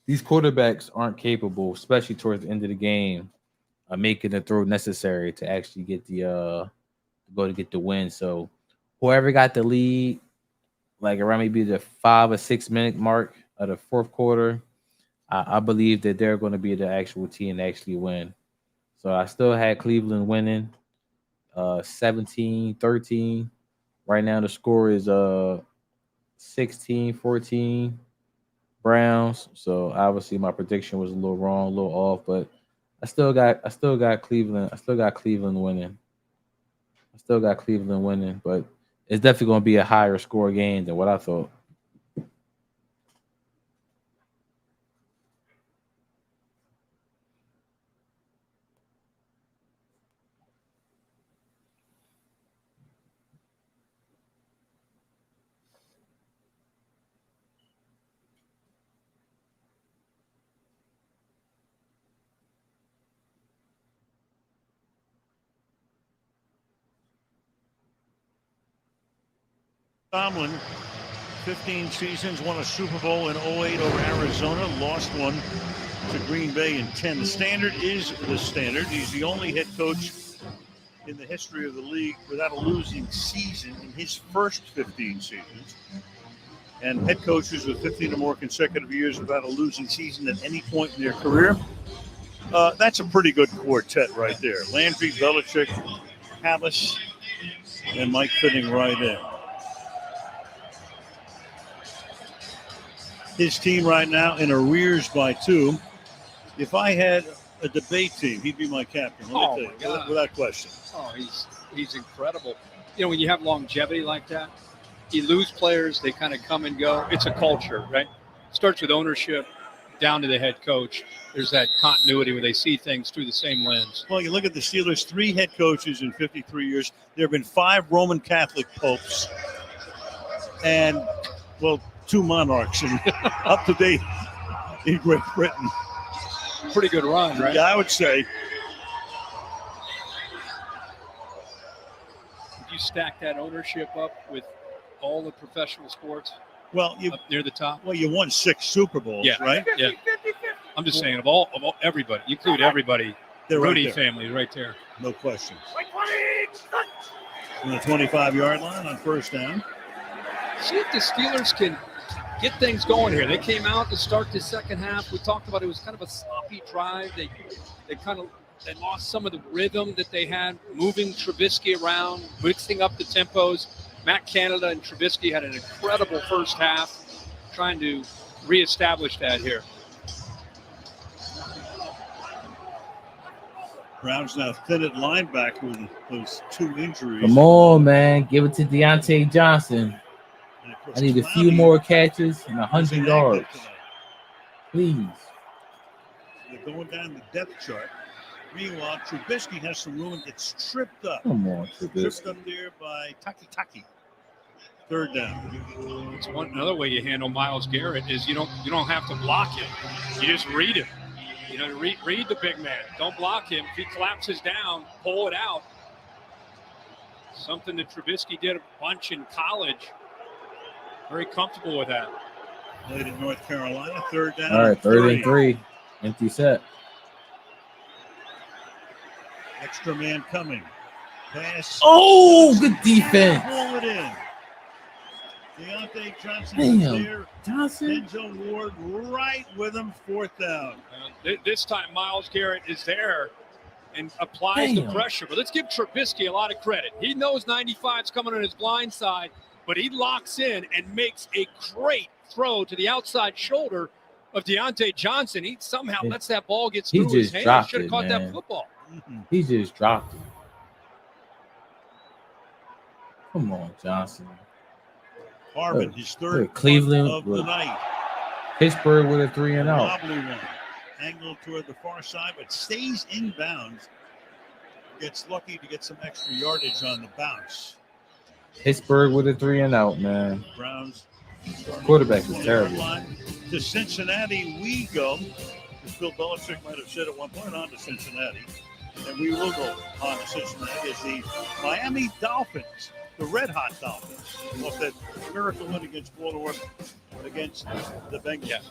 these quarterbacks aren't capable, especially towards the end of the game, of making the throw necessary to actually get the get the win. So whoever got the lead, like around maybe the 5 or 6 minute mark of the fourth quarter, I believe that they're going to be the actual team to actually win. So I still had Cleveland winning 17-13. Right now the score is 16-14 Browns. So obviously my prediction was a little wrong, a little off, but I still got Cleveland. I still got Cleveland winning. But it's definitely going to be a higher score game than what I thought. Tomlin, 15 seasons, won a Super Bowl in 08 over Arizona, lost one to Green Bay in 10. The standard is the standard. He's the only head coach in the history of the league without a losing season in his first 15 seasons. And head coaches with 15 or more consecutive years without a losing season at any point in their career. That's a pretty good quartet right there. Landry, Belichick, Halas, and Mike fitting right in. His team right now in arrears by 2. If I had a debate team, he'd be my captain. Let me tell you, without question. Oh, he's incredible. You know, when you have longevity like that, you lose players, they kind of come and go. It's a culture, right? Starts with ownership down to the head coach. There's that continuity where they see things through the same lens. Well, you look at the Steelers, 3 head coaches in 53 years. There have been 5 Roman Catholic popes and, well, 2 monarchs and up to date in Great Britain. Pretty good run, right? Yeah, I would say. Did you stack that ownership up with all the professional sports? Well, you up near the top. Well, you won 6 Super Bowls, right? Yeah. I'm just saying, of all everybody, you include everybody. The They're Rooney right there. family, right there. No questions. On the 25-yard line on first down. See if the Steelers can get things going here. They came out to start the second half. We talked about it was kind of a sloppy drive. They lost some of the rhythm that they had, moving Trubisky around, mixing up the tempos. Matt Canada and Trubisky had an incredible first half, trying to reestablish that here. Browns now thin at linebacker with those 2 injuries. Come on, man. Give it to Deontay Johnson. I need a few more catches and 100 yards. Please. They're going down the depth chart. Meanwhile, Trubisky has some room and gets tripped up. Come on, Trubisky. Tripped up there by Taki. Third down. It's another way you handle Myles Garrett is you don't have to block him. You just read him. Read the big man. Don't block him. If he collapses down, pull it out. Something that Trubisky did a bunch in college. Very comfortable with that. Played in North Carolina. Third down. All right, 3rd and 3. Empty set. Extra man coming. Pass. Oh, good defense. Pull it in. Deontay Johnson Damn, there. Johnson. Denzel Ward right with him. 4th down. This time, Myles Garrett is there and applies the pressure. But let's give Trubisky a lot of credit. He knows 95's coming on his blind side, but he locks in and makes a great throw to the outside shoulder of Deontay Johnson. He somehow lets that ball get through his hands. Should have caught that football. He just dropped it. Come on, Johnson. Harmon, his third Cleveland of the night. Pittsburgh with a 3 and out. Wobbly one. Angled toward the far side, but stays in bounds. Gets lucky to get some extra yardage on the bounce. Pittsburgh with a 3 and out, man. Browns. Quarterback is terrible. To Cincinnati we go. As Bill Belichick might have said at one point, on to Cincinnati. And we will go on to Cincinnati as the Miami Dolphins, the Red Hot Dolphins, off that miracle win against Baltimore, but against the Bengals.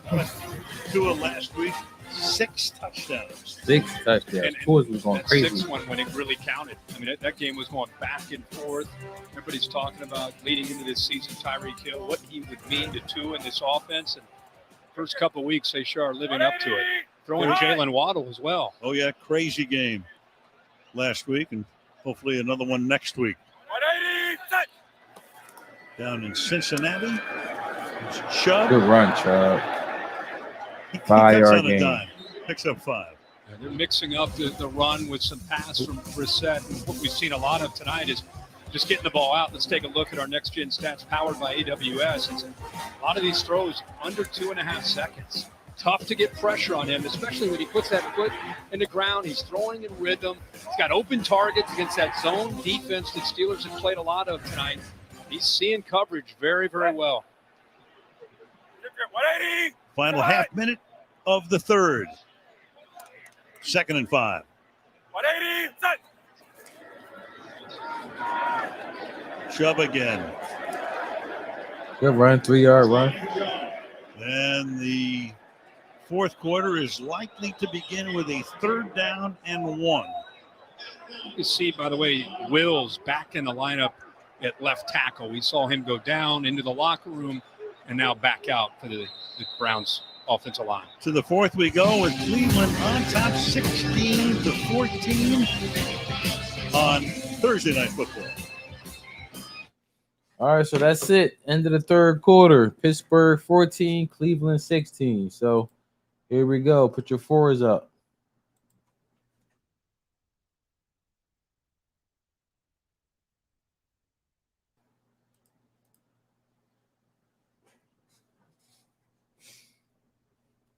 Tua last week, 6 touchdowns. 6 touchdowns. Tua was going crazy. That 6-1 winning really counted. I mean, that game was going back and forth. Everybody's talking about leading into this season, Tyreek Hill, what he would mean to Tua in this offense. And first couple of weeks, they sure are living up to it. Throwing Jalen Waddle as well. Oh, yeah, crazy game last week, and hopefully another one next week. Down in Cincinnati, it's Chubb. Good run, Chubb. He cuts 5-yard on a gain. dime, picks up 5. They're mixing up the run with some pass from Brissett. And what we've seen a lot of tonight is just getting the ball out. Let's take a look at our next-gen stats powered by AWS. It's a lot of these throws under 2.5 seconds. Tough to get pressure on him, especially when he puts that foot in the ground. He's throwing in rhythm. He's got open targets against that zone defense that Steelers have played a lot of tonight. He's seeing coverage very, very well. Final half minute of the third. 2nd and 5. 180, set. Chubb again. Good run, 3-yard run. And the fourth quarter is likely to begin with a 3rd down and 1. You can see, by the way, Wills back in the lineup at left tackle. We saw him go down into the locker room and now back out for the Browns offensive line. To the fourth we go with Cleveland on top 16-14 on Thursday Night Football. All right, so that's it. End of the third quarter. Pittsburgh 14, Cleveland 16. So here we go. Put your 4s up.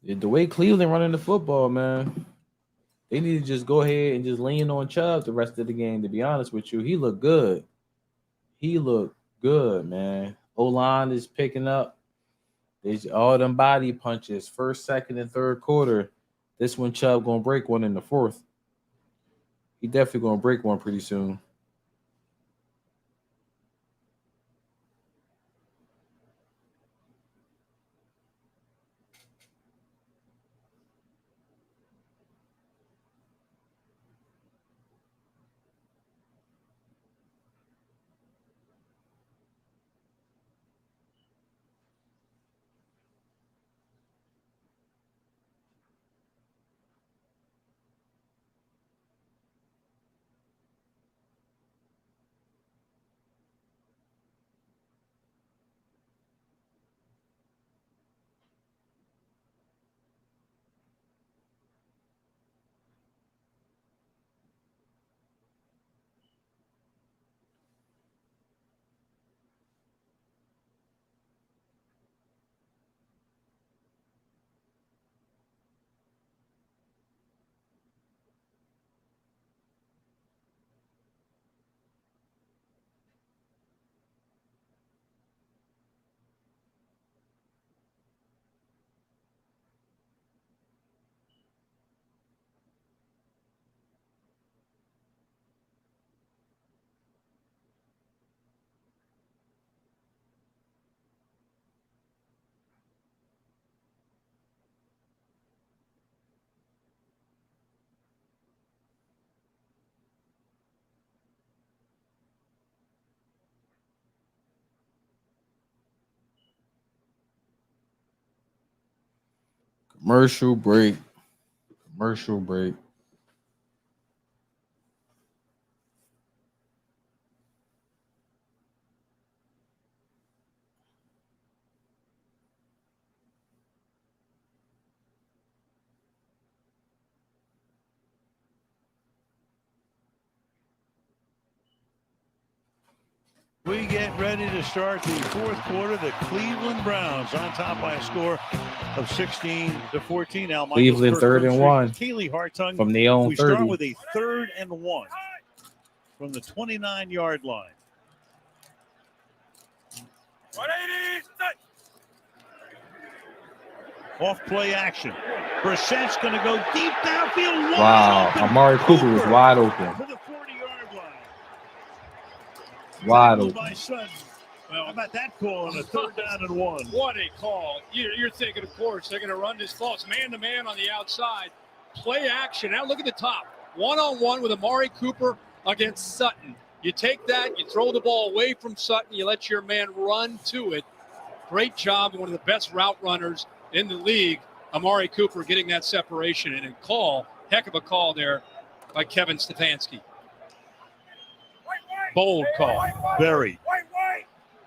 The way Cleveland running the football, man, they need to just go ahead and just lean on Chubb the rest of the game, to be honest with you. He looked good. He looked good, man. O-line is picking up. There's all them body punches, first, second, and third quarter. This one, Chubb going to break one in the fourth. He definitely going to break one pretty soon. Commercial break. Commercial break. We get ready to start the fourth quarter. The Cleveland Browns on top by a score of 16-14. Al Cleveland Michaels, 3rd and 1 Keely Hartung from their own we 30. start with a 3rd and 1 from the 29-yard line. 180, set. Off play action. Brissett's going to go deep downfield. Wow, Amari Cooper was wide open. To the 40-yard line. Wide Tackled open. by Sutton. Well, how about that call on a 3rd down and 1? What a call. You're thinking, of course, they're going to run this ball. It's man-to-man on the outside. Play action. Now look at the top. One-on-one with Amari Cooper against Sutton. You take that, you throw the ball away from Sutton, you let your man run to it. Great job. One of the best route runners in the league. Amari Cooper getting that separation and a call. Heck of a call there by Kevin Stefanski. Bold call. Very.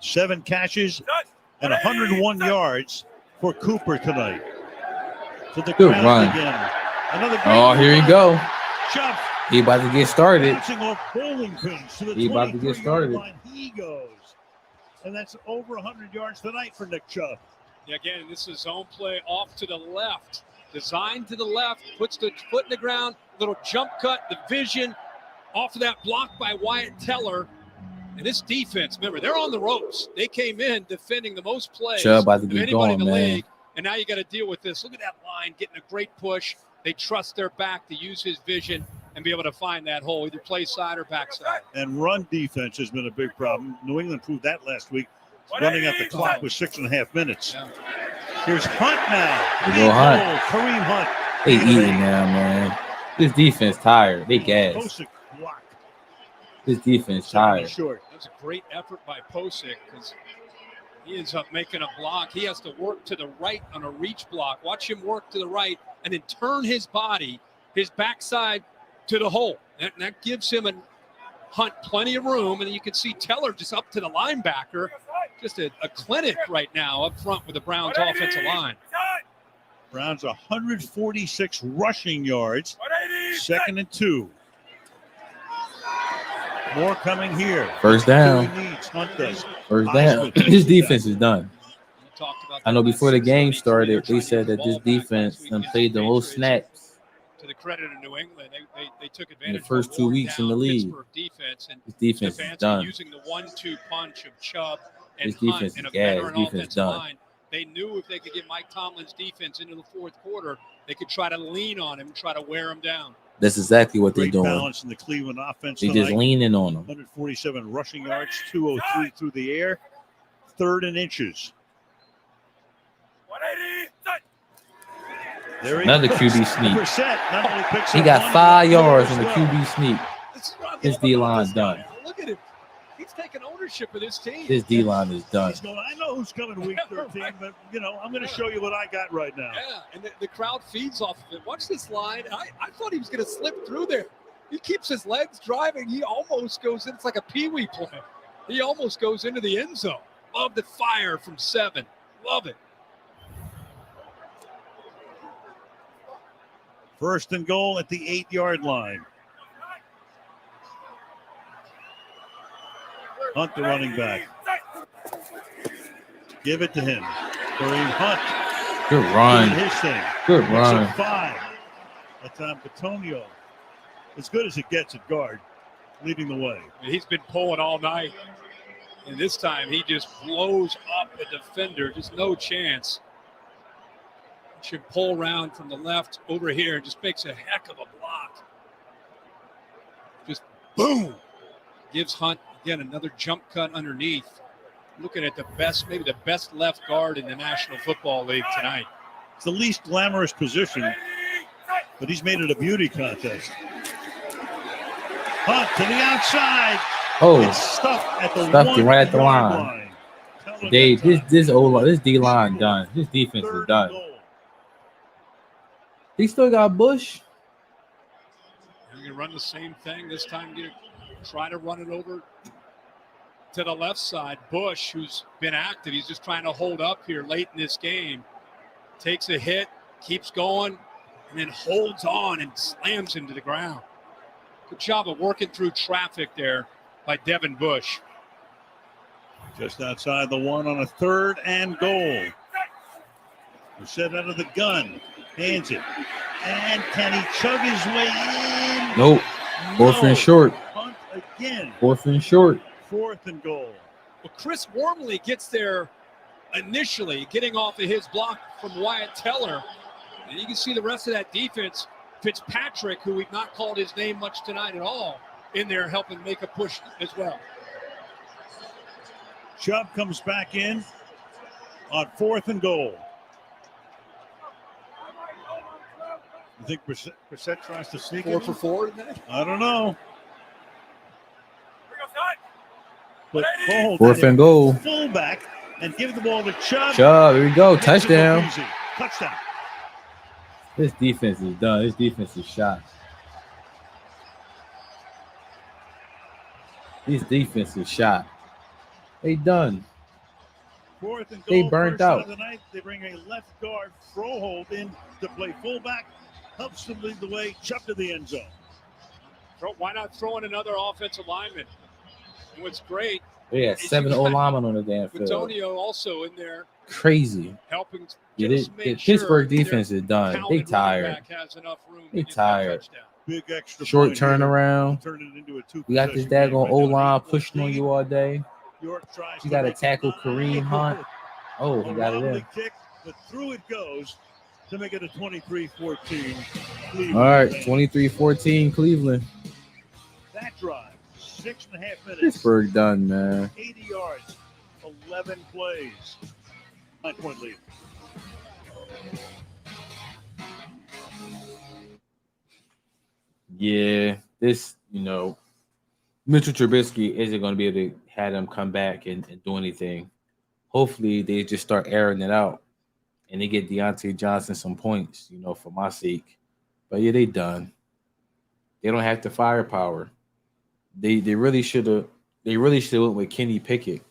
7 catches and 101 yards for Cooper tonight. To the Good ground run. again. Another great Oh, here you go. Chubb He about to get started. bouncing off bowling pins to the He about to get 23-yard started. line. He goes. And that's over 100 yards tonight for Nick Chubb. Yeah, again, this is zone play off to the left. Designed to the left, puts the foot in the ground, little jump cut, the vision off of that block by Wyatt Teller. And this defense, remember, they're on the ropes. They came in defending the most plays Chubb about to of get anybody in going, the man. league. And now you got to deal with this. Look at that line getting a great push. They trust their back to use his vision and be able to find that hole, either play side or backside. And run defense has been a big problem. New England proved that last week, running at the clock with 6.5 minutes. Yeah. Here's Hunt now. There you go, Hunt. Big hole, Kareem Hunt. They eating now, man. This defense tired. They gassed. Posick block. This defense tired. Short. That's a great effort by Posick because he ends up making a block. He has to work to the right on a reach block. Watch him work to the right and then turn his body, his backside to the hole. That gives him and Hunt plenty of room. And you can see Teller just up to the linebacker. Just a clinic right now up front with the Browns offensive line. Browns 146 rushing yards. 2nd and 2. More coming here. First down. Who he needs. Hunt does. First down. His defense is done. I know before the game started, they said that this defense done played the most snaps To the credit of New England, they took advantage in the first 2 weeks in the league. Pittsburgh defense, and This defense is Stefanski done. using the 1-2 punch of Chubb and This defense Hunt is and a gas. veteran Defense offensive done. line. They knew if they could get Mike Tomlin's defense into the fourth quarter, they could try to lean on him and try to wear him down. That's exactly what they're Great doing. balance in the Cleveland offense They tonight. just leaning on them. 147 rushing yards, 203 through the air, 3rd and inches. 180, set. There he Another goes. QB sneak. Brissett not only picks He up got one, 5 but yards as on the well. QB sneak. His D-line's done. Look at him. He's taking ownership of this team. His D-line is done. He's going, I know who's coming week 13, but, I'm going to show you what I got right now. Yeah, and the crowd feeds off of it. Watch this line. I thought he was going to slip through there. He keeps his legs driving. He almost goes in. It's like a peewee play. He almost goes into the end zone. Love the fire from 7. Love it. 1st and goal at the 8-yard line. Hunt, the running back. Give it to him. Kareem Hunt. Good run. Doing his thing. Good Picks run. up 5. That time, Petonio. As good as it gets at guard, leading the way. He's been pulling all night. And this time he just blows up a defender. Just no chance. Should pull around from the left over here and just makes a heck of a block. Just boom. Gives Hunt, again, another jump cut underneath. Looking at the best, maybe the best left guard in the National Football League tonight. It's the least glamorous position, but he's made it a beauty contest. Hunt to the outside. Oh, It's stuck at the stuffed it right at the 1-yard line. Dave, this D-line done. This defense is done. He still got Bush. You're going to run the same thing. This time you're going to try to run it over to the left side. Bush, who's been active, he's just trying to hold up here late in this game. Takes a hit, keeps going, and then holds on and slams him to the ground. Good job of working through traffic there by Devin Bush. Just outside the 1 on a 3rd and goal. Set out of the gun. Hands it. And can he chug his way in? Nope. 4th and short. Punt again. 4th and short. 4th and goal. Well, Chris Wormley gets there initially, getting off of his block from Wyatt Teller. And you can see the rest of that defense. Fitzpatrick, who we've not called his name much tonight at all, in there helping make a push as well. Chubb comes back in on 4th and goal. You think Brissett tries to sneak 4 for 4 today? I don't know. But 4th and goal. Fullback and give the ball to Chubb. Chubb, here we go. Touchdown. Touchdown. This defense is done. This defense is shot. This defense is shot. They done. 4th and goal. They burnt out. Of the night. They bring a left guard Froholt in to play fullback. Helps them lead the way. Chubb to the end zone. Why not throw in another offensive lineman? And what's great. They had 7 O-linemen on the damn field. Antonio also in there. Crazy. Helping. Yeah, the Pittsburgh defense is done. They tired. They tired. Big extra short point turnaround. Turn it into a 2 We got this daggone O-line pushing on you all day. You got to tackle Kareem Hunt. Oh, he got it in. Kick, but through it goes to make it a 23-14. All right, 23-14 Cleveland. That drive, 6.5 minutes. Pittsburgh done, man. 80 yards, 11 plays. 9-point lead. Yeah, this, Mitchell Trubisky isn't going to be able to have them come back and do anything. Hopefully, they just start airing it out and they get Deontay Johnson some points, for my sake. But yeah, they done. They don't have the firepower. They really should have. They really should have went with Kenny Pickett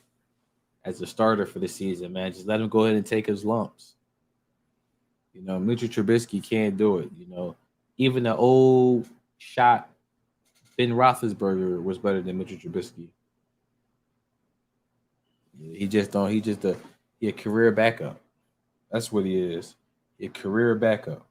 as a starter for the season, man. Just let him go ahead and take his lumps. Mitchell Trubisky can't do it. Even the old shot Ben Roethlisberger was better than Mitchell Trubisky. He a career backup. That's what he is. A career backup.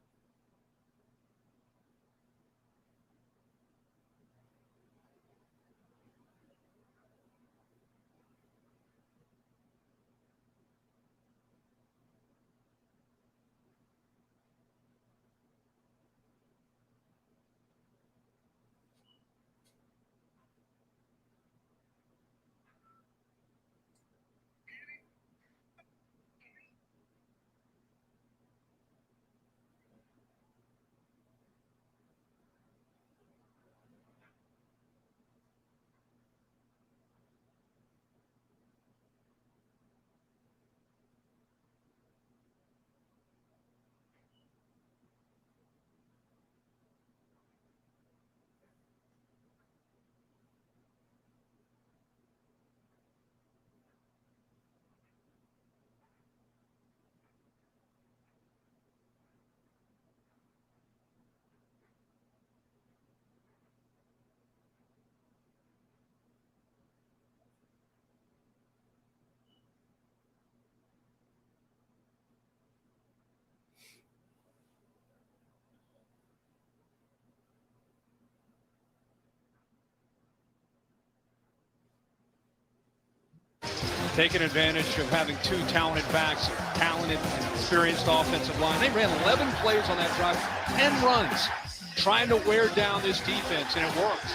Taking advantage of having 2 talented backs, talented and experienced offensive line. They ran 11 plays on that drive, 10 runs, trying to wear down this defense, and it works.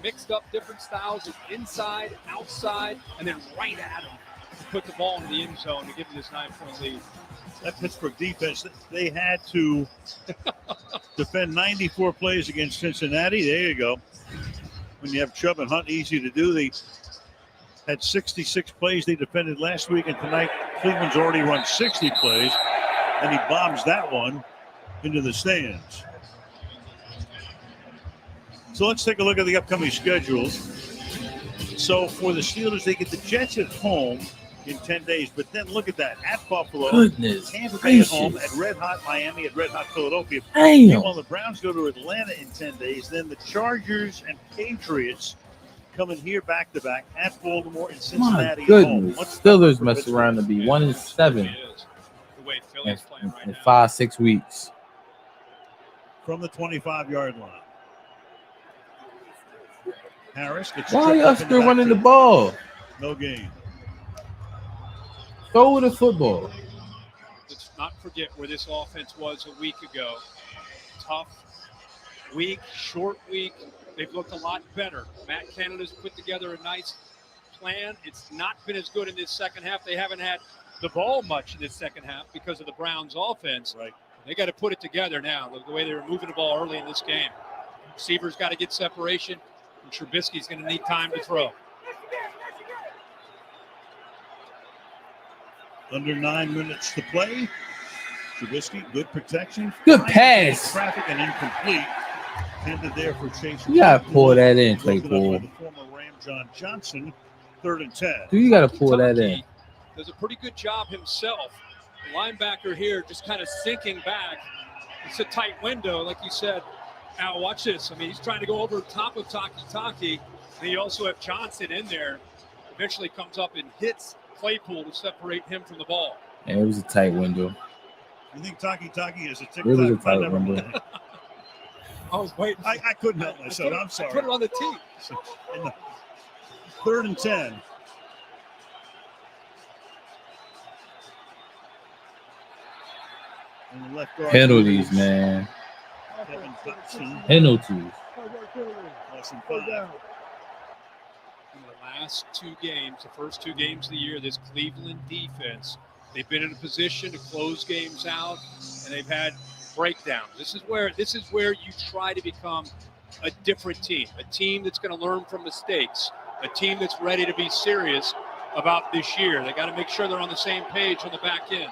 Mixed up different styles of inside, outside, and then right at them to put the ball in the end zone to give them this 9-point lead. That Pittsburgh defense, they had to defend 94 plays against Cincinnati. There you go. When you have Chubb and Hunt, easy to do. They had 66 plays they defended last week, and tonight Cleveland's already run 60 plays, and he bombs that one. into the stands. So let's take a look at the upcoming schedules. So for the Steelers, they get the Jets at home in 10 days. But then look at that. At Buffalo, Goodness Tampa Bay at gracious. home, at Red Hot Miami, at Red Hot Philadelphia. Damn. Meanwhile, the Browns go to Atlanta in 10 days. Then the Chargers and Patriots coming here back-to-back at Baltimore and My Cincinnati at goodness. home. Steelers mess around to be 1-7 The way Philly's playing right in now. 5-6 weeks. From the 25-yard line. Harris gets Why tripped y'all up in the still running the backfield. ball? No gain. Throw the football. Let's not forget where this offense was a week ago. Tough week, short week. They've looked a lot better. Matt Canada's put together a nice plan. It's not been as good in this second half. They haven't had the ball much in this second half because of the Browns' offense. Right. They got to put it together now, the way they were moving the ball early in this game. Receivers got to get separation, and Trubisky's going to need time to throw. Under 9 minutes to play. Trubisky, good protection. Good pass. Traffic and incomplete. Handed there for Chase. You gotta pull that in, Broken up by Claypool. the former Ram John Johnson. 3rd and 10. Dude, you gotta pull that in. Does a pretty good job himself. The linebacker here just kind of sinking back. It's a tight window, like you said. Now watch this. I mean, he's trying to go over top of Taki. And you also have Johnson in there. Eventually comes up and hits Claypool to separate him from the ball. And it was a tight window. You think Taki is a It was a tic-tac? I tight never window. mind. I was waiting. I couldn't help myself. I'm sorry. I put it on the tee. In the 3rd and 10. And the left guard Penalties, man. Kevin Dotson. Penalties. Less than 5. In the last 2 games, the first 2 games of the year, this Cleveland defense, they've been in a position to close games out, and they've had breakdowns. This is where you try to become a different team, a team that's going to learn from mistakes, a team that's ready to be serious about this year. They got to make sure they're on the same page on the back end.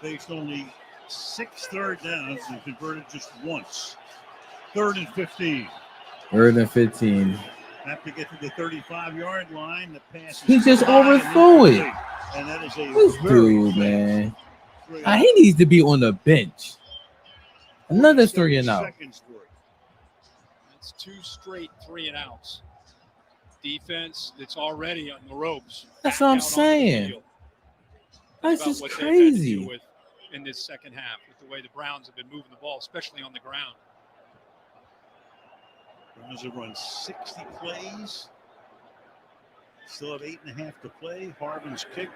Faced only 6 third downs and converted just once. 3rd and 15. 3rd and 15. Have to get to the 35-yard line. The pass. He is just high and overthrew it. incomplete. And that is a This very dude, man. He needs to be on the bench. Another 3 and out. seconds for it. It's 2 straight 3 and outs. Defense that's already on the ropes. That's back what I'm out onto the saying. field. That's About just what they've had to crazy. deal with in this second half, with the way the Browns have been moving the ball, especially on the ground. Browns have run 60 plays. Still have 8.5 to play. Harvin's kick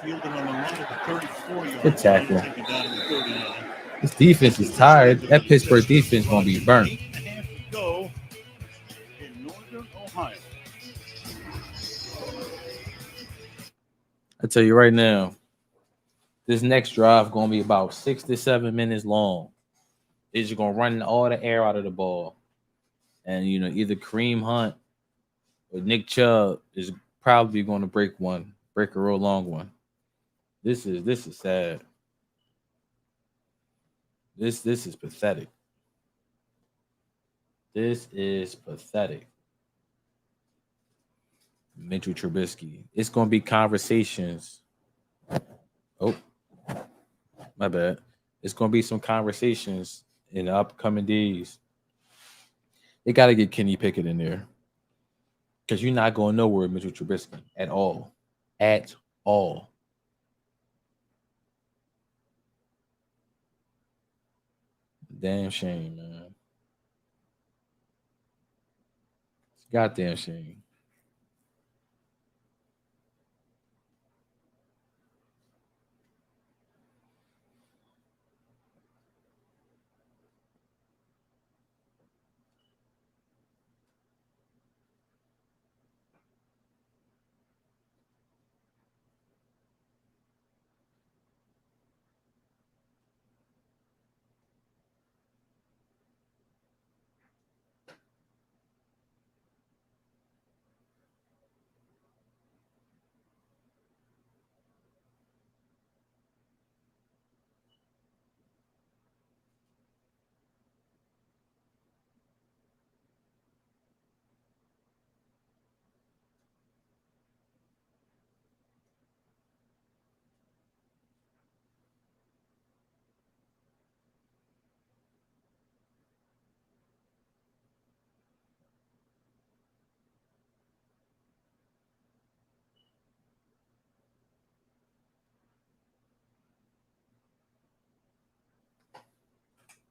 fielded on the run at the 34-yard Good tackle. line, taken down to the 39. This defense is tired. That Pittsburgh defense gonna be burnt. 8.5 to go in Northern Ohio. I tell you right now, this next drive gonna be about 6 to 7 minutes long. They're just gonna run all the air out of the ball, and either Kareem Hunt or Nick Chubb is probably gonna break a real long one. This is sad. This is pathetic. This is pathetic. Mitch Trubisky. It's gonna be conversations. Oh, my bad. It's gonna be some conversations in the upcoming days. They gotta get Kenny Pickens in there. Because you're not going nowhere with Mitchell Trubisky at all. At all. Damn shame, man. It's a goddamn shame.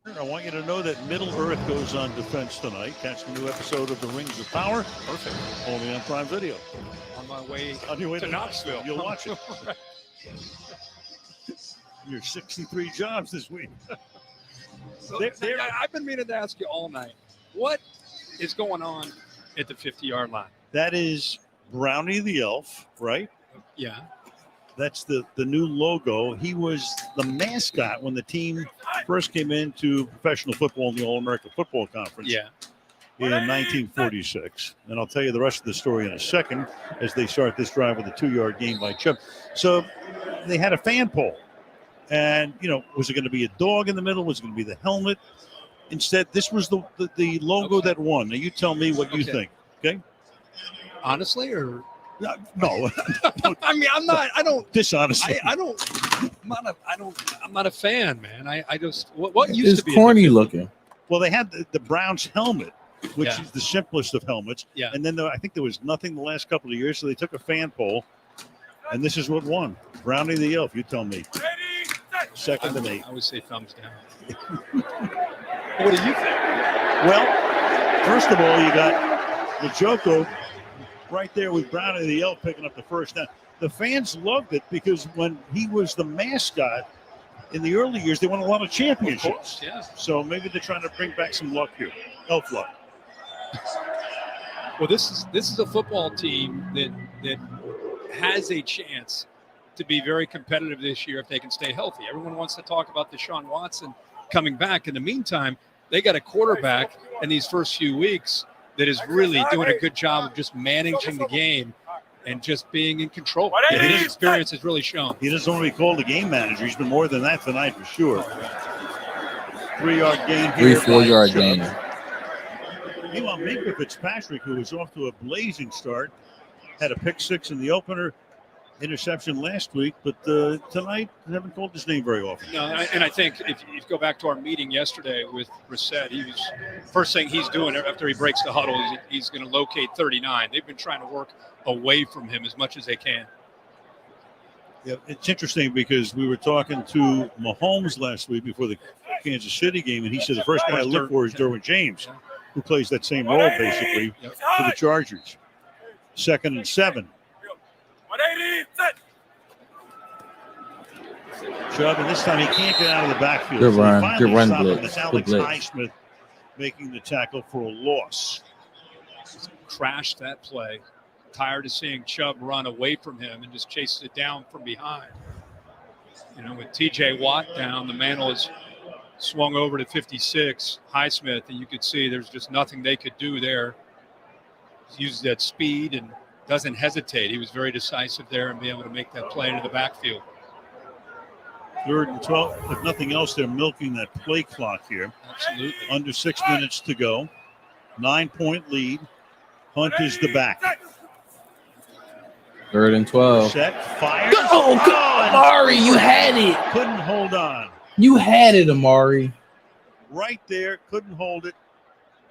I want you to know that Middle Earth goes on defense tonight. Catch the new episode of The Rings of Power. Perfect. Only on Prime Video. On my way On your way to Knoxville. You'll watch it. Right. Your 63 jobs this week. So, I've been meaning to ask you all night, what is going on at the 50-yard line? That is Brownie the Elf, right? Yeah. That's the new logo. He was the mascot when the team first came into professional football in the All-America Football Conference. Yeah. In 1946. And I'll tell you the rest of the story in a second as they start this drive with a 2-yard gain by Chubb. So they had a fan poll. And, was it going to be a dog in the middle? Was it going to be the helmet? Instead, this was the logo that won. Now, you tell me what you think, okay? Honestly, or? No. I mean, I'm not Dishonestly. I'm not a fan, man. I just, what used It's to be corny looking. Well, they had the Browns helmet, which Yeah. is the simplest of helmets. Yeah. And then I think there was nothing the last couple of years, so they took a fan poll, and this is what won. Brownie the Elf, you tell me. Second and 8. I would say thumbs down. What do you think? Well, first of all, you got the Joko right there with Brownie the Elf picking up the first down. The fans loved it because when he was the mascot in the early years, they won a lot of championships. Of course, yeah. So maybe they're trying to bring back some luck here. Elf luck. Well, this is a football team that has a chance to be very competitive this year if they can stay healthy. Everyone wants to talk about Deshaun Watson coming back. In the meantime, they got a quarterback in these first few weeks that is really doing a good job of just managing the game and just being in control. His experience has really shown. He doesn't want to be called a game manager. He's been more than that tonight for sure. 3-yard gain here. 4-yard gain. Meanwhile, Minka Fitzpatrick, who was off to a blazing start, had a pick 6 in the opener, interception last week, but tonight they haven't called his name very often. No, and I think if you go back to our meeting yesterday with Brissett, first thing he's doing after he breaks the huddle is he's going to locate 39. They've been trying to work away from him as much as they can. Yeah, it's interesting because we were talking to Mahomes last week before the Kansas City game, and he said the first guy I look for is Derwin James, who plays that same role basically for the Chargers. 2nd and 7. Chubb, and this time he can't get out of the backfield. Good so run. Good run blitz. It's Good Alex blitz. Highsmith making the tackle for a loss. Crashed that play. Tired of seeing Chubb run away from him and just chases it down from behind. With TJ Watt down, the mantle is swung over to 56, Highsmith, and you could see there's just nothing they could do there. He uses that speed and doesn't hesitate. He was very decisive there and being able to make that play into the backfield. 3rd and 12. If nothing else, they're milking that play clock here. Absolutely. Under 6 minutes to go. 9-point lead. Hunt is the back. 3rd and 12. Set, fires. Oh, Amari, you had it. Couldn't hold on. You had it, Amari. Right there, couldn't hold it.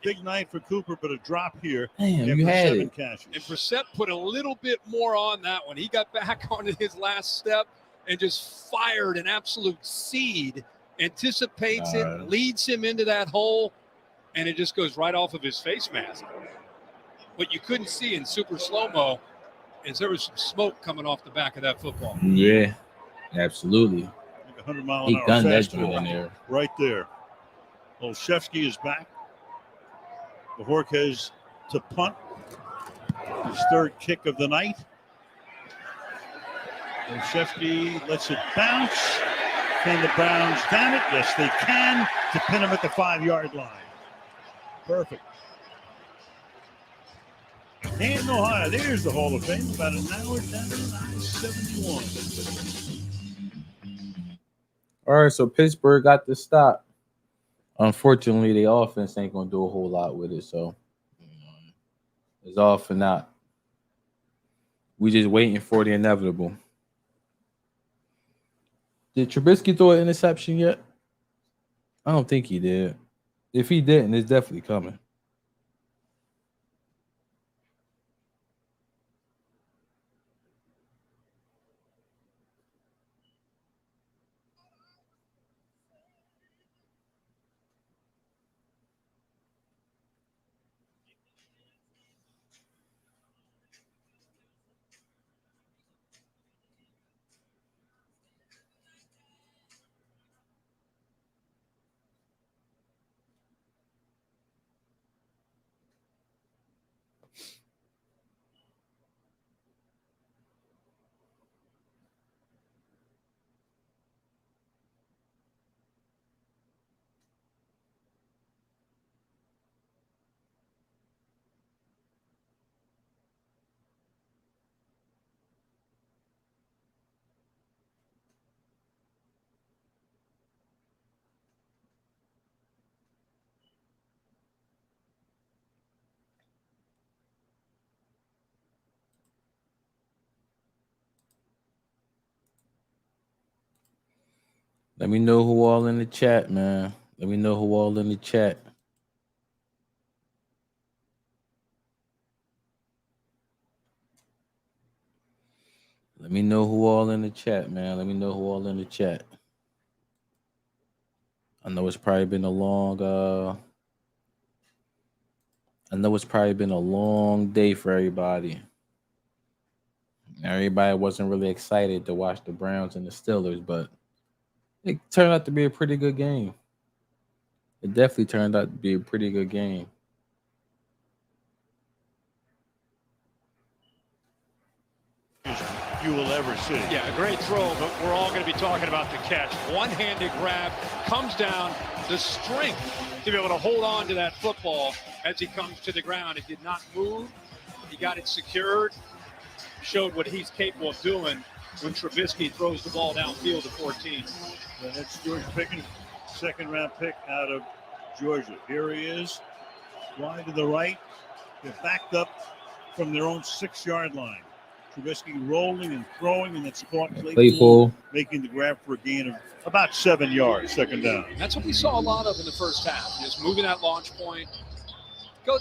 Big night for Cooper, but a drop here. Damn, after you had 7 it. catches. And Brissett put a little bit more on that one. He got back onto his last step and just fired an absolute seed, anticipates it, leads him into that hole, and it just goes right off of his face mask. What you couldn't see in super slow-mo is there was some smoke coming off the back of that football. Yeah, absolutely. Like 100-mile-an-hour He gunned that fastball joint in there. right there. Olszewski is back. Bajorquez to punt. His 3rd kick of the night. Olszewski lets it bounce. Can the Browns damn it? Yes, they can, to pin him at the 5-yard line. Perfect. Canton, Ohio. There's the Hall of Fame. About an hour down to I-71. All right, so Pittsburgh got the stop. Unfortunately, the offense ain't going to do a whole lot with it, so it's all for naught. We just waiting for the inevitable. Did Trubisky throw an interception yet? I don't think he did. If he didn't, it's definitely coming. Let me know who all in the chat, man. Let me know who all in the chat. Let me know who all in the chat, man. Let me know who all in the chat. I know it's probably been a long day for everybody. Everybody wasn't really excited to watch the Browns and the Steelers, but it turned out to be a pretty good game. It definitely turned out to be a pretty good game. You will ever see. Yeah, a great throw, but we're all going to be talking about the catch. One-handed grab, comes down, the strength to be able to hold on to that football as he comes to the ground. It did not move. He got it secured, showed what he's capable of doing when Trubisky throws the ball downfield to 14. That's George Pickens, second-round pick out of Georgia. Here he is, wide to the right. They're backed up from their own 6-yard line. Trubisky rolling and throwing, and it's caught Claypool making the grab for a gain of about 7 yards, second down. That's what we saw a lot of in the first half, just moving that launch point.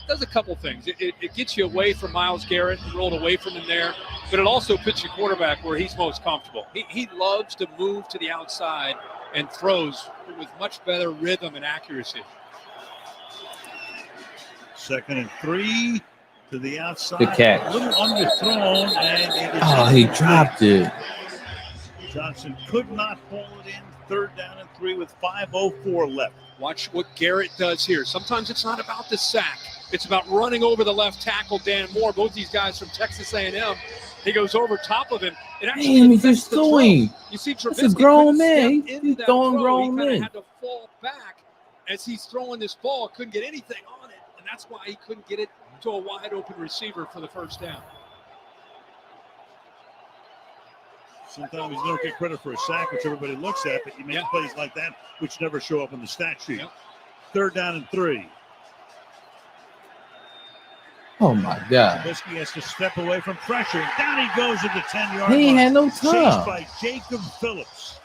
Does a couple things. It gets you away from Myles Garrett, rolled away from him there, but it also puts your quarterback where he's most comfortable. He loves to move to the outside and throws with much better rhythm and accuracy. 2nd and 3 to the outside. Good catch. A little underthrown, and he dropped it. Johnson could not hold it in. 3rd down and 3 with 5:04 left. Watch what Garrett does here. Sometimes it's not about the sack. It's about running over the left tackle, Dan Moore. Both these guys from Texas A&M. He goes over top of him. It actually Damn, he's just throwing. You see Trubisky. That's a grown man. He's throwing grown men. He had to fall back as he's throwing this ball. Couldn't get anything on it, and that's why he couldn't get it to a wide open receiver for the first down. Sometimes you don't get credit for a sack, which everybody looks at, but you make plays like that, which never show up on the stat sheet. 3rd down and 3. Oh, my God. Trubisky has to step away from pressure. Down he goes at the 10-yard line. He ain't had no Chased time. by Jacob Phillips.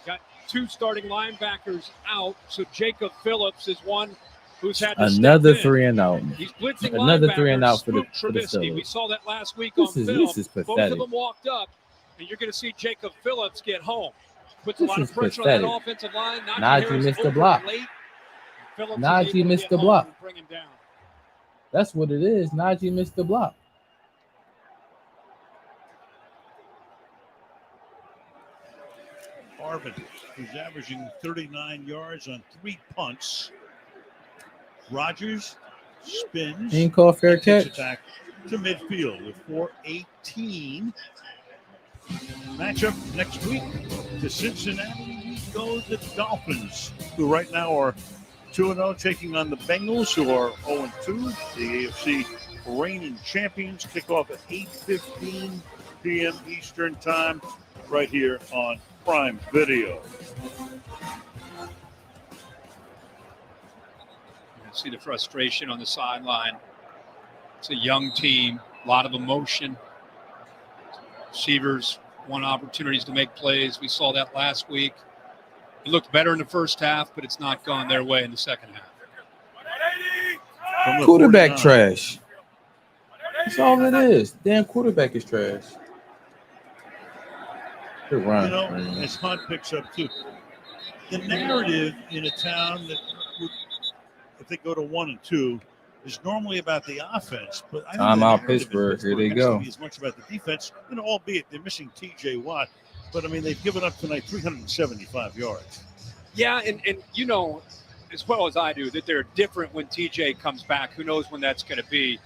Got 2 starting linebackers out, so Jacob Phillips is one who's had to Another step in. 3 and out. He's blitzing Another 3 and out for the Trubisky. We Steelers. saw that last week This on is- film. this is Both pathetic. of them walked up, and you're going to see Jacob Phillips get home. Puts a This lot is of pressure on pathetic. that offensive line. Najee Harris missed the over block. late. Phillips is Najee able to missed get the home block. and bring him down. That's what it is. Najee missed the block. Arvin, who's averaging 39 yards on 3 punts. Rogers spins. He ain't call fair and takes catch. attack to midfield with 4:18. Matchup next week to Cincinnati. We go to the Dolphins, who right now are 2-0, taking on the Bengals, who are 0-2. The AFC reigning champions kick off at 8:15 p.m. Eastern time, right here on Prime Video. You can see the frustration on the sideline. It's a young team, a lot of emotion. Receivers want opportunities to make plays. We saw that last week. It looked better in the first half, but it's not gone their way in the second half. Quarterback trash. That's all it is. Damn quarterback is trash. Good run. You know, as Hunt picks up too, the narrative in a town that would, if they go to 1-2, is normally about the offense. But I think Time the out narrative in Pittsburgh. Here they has to go. be as much about the defense, albeit they're missing T.J. Watt. But I mean, they've given up tonight 375 yards. Yeah, and you know as well as I do that they're different when TJ comes back. Who knows when that's going to be?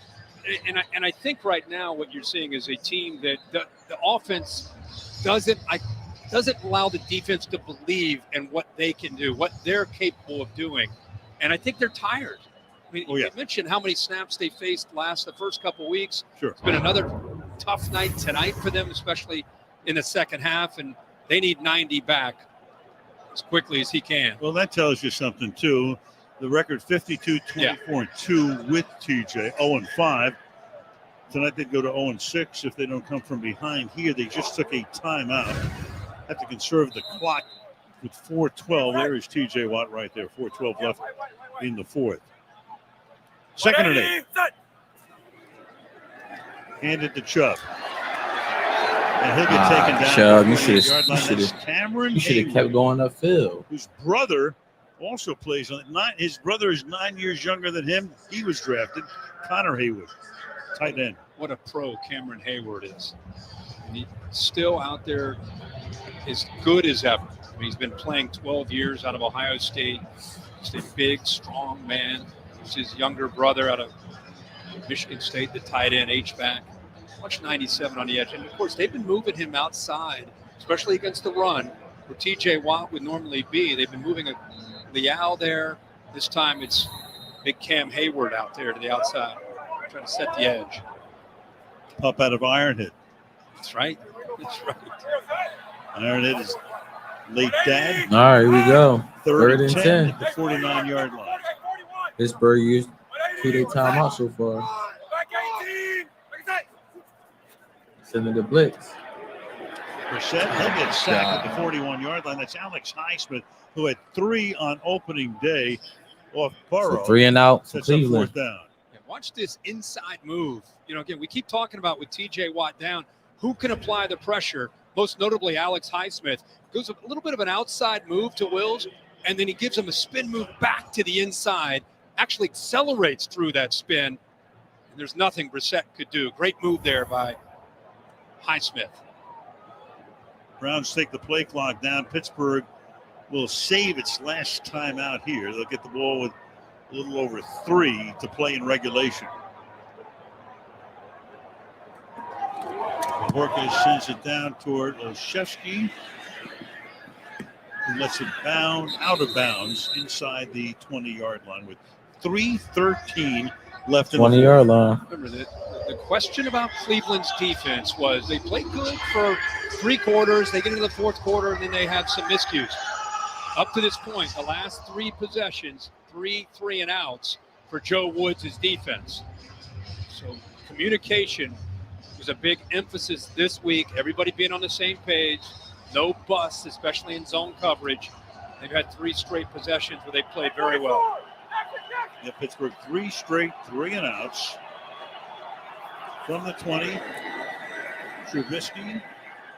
And I think right now what you're seeing is a team that the offense doesn't allow the defense to believe in what they can do, what they're capable of doing. And I think they're tired. I mean, you mentioned how many snaps they faced the first couple weeks. Sure. It's been another tough night tonight for them, especially in the second half, and they need 90 back as quickly as he can. Well, that tells you something, too. The record 52-24-2 with TJ, 0-5. Tonight they'd go to 0-6 if they don't come from behind here. They just took a timeout. have to conserve the clock with 4:12. There is TJ Watt right there. 4:12 left in the fourth. Second and 8. Handed to Chubb. And he'll get taken down. Chubb, you should have kept going upfield. Whose brother also plays on it. His brother is 9 years younger than him. He was drafted. Connor Hayward, tight end. What a pro Cameron Hayward is. And he's still out there as good as ever. I mean, he's been playing 12 years out of Ohio State. He's a big, strong man. He's his younger brother out of Michigan State, the tight end, H-back. Watch 97 on the edge. And, of course, they've been moving him outside, especially against the run, where T.J. Watt would normally be. They've been moving Leal there. This time it's big Cam Hayward out there to the outside, trying to set the edge. Up out of Ironhead. That's right. That's right. Ironhead is late dad. All right, here we go. Third and 10 at the 49-yard line. Pittsburgh used 2-day timeout so far. Sending the blitz. Brissett, he'll get sacked at the 41-yard line. That's Alex Highsmith, who had 3 on opening day off Burrow. So 3 and out for Sets up Cleveland. fourth down. Yeah, watch this inside move. You know, again, we keep talking about with T.J. Watt down, who can apply the pressure, most notably Alex Highsmith. Goes a little bit of an outside move to Wills, and then he gives him a spin move back to the inside, actually accelerates through that spin, and there's nothing Brissett could do. Great move there by Highsmith. Browns take the play clock down. Pittsburgh will save its last time out here. They'll get the ball with a little over 3 to play in regulation. Borges sends it down toward Olszewski, who lets it bound out of bounds inside the 20-yard line with 3:13 left in the 20-yard line. Remember, the question about Cleveland's defense was they played good for 3 quarters. They get into the fourth quarter, and then they have some miscues. Up to this point, the last 3 possessions, 3 and outs for Joe Woods' defense. So communication was a big emphasis this week. Everybody being on the same page. No busts, especially in zone coverage. They've had 3 straight possessions where they played very well. Yeah, Pittsburgh 3 straight 3 and outs. From the 20, Trubisky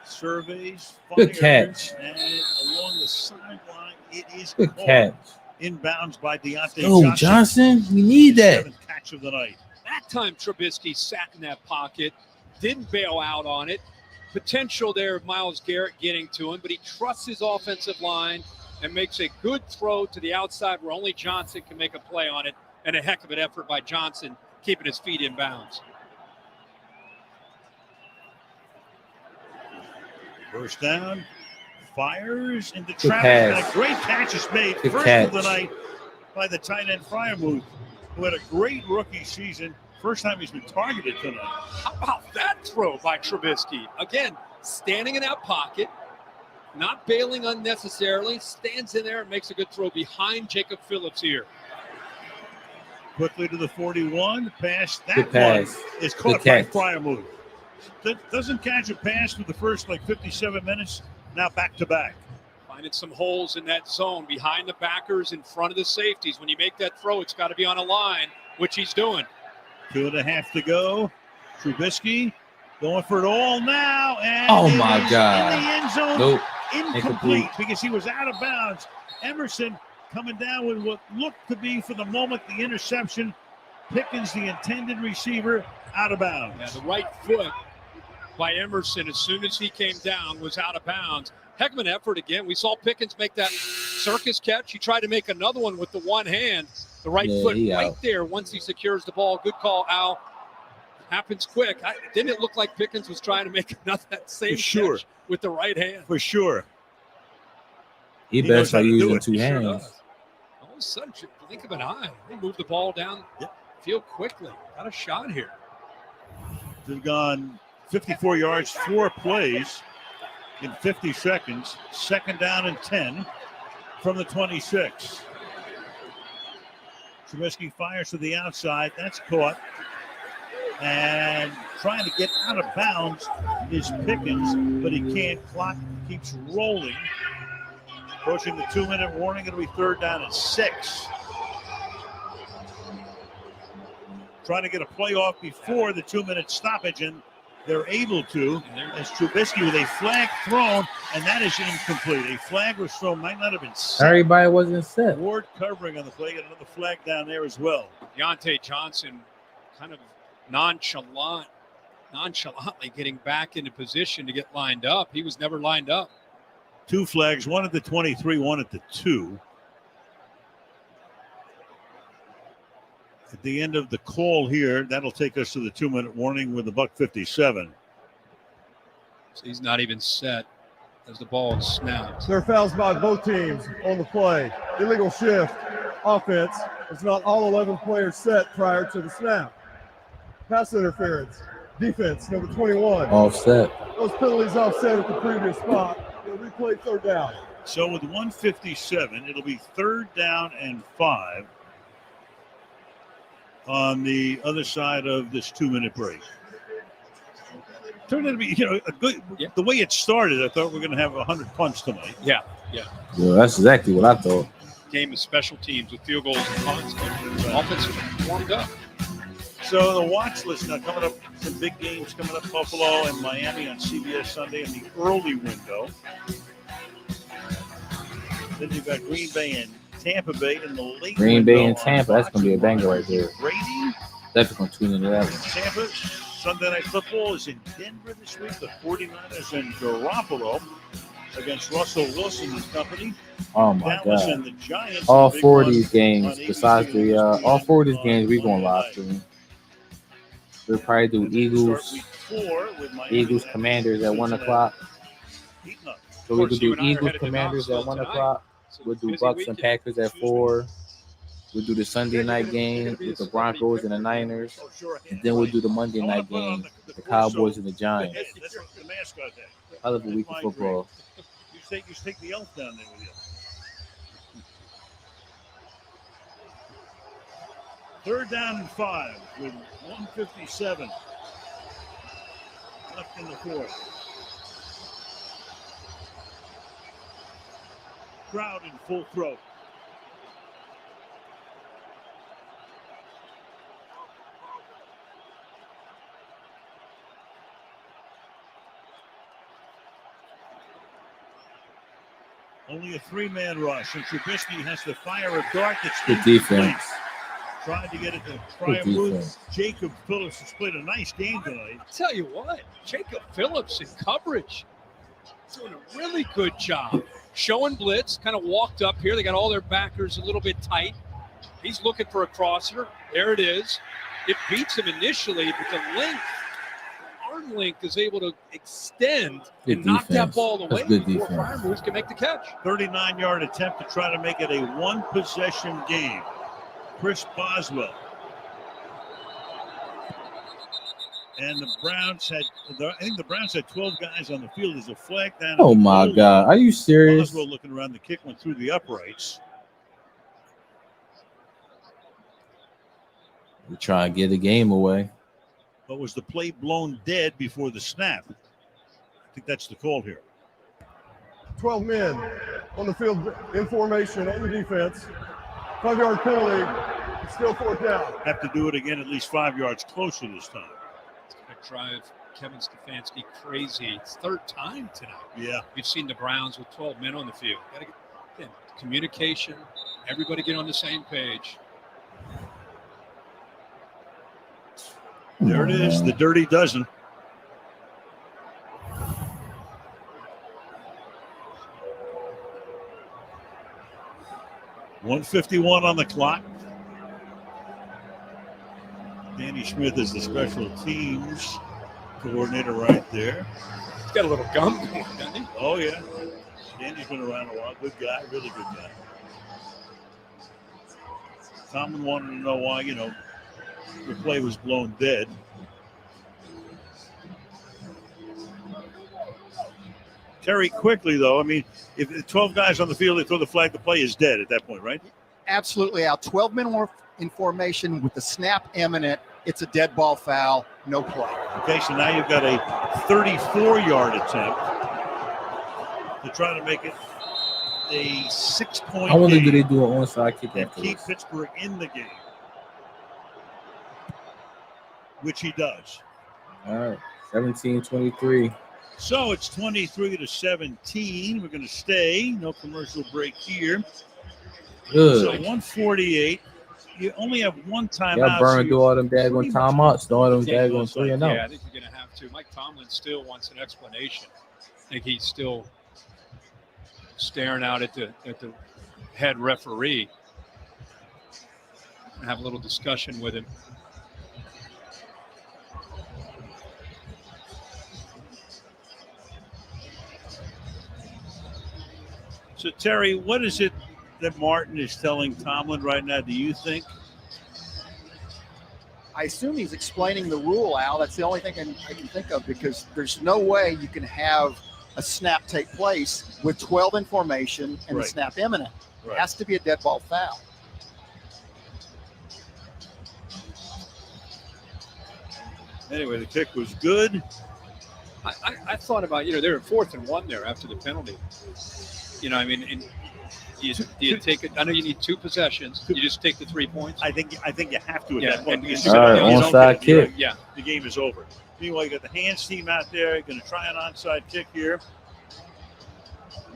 surveys, Good catch. and along the sideline, it is Good caught catch. inbounds by Deontay Oh, Johnson, we need that. 7th catch of the night. That time Trubisky sat in that pocket, didn't bail out on it. Potential there of Myles Garrett getting to him, but he trusts his offensive line and makes a good throw to the outside where only Johnson can make a play on it, and a heck of an effort by Johnson keeping his feet in bounds. First down, fires into Good traffic. pass. And a great catch is made. Good First catch. of the night by the tight end Fryermuth, who had a great rookie season. First time he's been targeted tonight. How about that throw by Trubisky? Again, standing in that pocket, not bailing unnecessarily, stands in there and makes a good throw behind Jacob Phillips here. Quickly to the 41. Pass. That Good pass. one is caught Good by catch. Fryermuth. Doesn't catch a pass for the first 57 minutes. Now back to back. Finding some holes in that zone behind the backers, in front of the safeties. When you make that throw, it's got to be on a line, which he's doing. 2.5 to go. Trubisky going for it all now. And Oh, it my is God. in the end zone. Nope. Incomplete Incomplete. because he was out of bounds. Emerson coming down with what looked to be, for the moment, the interception. Pickens, the intended receiver, out of bounds. Yeah, the right foot by Emerson, as soon as he came down, was out of bounds. Heck of an effort again. We saw Pickens make that circus catch. He tried to make another one with the one hand. The right foot he right out. there once he secures the ball. Good call, Al. Happens quick. Didn't it look like Pickens was trying to make that same For sure. catch with the right hand? For sure. He knows best how by to do using it. 2 He sure hands. does. All of a sudden, blink of an eye. They move the ball down field quickly. Got a shot here. They've gone 54 yards, 4 plays in 50 seconds. Second down and 10 from the 26. Trubisky fires to the outside. That's caught. And trying to get out of bounds is Pickens, but he can't. Clock keeps rolling. Approaching the 2-minute warning. It'll be 3rd down and 6. Trying to get a play off before the 2-minute stoppage, and they're able to, as Trubisky with a flag thrown, and that is incomplete. A flag was thrown, might not have been set. Everybody wasn't set. Ward covering on the play, got another flag down there as well. Deontay Johnson kind of nonchalantly getting back into position to get lined up. He was never lined up. 2 flags, one at the 23, one at the 2. At the end of the call here, that'll take us to the 2-minute warning with the $1:57. So he's not even set as the ball snaps. There are fouls by both teams on the play. Illegal shift, offense. It's not all 11 players set prior to the snap. Pass interference, defense, number 21. Offset. Those penalties offset at the previous spot. They'll replay 3rd down. So with 1:57, it'll be 3rd down and 5 on the other side of this 2-minute break. Turned out to be, a good. Yeah. The way it started, I thought we were going to have 100 punts tonight. Yeah. Yeah, that's exactly what I thought. Game of special teams with field goals and punts. Offense warmed up. So the watch list now coming up, some big games coming up, Buffalo and Miami on CBS Sunday in the early window. Then you've got Green Bay and Tampa Bay in the late Green Bay window and Tampa, that's going to be a banger right there. Brady. Definitely going to tune into that one. Tampa, Sunday Night Football is in Denver this week. The 49ers and Garoppolo against Russell Wilson and company. Oh my Dallas God! and the Giants. All Big 4 of one these games, on besides ABC the all 4 of these on games, we going Monday live night. stream. We'll probably do Start Eagles, week 4 with Miami Eagles and Commanders at 1 o'clock. Heating up. So we Of could course, you do and I are Eagles headed to Commanders at Knoxville 1 tonight. o'clock. So We'll do busy Bucks weekend. and Packers at 4. We'll do the Sunday night game with the Broncos and the Niners. Oh, sure. And then we'll do the Monday night game, the Cowboys and the Giants. That's what the mascot had. I love a week of football. You take the elf down there with you. 3rd down and 5 with 1:57 left in the 4th. Crowd in full throat. Only a 3-man rush, and Trubisky has to fire a dart that's Good incomplete. defense. Tried to get it to Good Brian Woods. defense. Jacob Phillips has played a nice game tonight. I'll tell you what, Jacob Phillips in coverage doing a really good job. Showing blitz, kind of walked up here. They got all their backers a little bit tight. He's looking for a crosser. There it is. It beats him initially, but the arm length is able to extend Good and knock that defense. ball away That's good before defense. Brian Moose can make the catch. 39-yard attempt to try to make it a one-possession game. Chris Boswell. And the Browns had 12 guys on the field. There's a flag down. Oh my God! Are you serious? Boswell looking around, the kick went through the uprights. We try to get the game away. But was the play blown dead before the snap? I think that's the call here. 12 men on the field in formation on the defense. 5-yard penalty. It's still 4th down. Have to do it again at least 5 yards closer this time. That drive Kevin Stefanski crazy. It's 3rd time tonight. Yeah. We've seen the Browns with 12 men on the field. Got to get communication. Everybody get on the same page. There it is, the Dirty Dozen. $1:51 on the clock. Danny Smith is the special teams coordinator right there. He's got a little gum going, doesn't he? Oh, yeah. Danny's been around a while. Good guy, really good guy. Tomlin wanted to know why, the play was blown dead. Terry, quickly, though, I mean, if 12 guys on the field, they throw the flag, the play is dead at that point, right? Absolutely out. 12 men in formation with the snap imminent, it's a dead ball foul, no play. Okay, so now you've got a 34-yard attempt to try to make it a 6-point I wonder, game do they do an onside kick and after keep this? Pittsburgh in the game, which he does. All right, 17-23. So it's 23-17. We're going to stay. No commercial break here. Good. So 148. You only have one timeout. Yeah, burn so do all them daggone timeouts, do all them daggone 3 and Yeah, out. I think you're going to have to. Mike Tomlin still wants an explanation. I think he's still staring out at the head referee and have a little discussion with him. So, Terry, what is it that Martin is telling Tomlin right now, do you think? I assume he's explaining the rule, Al. That's the only thing I can think of, because there's no way you can have a snap take place with 12 in formation and the snap imminent. It has to be a dead ball foul. Anyway, the kick was good. I thought about, they're at 4th and 1 there after the penalty. I mean, and do you take it? I know you need 2 possessions. You just take the 3 points. I think you have to at that point. Because all right, onside kick. Yeah, the game is over. Meanwhile, you got the hands team out there going to try an onside kick here.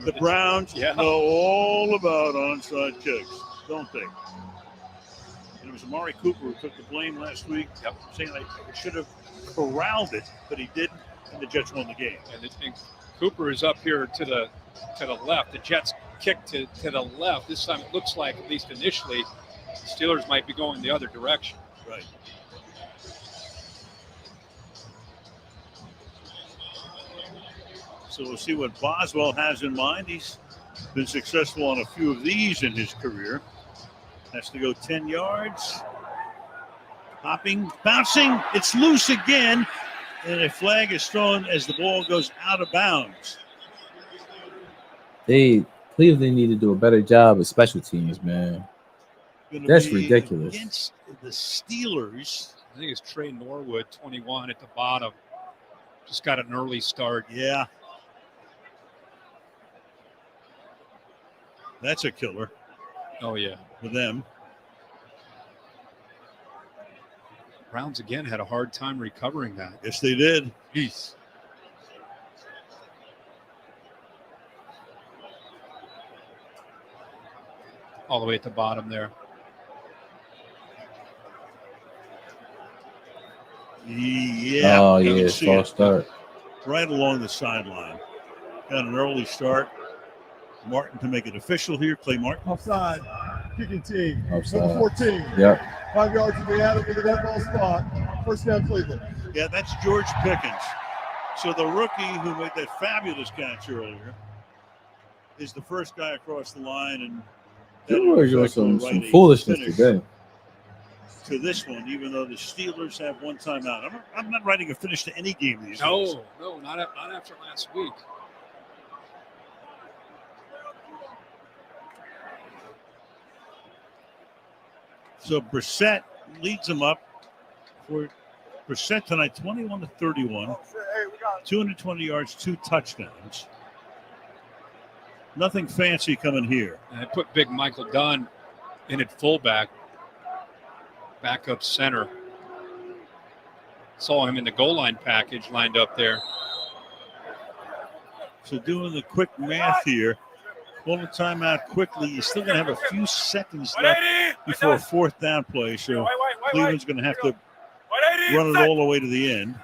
The Browns know all about onside kicks, don't they? And it was Amari Cooper who took the blame last week, saying I should have corralled it, but he didn't, and the Jets won the game. And Cooper is up here to the left. The Jets kick to the left. This time it looks like, at least initially, the Steelers might be going the other direction. Right. So we'll see what Boswell has in mind. He's been successful on a few of these in his career. Has to go 10 yards. Hopping, bouncing. It's loose again. And a flag is thrown as the ball goes out of bounds. Cleveland need to do a better job of special teams, man. That's ridiculous. Against the Steelers. I think it's Trey Norwood, 21 at the bottom. Just got an early start. Yeah. That's a killer. Oh, yeah. For them. Browns again had a hard time recovering that. Yes, they did. Jeez. All the way at the bottom there. Yeah. Oh, yeah, false start. Right along the sideline. Got an early start. Martin to make it official here. Clay Martin. Offside. Kicking team. Offside. Number 14. Yep. 5 yards to be added to the dead ball spot. First down, Cleveland. Yeah, that's George Pickens. So the rookie who made that fabulous catch earlier is the first guy across the line, and You were doing some foolishness today. To this one, even though the Steelers have one timeout. I'm not writing a finish to any game these days. No, not after last week. So Brissett leads them up for Brissett tonight, 21-31, 220 yards, 2 touchdowns. Nothing fancy coming here. And I put big Michael Dunn in at fullback, backup center. Saw him in the goal line package lined up there. So doing the quick math here, call the timeout quickly. You're still going to have a few seconds left before a 4th down play. So Cleveland's going to have to run it all the way to the end,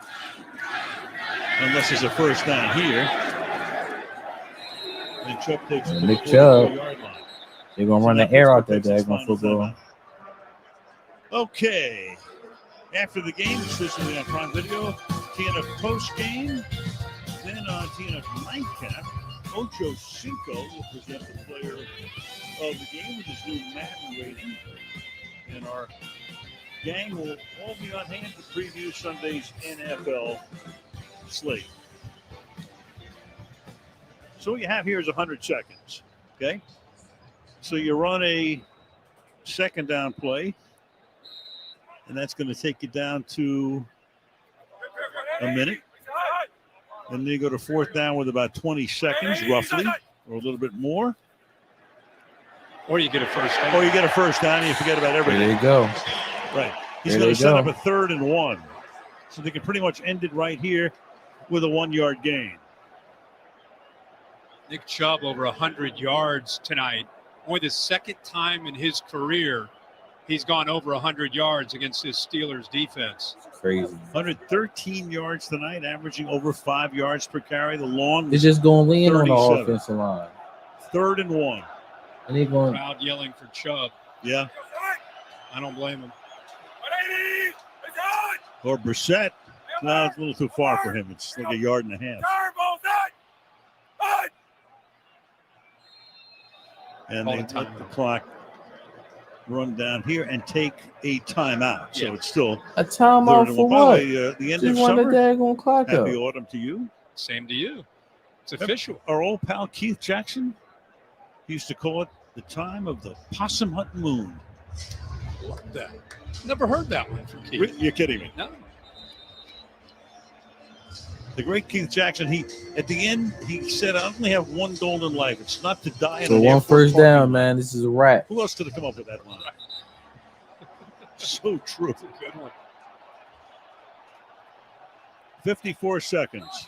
unless there's a first down here. And Chubb takes it to Nick the Chubb. 44-yard line. They're going to run the air out there, daggone football. Okay. After the game, exclusively on Prime Video, TNF post game, then on TNF nightcap, Ocho Cinco will present the player of the game with his new Madden rating. And our gang will all be on hand to preview Sunday's NFL slate. So what you have here is 100 seconds, okay? So you run a second down play. And that's going to take you down to a minute. And then you go to fourth down with about 20 seconds, roughly, or a little bit more. Or you get a first down. Or you get a first down and you forget about everything. There you go. Right. He's going to set up a 3rd and 1. So they can pretty much end it right here with a 1-yard gain. Nick Chubb over 100 yards tonight. Only the second time in his career he's gone over 100 yards against his Steelers defense. Crazy. 113 yards tonight, averaging over 5 yards per carry. The long It's just going to lean on the 37. offensive line. 3rd and 1. And they're going. Crowd yelling for Chubb. Yeah. I don't blame him. Or Brissett. No, it's a little too far for him. It's like a yard and a half. And they let the clock run down here and take a timeout. So it's still a timeout for what? By the end of summer. Daggone clock Happy up. autumn to you. Same to you. It's official. Our old pal Keith Jackson used to call it the time of the possum hunt moon. Love that. Never heard that one from Keith. You're kidding me. No. The great Keith Jackson, at the end, he said, I only have one goal in life. It's not to die in So an one airport first parking down, lot." man. This is a wrap. Who else could have come up with that one? So true. Good one. 54 seconds.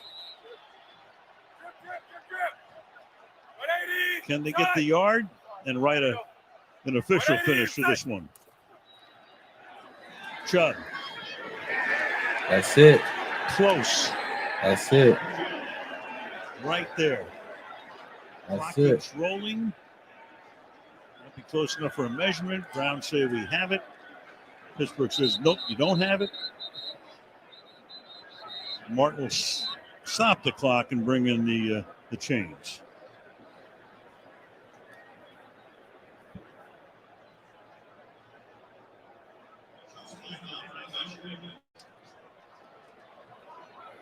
Can they get the yard and write an official finish to this one? Chubb. That's it. Close. That's it. Right there. That's Clock it. keeps rolling. Won't be close enough for a measurement. Browns say we have it. Pittsburgh says, nope, you don't have it. Martin will stop the clock and bring in the change.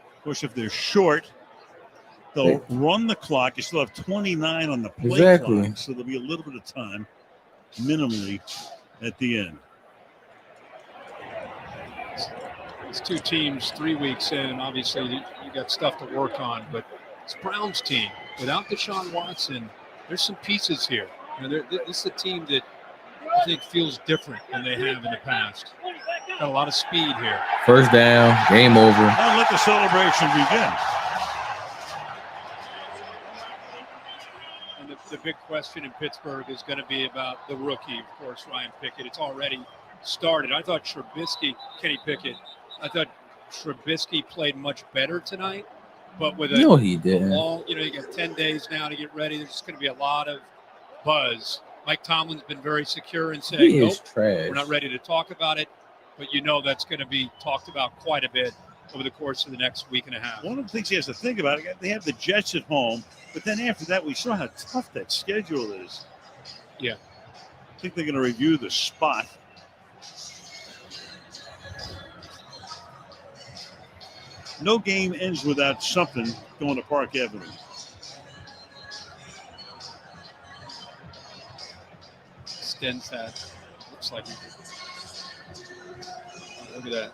Of course, if they're short, they'll run the clock. You still have 29 on the play clock, so there'll be a little bit of time, minimally, at the end. It's two teams 3 weeks in, and obviously you got stuff to work on, but it's Browns team. Without Deshaun Watson, there's some pieces here. This is a team that I think feels different than they have in the past. Got a lot of speed here. First down, game over. Now let the celebration begin. And the big question in Pittsburgh is going to be about the rookie, of course, Ryan Pickett. It's already started. I thought Kenny Pickett, I thought Trubisky played much better tonight, but with No, he didn't. long, you got 10 days now to get ready. There's going to be a lot of buzz. Mike Tomlin's been very secure in saying, He nope, is trash. we're not ready to talk about it, but that's going to be talked about quite a bit over the course of the next week and a half. One of the things he has to think about, they have the Jets at home, but then after that, we saw how tough that schedule is. Yeah. I think they're going to review the spot. No game ends without something going to Park Avenue. Extends that. Looks like look at that.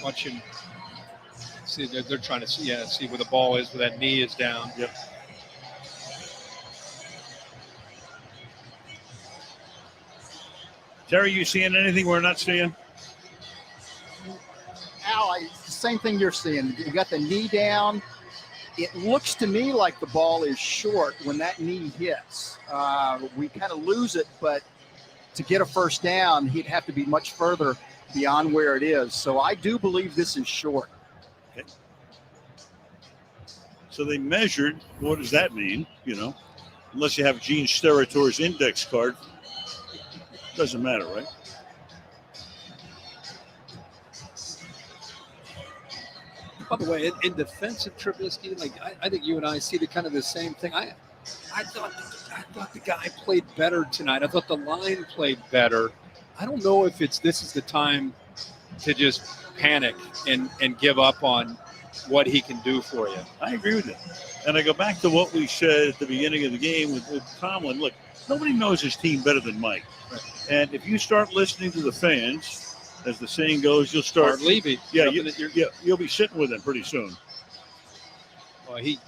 Watch him. See, they're trying to see where the ball is, where that knee is down. Yep. Terry, you seeing anything we're not seeing? Al, it's the same thing you're seeing. You got the knee down. It looks to me like the ball is short when that knee hits. We kind of lose it, but to get a first down, he'd have to be much further beyond where it is. So I do believe this is short. Okay. So they measured. What does that mean? Unless you have Gene Sterator's index card, doesn't matter, right? By the way, in defense of Trubisky, I think you and I see the same thing. I thought the guy played better tonight. I thought the line played better. I don't know if this is the time to just panic and give up on what he can do for you. I agree with you. And I go back to what we said at the beginning of the game with Tomlin. Look, nobody knows his team better than Mike. Right. And if you start listening to the fans, as the saying goes, you'll start leaving. Yeah, you'll be sitting with him pretty soon. Well, he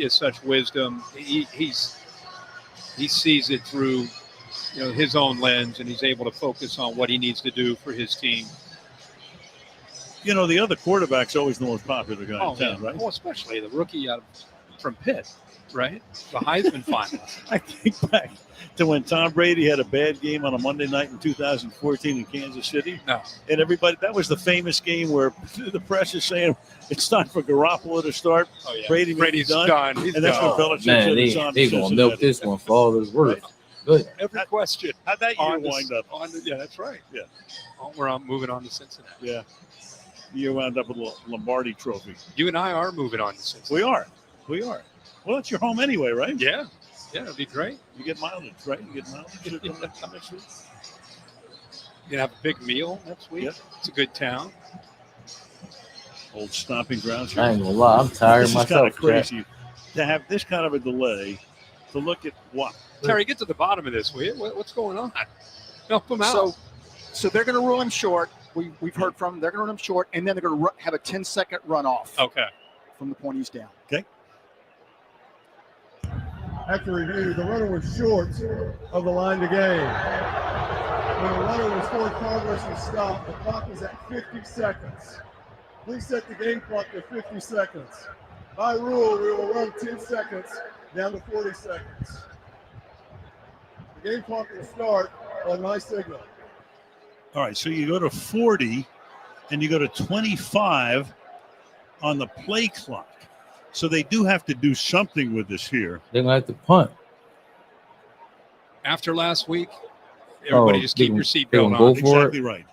has such wisdom. He sees it through, his own lens, and he's able to focus on what he needs to do for his team. The other quarterback's always the most popular guy in town, right? Oh, especially the rookie from Pitt, right? The Heisman finalist. I think back to when Tom Brady had a bad game on a Monday night in 2014 in Kansas City. No. And that was the famous game where the press is saying it's time for Garoppolo to start. Oh, yeah. Brady's done. He's and that's done. when Belichick Man, said it's on they gonna milk this one for all it's worth. Good. Every question. How'd that year wind up? Yeah, that's right. Yeah. We're moving on to Cincinnati. Yeah. You wound up with a Lombardi trophy. You and I are moving on to Cincinnati. We are. Well, it's your home anyway, right? Yeah. Yeah, it'd be great. You get mileage, right? You get mileage next week. You have a big meal next week. Yep. It's a good town. Old stomping grounds. I ain't gonna lie, I'm tired This myself. is kind of Jack. crazy to have this kind of a delay to look at what. Terry, get to the bottom of this, will you? What's going on? Help him out. So they're going to rule him short. We've heard from them. They're going to run him short, and then they're going to have a 10-second runoff. Okay. From the point he's down. Okay. After review, the runner was short of the line to gain. When the runner was forward progress and stopped, the clock was at 50 seconds. Please set the game clock to 50 seconds. By rule, we will run 10 seconds down to 40 seconds. The game clock will start on my signal. All right, so you go to 40 and you go to 25 on the play clock. So they do have to do something with this here. They're gonna have to punt. After last week, everybody just keep your seatbelt on. Go for Exactly it. right.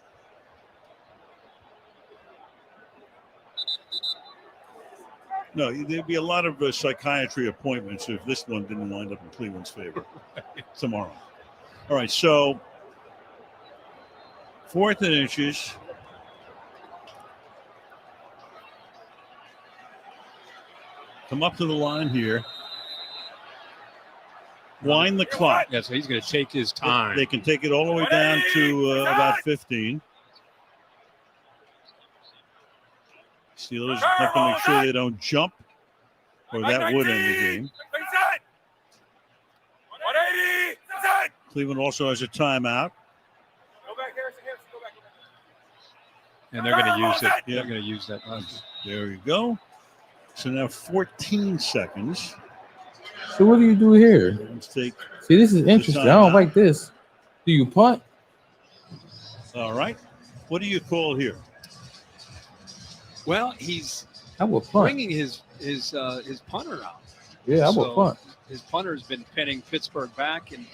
No, there'd be a lot of psychiatry appointments if this one didn't wind up in Cleveland's favor tomorrow. All right, so 4th and inches. Come up to the line here. Wind the clock. Yeah, so he's going to take his time. They can take it all the way down to about 15. Steelers have to make sure they don't jump, or that would end the game. Cleveland also has a timeout. And they're going to use it. Yeah. They're going to use that. There you go. So now 14 seconds. So what do you do here? Let's take. See, this is interesting. I don't like this. Do you punt? All right. What do you call here? Well, he's I will punt. bringing his punter out. Yeah, I will punt. His punter's been pinning Pittsburgh back, and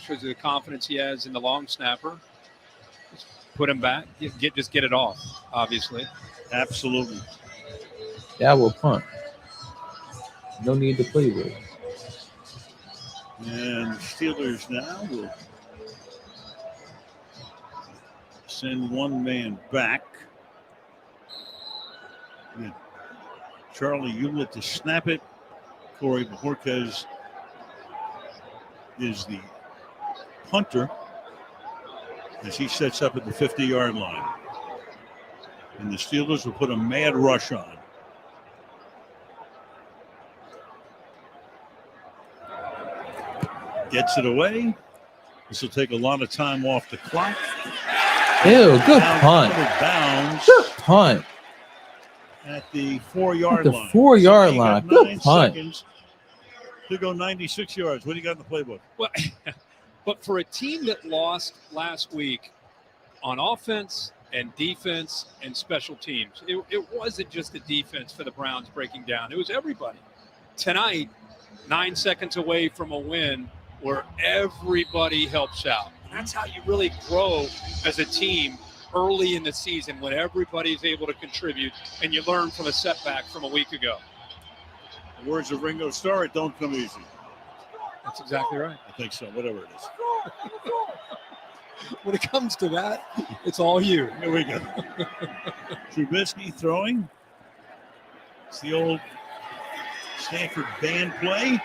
shows you the confidence he has in the long snapper. Just put him back. Just get it off, obviously. Absolutely. Yeah, I will punt. No need to play with. And the Steelers now will send one man back. Yeah. Charlie Hewlett to snap it. Corey Bajorquez is the punter as he sets up at the 50-yard line. And the Steelers will put a mad rush on. Gets it away. This will take a lot of time off the clock. Ew, good punt. Bounds Good punt. at the 4-yard line. 4-yard So you line. got Good 9 punt. seconds to go 96 yards. What do you got in the playbook? Well, but for a team that lost last week on offense and defense and special teams, it wasn't just the defense for the Browns breaking down. It was everybody. Tonight, 9 seconds away from a win where everybody helps out. That's how you really grow as a team early in the season, when everybody's able to contribute and you learn from a setback from a week ago. The words of Ringo Starr, it don't come easy. That's exactly right. I think so, whatever it is. When it comes to that, it's all you. Here we go. Trubisky throwing. It's the old Stanford band play.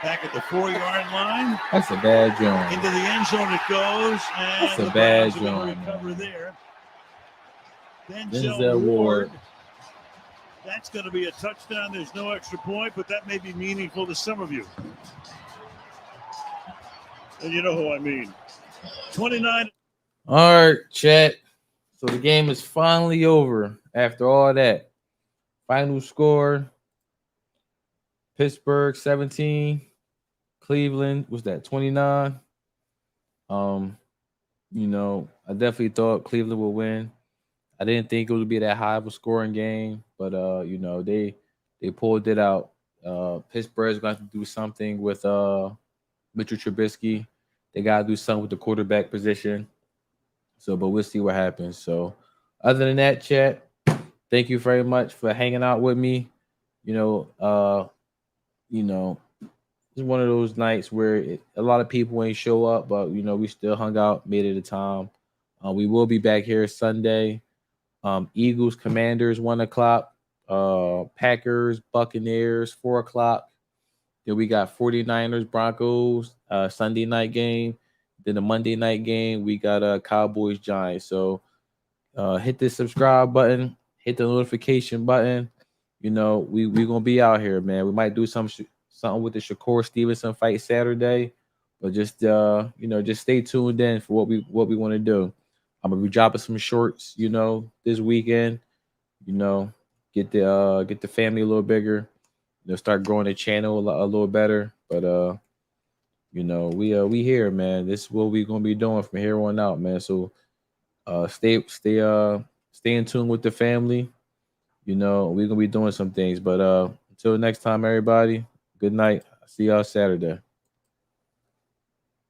Back at the 4-yard line. That's a bad joint. Into the end zone it goes. And That's a the bad Browns are going to joint, recover there. Denzel Ward. That's going to be a touchdown. There's no extra point, but that may be meaningful to some of you. And you know who I mean. 29. All right, chat. So the game is finally over after all that. Final score: Pittsburgh 17, Cleveland was that 29. You know, I definitely thought Cleveland would win. I didn't think it would be that high of a scoring game, but you know, they pulled it out. Pittsburgh's going to have to do something with Mitch Trubisky. They got to do something with the quarterback position. So, but we'll see what happens. So, other than that, chat, thank you very much for hanging out with me. You know, it's one of those nights where a lot of people ain't show up, but you know, we still hung out, made it a time. We will be back here Sunday. Eagles, Commanders, 1:00. Packers, Buccaneers, 4:00. Then we got 49ers, Broncos, Sunday night game. Then the Monday night game, we got Cowboys, Giants. So hit the subscribe button, hit the notification button. You know, we gonna be out here, man. We might do something with the Shakur Stevenson fight Saturday, but just just stay tuned in for what we want to do. I'm gonna be dropping some shorts, you know, this weekend. You know, get the family a little bigger. You know, start growing the channel a little better. But you know, we here, man. This is what we gonna be doing from here on out, man. So stay in tune with the family. You know, we're gonna be doing some things. But until next time, everybody, good night. See y'all Saturday.